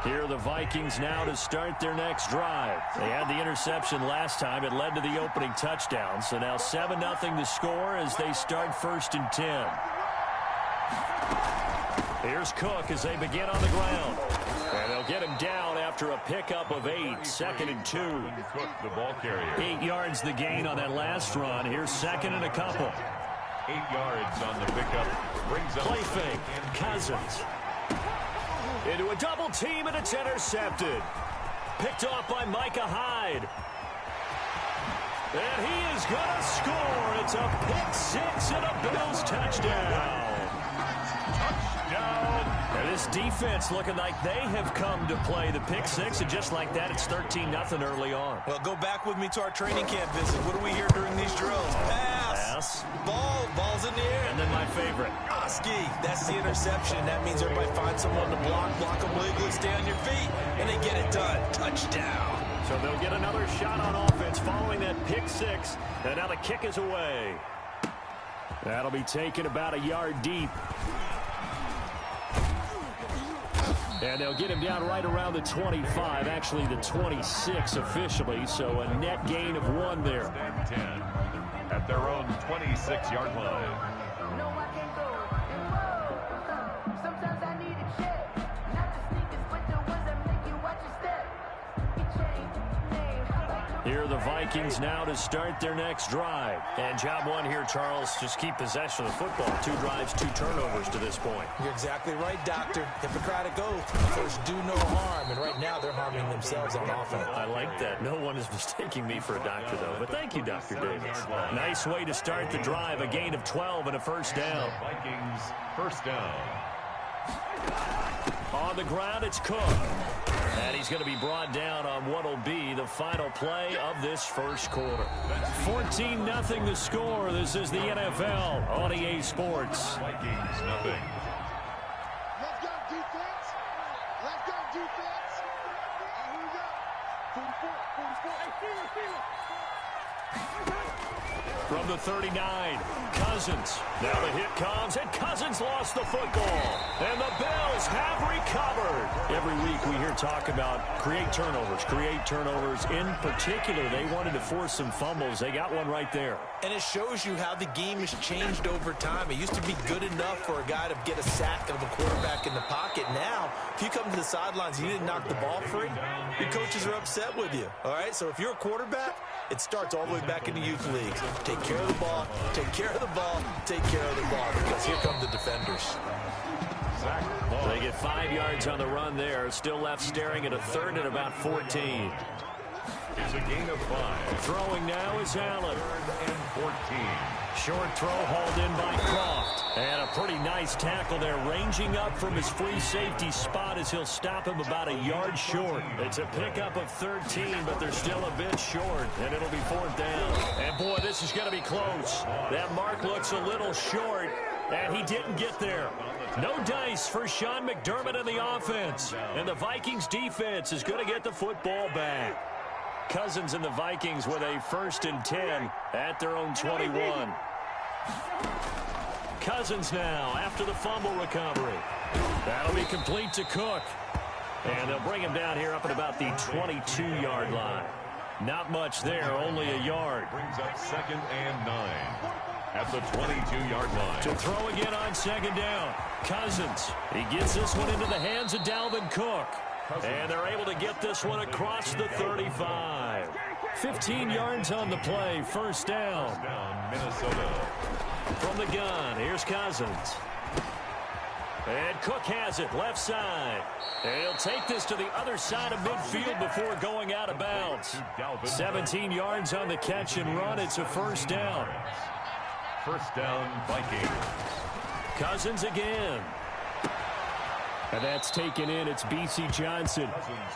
Here are the Vikings now to start their next drive. They had the interception last time. It led to the opening touchdown. So now 7-0 the score as they start first and 10. Here's Cook as they begin on the ground. And they'll get him down after a pickup of 8. Second and 2. Cook, the ball carrier. 8 yards the gain on that last run. Here's second and a couple. 8 yards on the pickup. Brings up play fake. Cousins. Into a double team, and it's intercepted. Picked off by Micah Hyde. And he is going to score. It's a pick 6 and a Bills touchdown. And this defense looking like they have come to play the pick 6, and just like that, it's 13-0 early on. Well, go back with me to our training camp visit. What do we hear during these drills? Pass. Ball's in the air. And then my favorite. Oski. That's the interception. That means everybody finds someone to block them legally, stay on your feet, and they get it done. Touchdown. So they'll get another shot on offense following that pick 6, and now the kick is away. That'll be taken about a yard deep. And they'll get him down right around the 25, actually the 26 officially, so a net gain of 1 there. 10 at their own 26-yard line. Sometimes I need a check, not the sneakers, but the ones that make you watch your step. Here are the Vikings now to start their next drive. And job one here, Charles, just keep possession of the football. 2 drives, 2 turnovers to this point. You're exactly right, Doctor. Hippocratic oath. First, do no harm. And right now, they're harming themselves on offense. I like that. No one is mistaking me for a doctor, though. But thank you, Dr. Davis. Nice way to start the drive. A gain of 12 and a first down. Vikings first down. On the ground, it's Cook. And he's going to be brought down on what will be the final play of this first quarter. 14-0 the score. This is the NFL on EA Sports. Vikings nothing. Let's go defense. Let's go defense. And here we go. 44. From the 39, Cousins. Now the hit comes, and Cousins lost the football. And the Bills have recovered. Every week we hear talk about create turnovers. In particular, they wanted to force some fumbles. They got one right there. And it shows you how the game has changed over time. It used to be good enough for a guy to get a sack of a quarterback in the pocket. Now, if you come to the sidelines and you didn't knock the ball free, your coaches are upset with you. All right? So if you're a quarterback, it starts all the way back in the youth leagues. Take care of the ball, take care of the ball, take care of the ball. Because because here come the defenders. They get 5 yards on the run there. Still left staring at a third and about 14. It's a gain of 5. Throwing now is Allen. 3rd and 14. Short throw hauled in by Croft. And a pretty nice tackle there, ranging up from his free safety spot as he'll stop him about a yard short. It's a pickup of 13, but they're still a bit short, and it'll be 4th down. And boy, this is going to be close. That mark looks a little short, and he didn't get there. No dice for Sean McDermott in the offense. And the Vikings defense is going to get the football back. Cousins and the Vikings with a 1st and 10 at their own 21. Cousins now after the fumble recovery. That'll be complete to Cook. And they'll bring him down here up at about the 22-yard line. Not much there, only a yard. Brings up 2nd and 9 at the 22-yard line. To throw again on 2nd down. Cousins. He gets this one into the hands of Dalvin Cook. And they're able to get this one across the 35. 15 yards on the play, 1st down. Minnesota. From the gun, here's Cousins. And Cook has it, left side. And he'll take this to the other side of midfield before going out of bounds. 17 yards on the catch and run. It's a 1st down. 1st down, Vikings. Cousins again. And that's taken in. It's B.C. Johnson.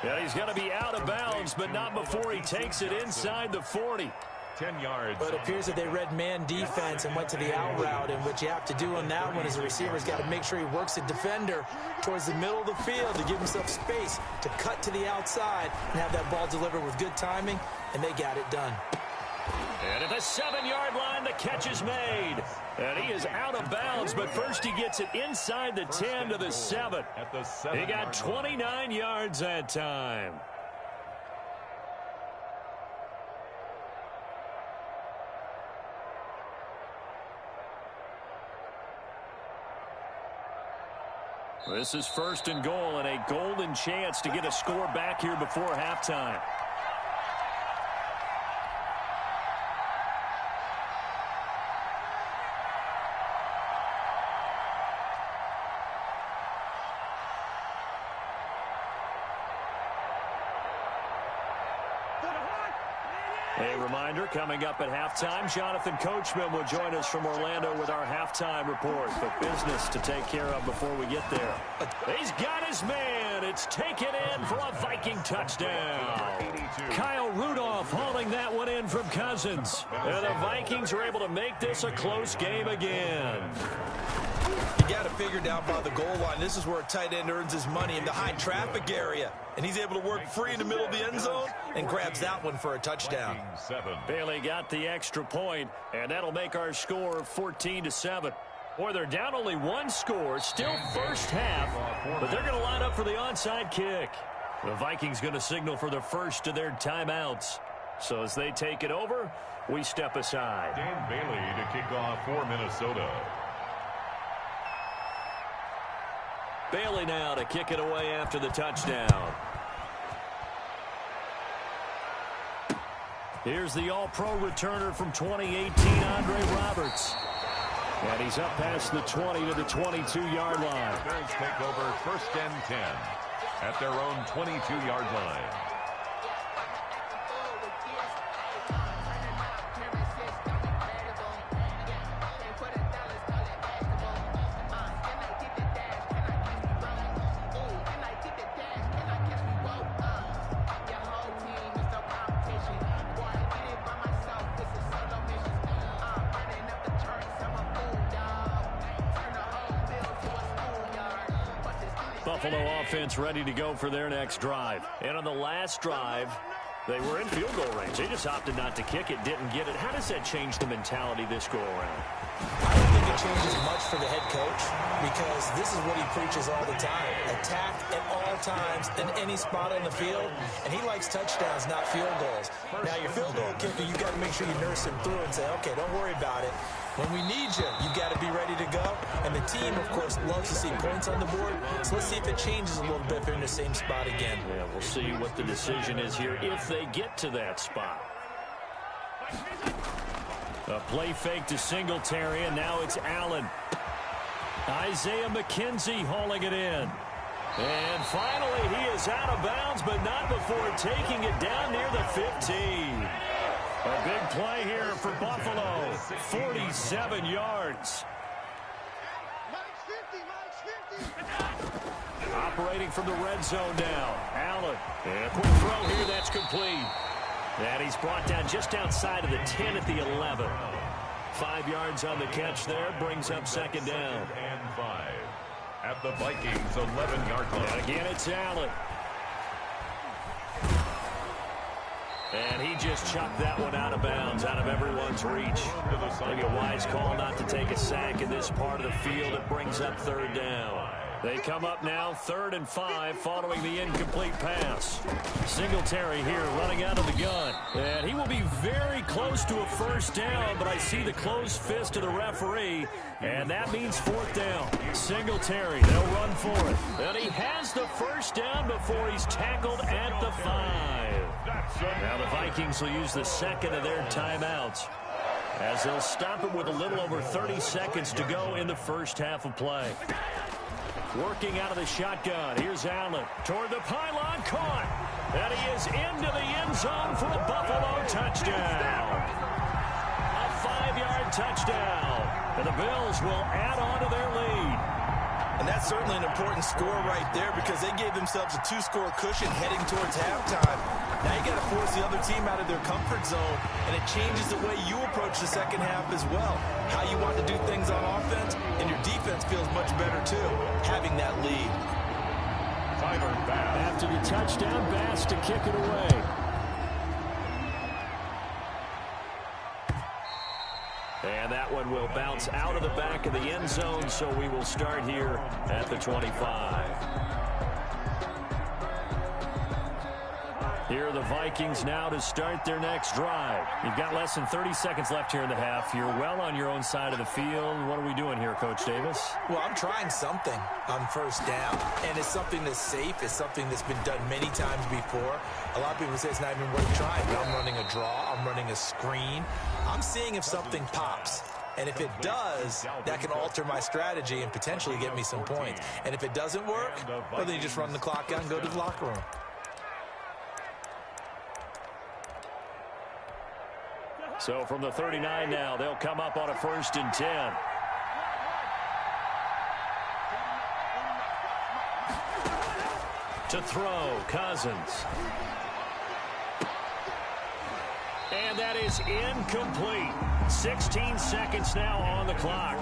And he's going to be out of bounds, but not before he takes it inside the 40. 10 yards. But it appears that they read man defense and went to the out route. And what you have to do on that one is the receiver's got to make sure he works the defender towards the middle of the field to give himself space to cut to the outside and have that ball delivered with good timing. And they got it done. And at the 7-yard line, the catch is made. And he is out of bounds, but first he gets it inside the 10 to the 7. He got 29 yards that time. This is 1st and goal and a golden chance to get a score back here before halftime. A reminder, coming up at halftime, Jonathan Coachman will join us from Orlando with our halftime report. But business to take care of before we get there. He's got his man. It's taken in for a Viking touchdown. Kyle Rudolph hauling that one in from Cousins. And the Vikings are able to make this a close game again. You got to figure down by the goal line. This is where a tight end earns his money in the high traffic area. And he's able to work free in the middle of the end zone and grabs that one for a touchdown. Bailey got the extra point, and that'll make our score 14-7. Boy, they're down only 1 score, still first half, but they're going to line up for the onside kick. The Vikings going to signal for the first of their timeouts. So as they take it over, we step aside. Dan Bailey to kick off for Minnesota. Bailey now to kick it away after the touchdown. Here's the all-pro returner from 2018, Andre Roberts. And he's up past the 20 to the 22-yard line. Bears take over 1st and 10 at their own 22-yard line. Buffalo offense ready to go for their next drive. And on the last drive, they were in field goal range. They just opted not to kick it, didn't get it. How does that change the mentality this go around? I don't think it changes much for the head coach because this is what he preaches all the time. Attack at all times in any spot on the field, and he likes touchdowns, not field goals. Now, your field goal kicker, you got to make sure you nurse him through and say, okay, don't worry about it. When we need you, you got to be ready to go. And the team, of course, loves to see points on the board. So let's see if it changes a little bit if they're in the same spot again. Yeah, we'll see what the decision is here if they get to that spot. A play fake to Singletary, and now it's Allen. Isaiah McKenzie hauling it in. And finally, he is out of bounds, but not before taking it down near the 15. A big play here for Buffalo. 47 yards. Operating from the red zone now. Allen. And a quick throw here. That's complete. And he's brought down just outside of the 10 at the 11. 5 yards on the catch there. Brings up second down. And 5 at the Vikings' 11-yard line. And again, it's Allen. And he just chucked that one out of bounds, out of everyone's reach. Maybe a wise call not to take a sack in this part of the field. It brings up third down. They come up now 3rd and 5 following the incomplete pass. Singletary here running out of the gun. And he will be very close to a first down, but I see the closed fist of the referee, and that means 4th down. Singletary, they'll run for it. And he has the first down before he's tackled at the 5. Now the Vikings will use the second of their timeouts, as they'll stop it with a little over 30 seconds to go in the first half of play. Working out of the shotgun. Here's Allen. Toward the pylon. Caught. And he is into the end zone for a Buffalo touchdown. A 5-yard touchdown. And the Bills will add on to their lead. And that's certainly an important score right there, because they gave themselves a 2-score cushion heading towards halftime. Now you got to force the other team out of their comfort zone, and it changes the way you approach the second half as well. How you want to do things on offense, and your defense feels much better too, having that lead. After the touchdown, Bass to kick it away. And that one will bounce out of the back of the end zone, so we will start here at the 25. Here are the Vikings now to start their next drive. You've got less than 30 seconds left here in the half. You're well on your own side of the field. What are we doing here, Coach Davis? Well, I'm trying something on first down, and it's something that's safe. It's something that's been done many times before. A lot of people say it's not even worth trying. I'm running a draw. I'm running a screen. I'm seeing if something pops. And if it does, that can alter my strategy and potentially get me some points. And if it doesn't work, well, then you just run the clock out and go to the locker room. So from the 39 now, they'll come up on a 1st and 10. To throw, Cousins. And that is incomplete. 16 seconds now on the clock.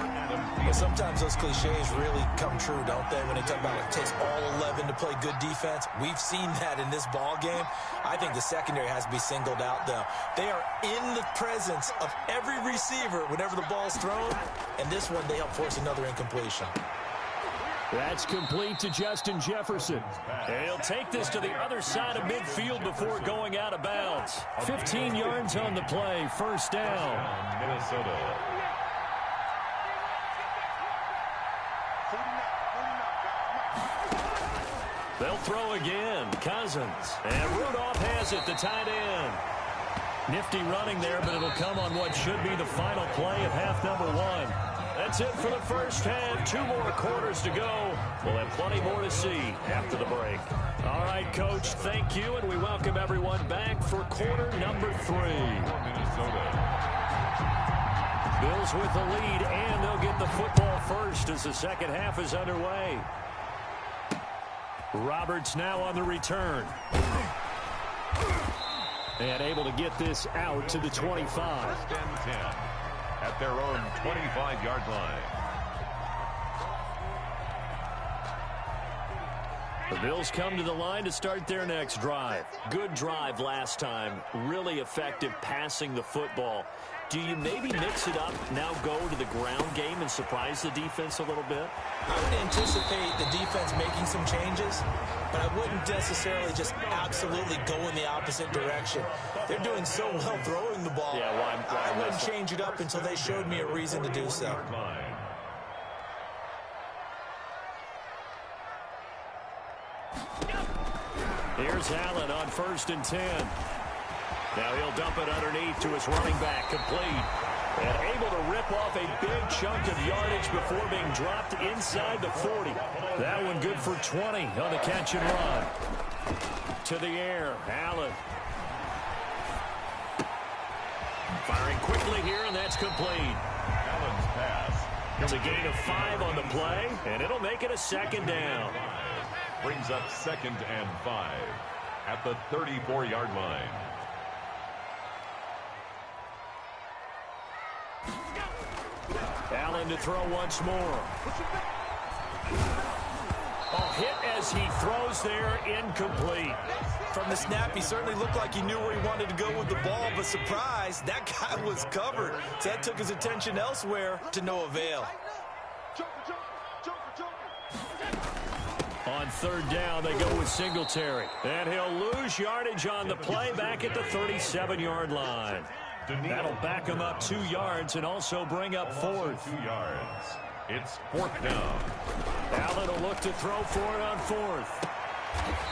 Well, sometimes those cliches really come true, don't they? When they talk about it takes all 11 to play good defense. We've seen that in this ball game. I think the secondary has to be singled out, though. They are in the presence of every receiver whenever the ball's thrown. And this one, they help force another incompletion. That's complete to Justin Jefferson. And he'll take this to the other side of midfield before going out of bounds. 15 yards on the play. First down. Minnesota. They'll throw again. Cousins. And Rudolph has it, the tight end. Nifty running there, but it'll come on what should be the final play of half number 1. That's it for the first half. 2 more quarters to go. We'll have plenty more to see after the break. All right, Coach, thank you, and we welcome everyone back for quarter number 3. Bills with the lead, and they'll get the football first as the second half is underway. Roberts now on the return. And able to get this out to the 25. 1st and 10 at their own 25-yard line. The Bills come to the line to start their next drive. Good drive last time. Really effective passing the football. Do you maybe mix it up, now go to the ground game and surprise the defense a little bit? I would anticipate the defense making some changes, but I wouldn't necessarily just absolutely go in the opposite direction. They're doing so well throwing the ball. Yeah, I wouldn't change it up until they showed me a reason to do so. Here's Allen on 1st and 10. Now he'll dump it underneath to his running back, complete. And able to rip off a big chunk of yardage before being dropped inside the 40. That one good for 20 on the catch and run. To the air, Allen. Firing quickly here, and that's complete. Allen's pass. It's a gain of 5 on the play, and it'll make it a second down. Brings up 2nd and 5 at the 34-yard line. Allen to throw once more. Hit as he throws there, incomplete. From the snap, he certainly looked like he knew where he wanted to go with the ball, but surprise, that guy was covered. So that took his attention elsewhere to no avail. On 3rd down, they go with Singletary. And he'll lose yardage on the play back at the 37-yard line. That'll back him up 2 yards and also bring up 4th. 2 yards. It's 4th down. Allen will look to throw for it on 4th.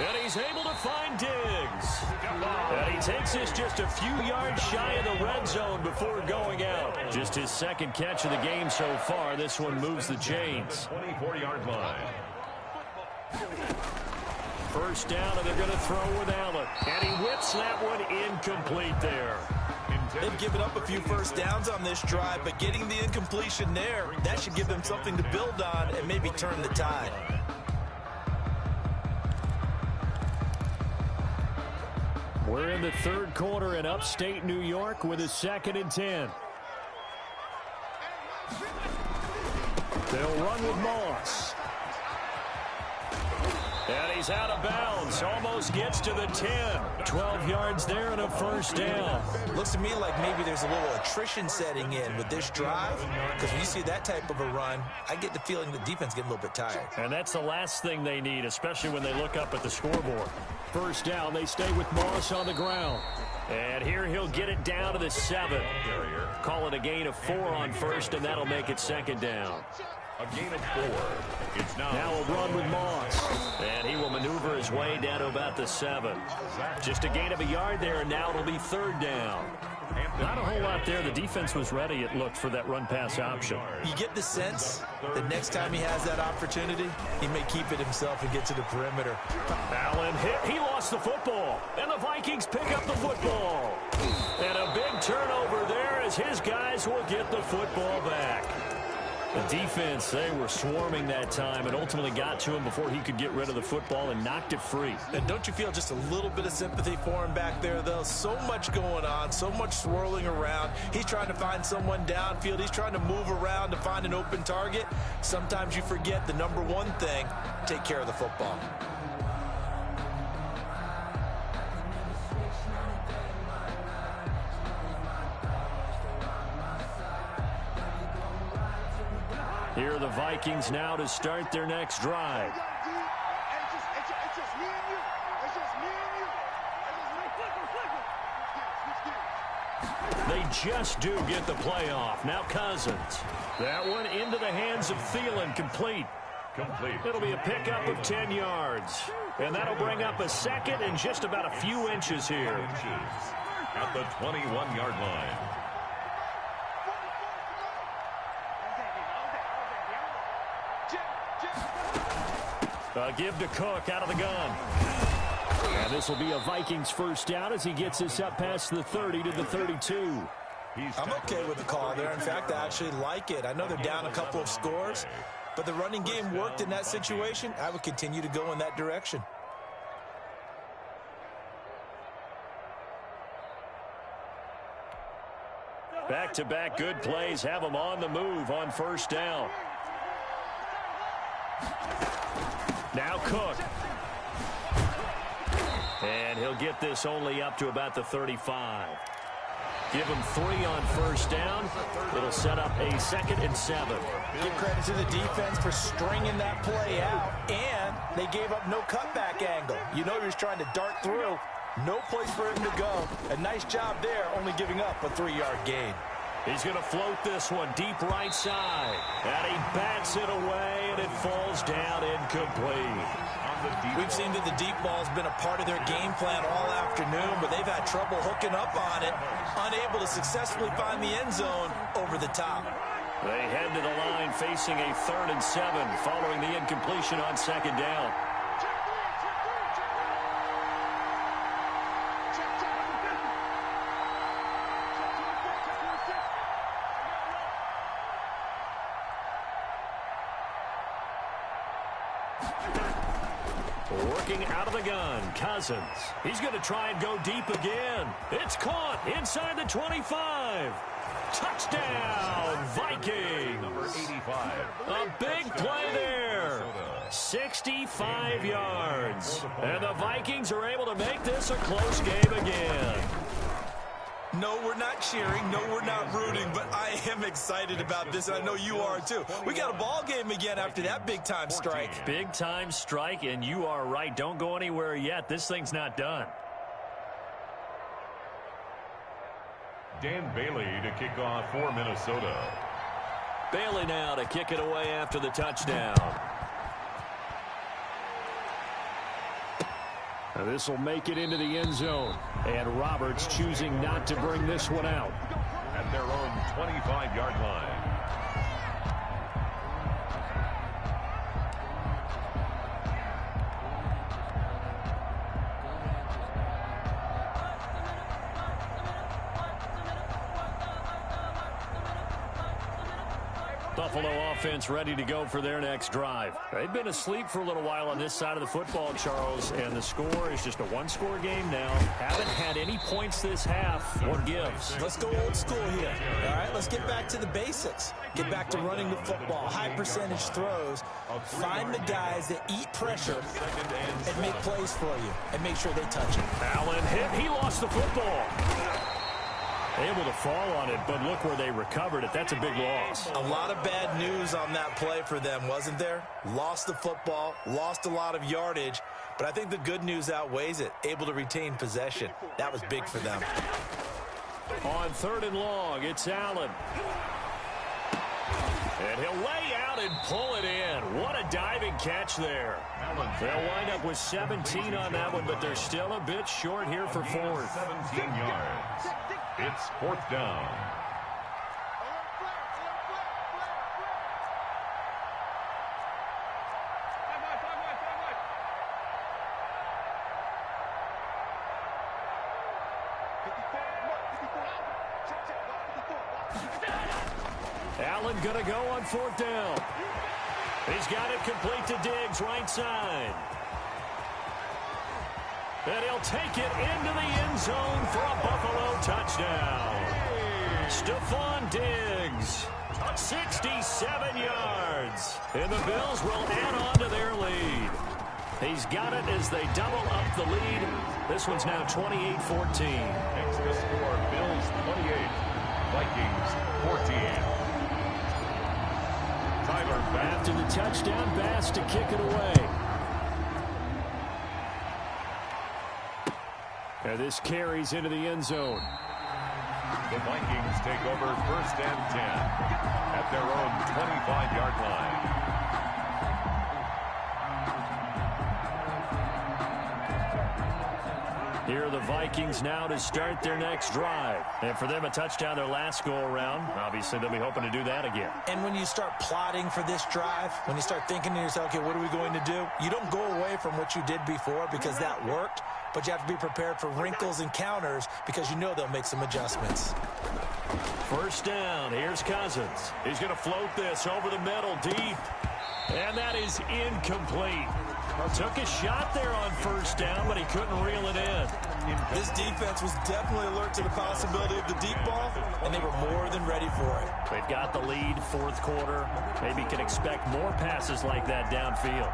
And he's able to find Diggs. And he takes this just a few yards shy of the red zone before going out. Just his 2nd catch of the game so far. This one moves the chains. 24-yard line. 1st down, and they're going to throw with Allen. And he whips that one incomplete there. They've given up a few 1st downs on this drive, but getting the incompletion there, that should give them something to build on and maybe turn the tide. We're in the 3rd quarter in upstate New York with a 2nd and 10. They'll run with Moss. And he's out of bounds. Almost gets to the 10. 12 yards there and a 1st down. Looks to me like maybe there's a little attrition setting in with this drive. Because when you see that type of a run, I get the feeling the defense getting a little bit tired. And that's the last thing they need, especially when they look up at the scoreboard. 1st down, they stay with Moss on the ground. And here he'll get it down to the 7. Call it a gain of 4 on 1st, and that'll make it 2nd down. A gain of 4. It's now a run with Moss. And he will maneuver his way down to about the 7. Just a gain of a yard there, and now it'll be 3rd down. Not a whole lot there. The defense was ready, it looked, for that run-pass option. You get the sense that next time he has that opportunity, he may keep it himself and get to the perimeter. Allen hit. He lost the football. And the Vikings pick up the football. And a big turnover there as his guys will get the football back. The defense, they were swarming that time and ultimately got to him before he could get rid of the football and knocked it free. And don't you feel just a little bit of sympathy for him back there, though? So much going on, so much swirling around. He's trying to find someone downfield. He's trying to move around to find an open target. Sometimes you forget the number one thing, take care of the football. Here are the Vikings now to start their next drive. It's just me and you. It's just me and you. They just do get the playoff. Now Cousins. That one into the hands of Thielen, complete. It'll be a pickup of 10 yards. And that'll bring up a 2nd and just about a few inches here. At the 21-yard line. Give to Cook out of the gun. And this will be a Vikings 1st down as he gets this up past the 30 to the 32. I'm okay with the call there. In fact, I actually like it. I know they're down a couple of scores, but the running game worked in that situation. I would continue to go in that direction. Back-to-back good plays have them on the move on 1st down. Now Cook. And he'll get this only up to about the 35. Give him 3 on 1st down. It'll set up a 2nd and 7. Give credit to the defense for stringing that play out, and they gave up no cutback angle. You know he was trying to dart through. No place for him to go. A nice job there, only giving up a 3-yard gain. He's going to float this one deep right side. And he bats it away, and and it falls down incomplete. We've seen that the deep ball's been a part of their game plan all afternoon, but they've had trouble hooking up on it, unable to successfully find the end zone over the top. They head to the line facing a 3rd and 7 following the incompletion on 2nd down. Working out of the gun, Cousins. He's going to try and go deep again. It's caught inside the 25. Touchdown, Vikings. Number 85. A big play there. 65 yards. And the Vikings are able to make this a close game again. No, we're not cheering. No, we're not rooting, but I am excited about this, and I know you are too. We got a ball game again after that big-time strike. Big-time strike, and you are right. Don't go anywhere yet. This thing's not done. Dan Bailey to kick off for Minnesota. Bailey now to kick it away after the touchdown. This will make it into the end zone. And Roberts choosing not to bring this one out. At their own 25-yard line. Buffalo offense ready to go for their next drive. They've been asleep for a little while on this side of the football, Charles, and the score is just a one-score game now. Haven't had any points this half. What gives? Let's go old school here. All right, let's get back to the basics. Get back to running the football, high percentage throws. Find the guys that eat pressure and make plays for you and make sure they touch it. Allen hit. He lost the football. Able to fall on it, but look where they recovered it. That's a big loss. A lot of bad news on that play for them, wasn't there? Lost the football, lost a lot of yardage, but I think the good news outweighs it. Able to retain possession. That was big for them. On 3rd and long, it's Allen. And he'll lay out and pull it in. What a diving catch there. They'll wind up with 17 on that one, but they're still a bit short here for 4th. 17 yards. It's 4th down. Allen gonna go on 4th down. He's got it complete to Diggs, right side. And he'll take it into the end zone for a Buffalo touchdown. Stephon Diggs, 67 yards. And the Bills will add on to their lead. He's got it as they double up the lead. This one's now 28-14. Next to score, Bills 28, Vikings 14. Tyler Bass. After the touchdown, Bass to kick it away. And this carries into the end zone. The Vikings take over 1st and 10 at their own 25-yard line. Here are the Vikings now to start their next drive. And for them, a touchdown their last go-around. Obviously, they'll be hoping to do that again. And when you start plotting for this drive, when you start thinking to yourself, okay, what are we going to do? You don't go away from what you did before because that worked, but you have to be prepared for wrinkles and counters because you know they'll make some adjustments. 1st down. Here's Cousins. He's going to float this over the middle deep. And that is incomplete. Took a shot there on 1st down, but he couldn't reel it in. This defense was definitely alert to the possibility of the deep ball, and they were more than ready for it. They've got the lead, 4th quarter. Maybe can expect more passes like that downfield.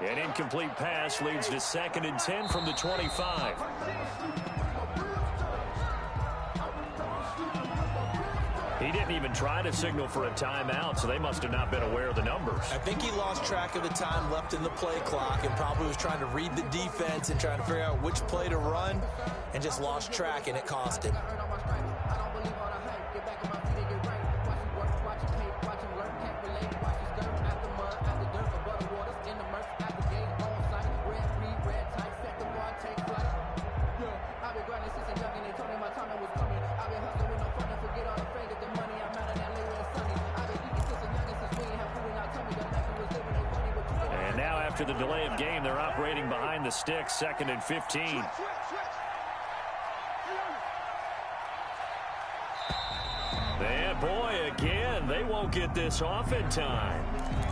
An incomplete pass leads to 2nd and 10 from the 25. He didn't even try to signal for a timeout, so they must have not been aware of the numbers. I think he lost track of the time left in the play clock and probably was trying to read the defense and trying to figure out which play to run and just lost track, and it cost him. After the delay of game, they're operating behind the sticks, 2nd and 15. And boy, again, they won't get this off in time.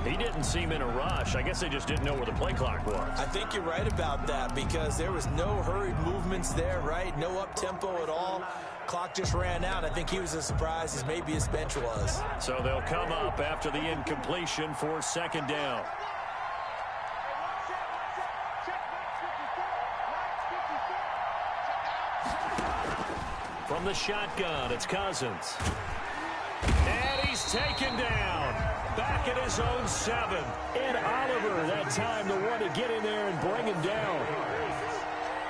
He didn't seem in a rush. I guess they just didn't know where the play clock was. I think you're right about that because there was no hurried movements there, right? No up-tempo at all. Clock just ran out. I think he was as surprised as maybe his bench was. So they'll come up after the incompletion for 2nd down. From the shotgun, it's Cousins. And he's taken down. Back at his own 7. And Oliver, that time, the one to get in there and bring him down.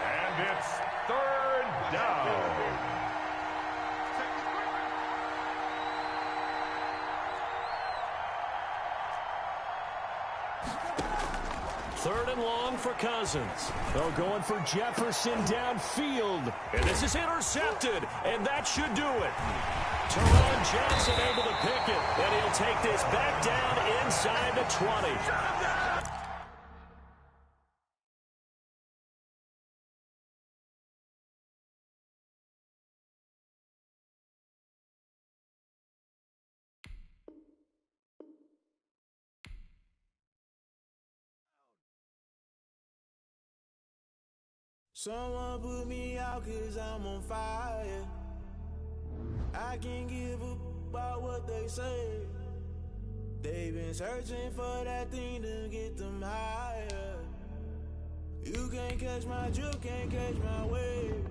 And it's 3rd down. Third and long for Cousins. They're going for Jefferson downfield. And this is intercepted, and that should do it. Teron Johnson able to pick it, and he'll take this back down inside the 20. Someone put me out 'cause I'm on fire. I can't give up about what they say. They've been searching for that thing to get them higher. You can't catch my drift, can't catch my wave.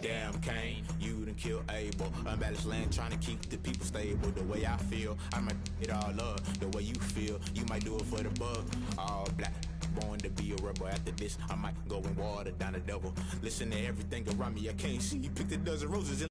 Damn, Kane, you done killed Abel. Unbalanced land, trying to keep the people stable. The way I feel, I might it all up. The way you feel, you might do it for the bug. All black, born to be a rebel. After this, I might go and water down the devil. Listen to everything around me, I can't see. Picked a dozen roses.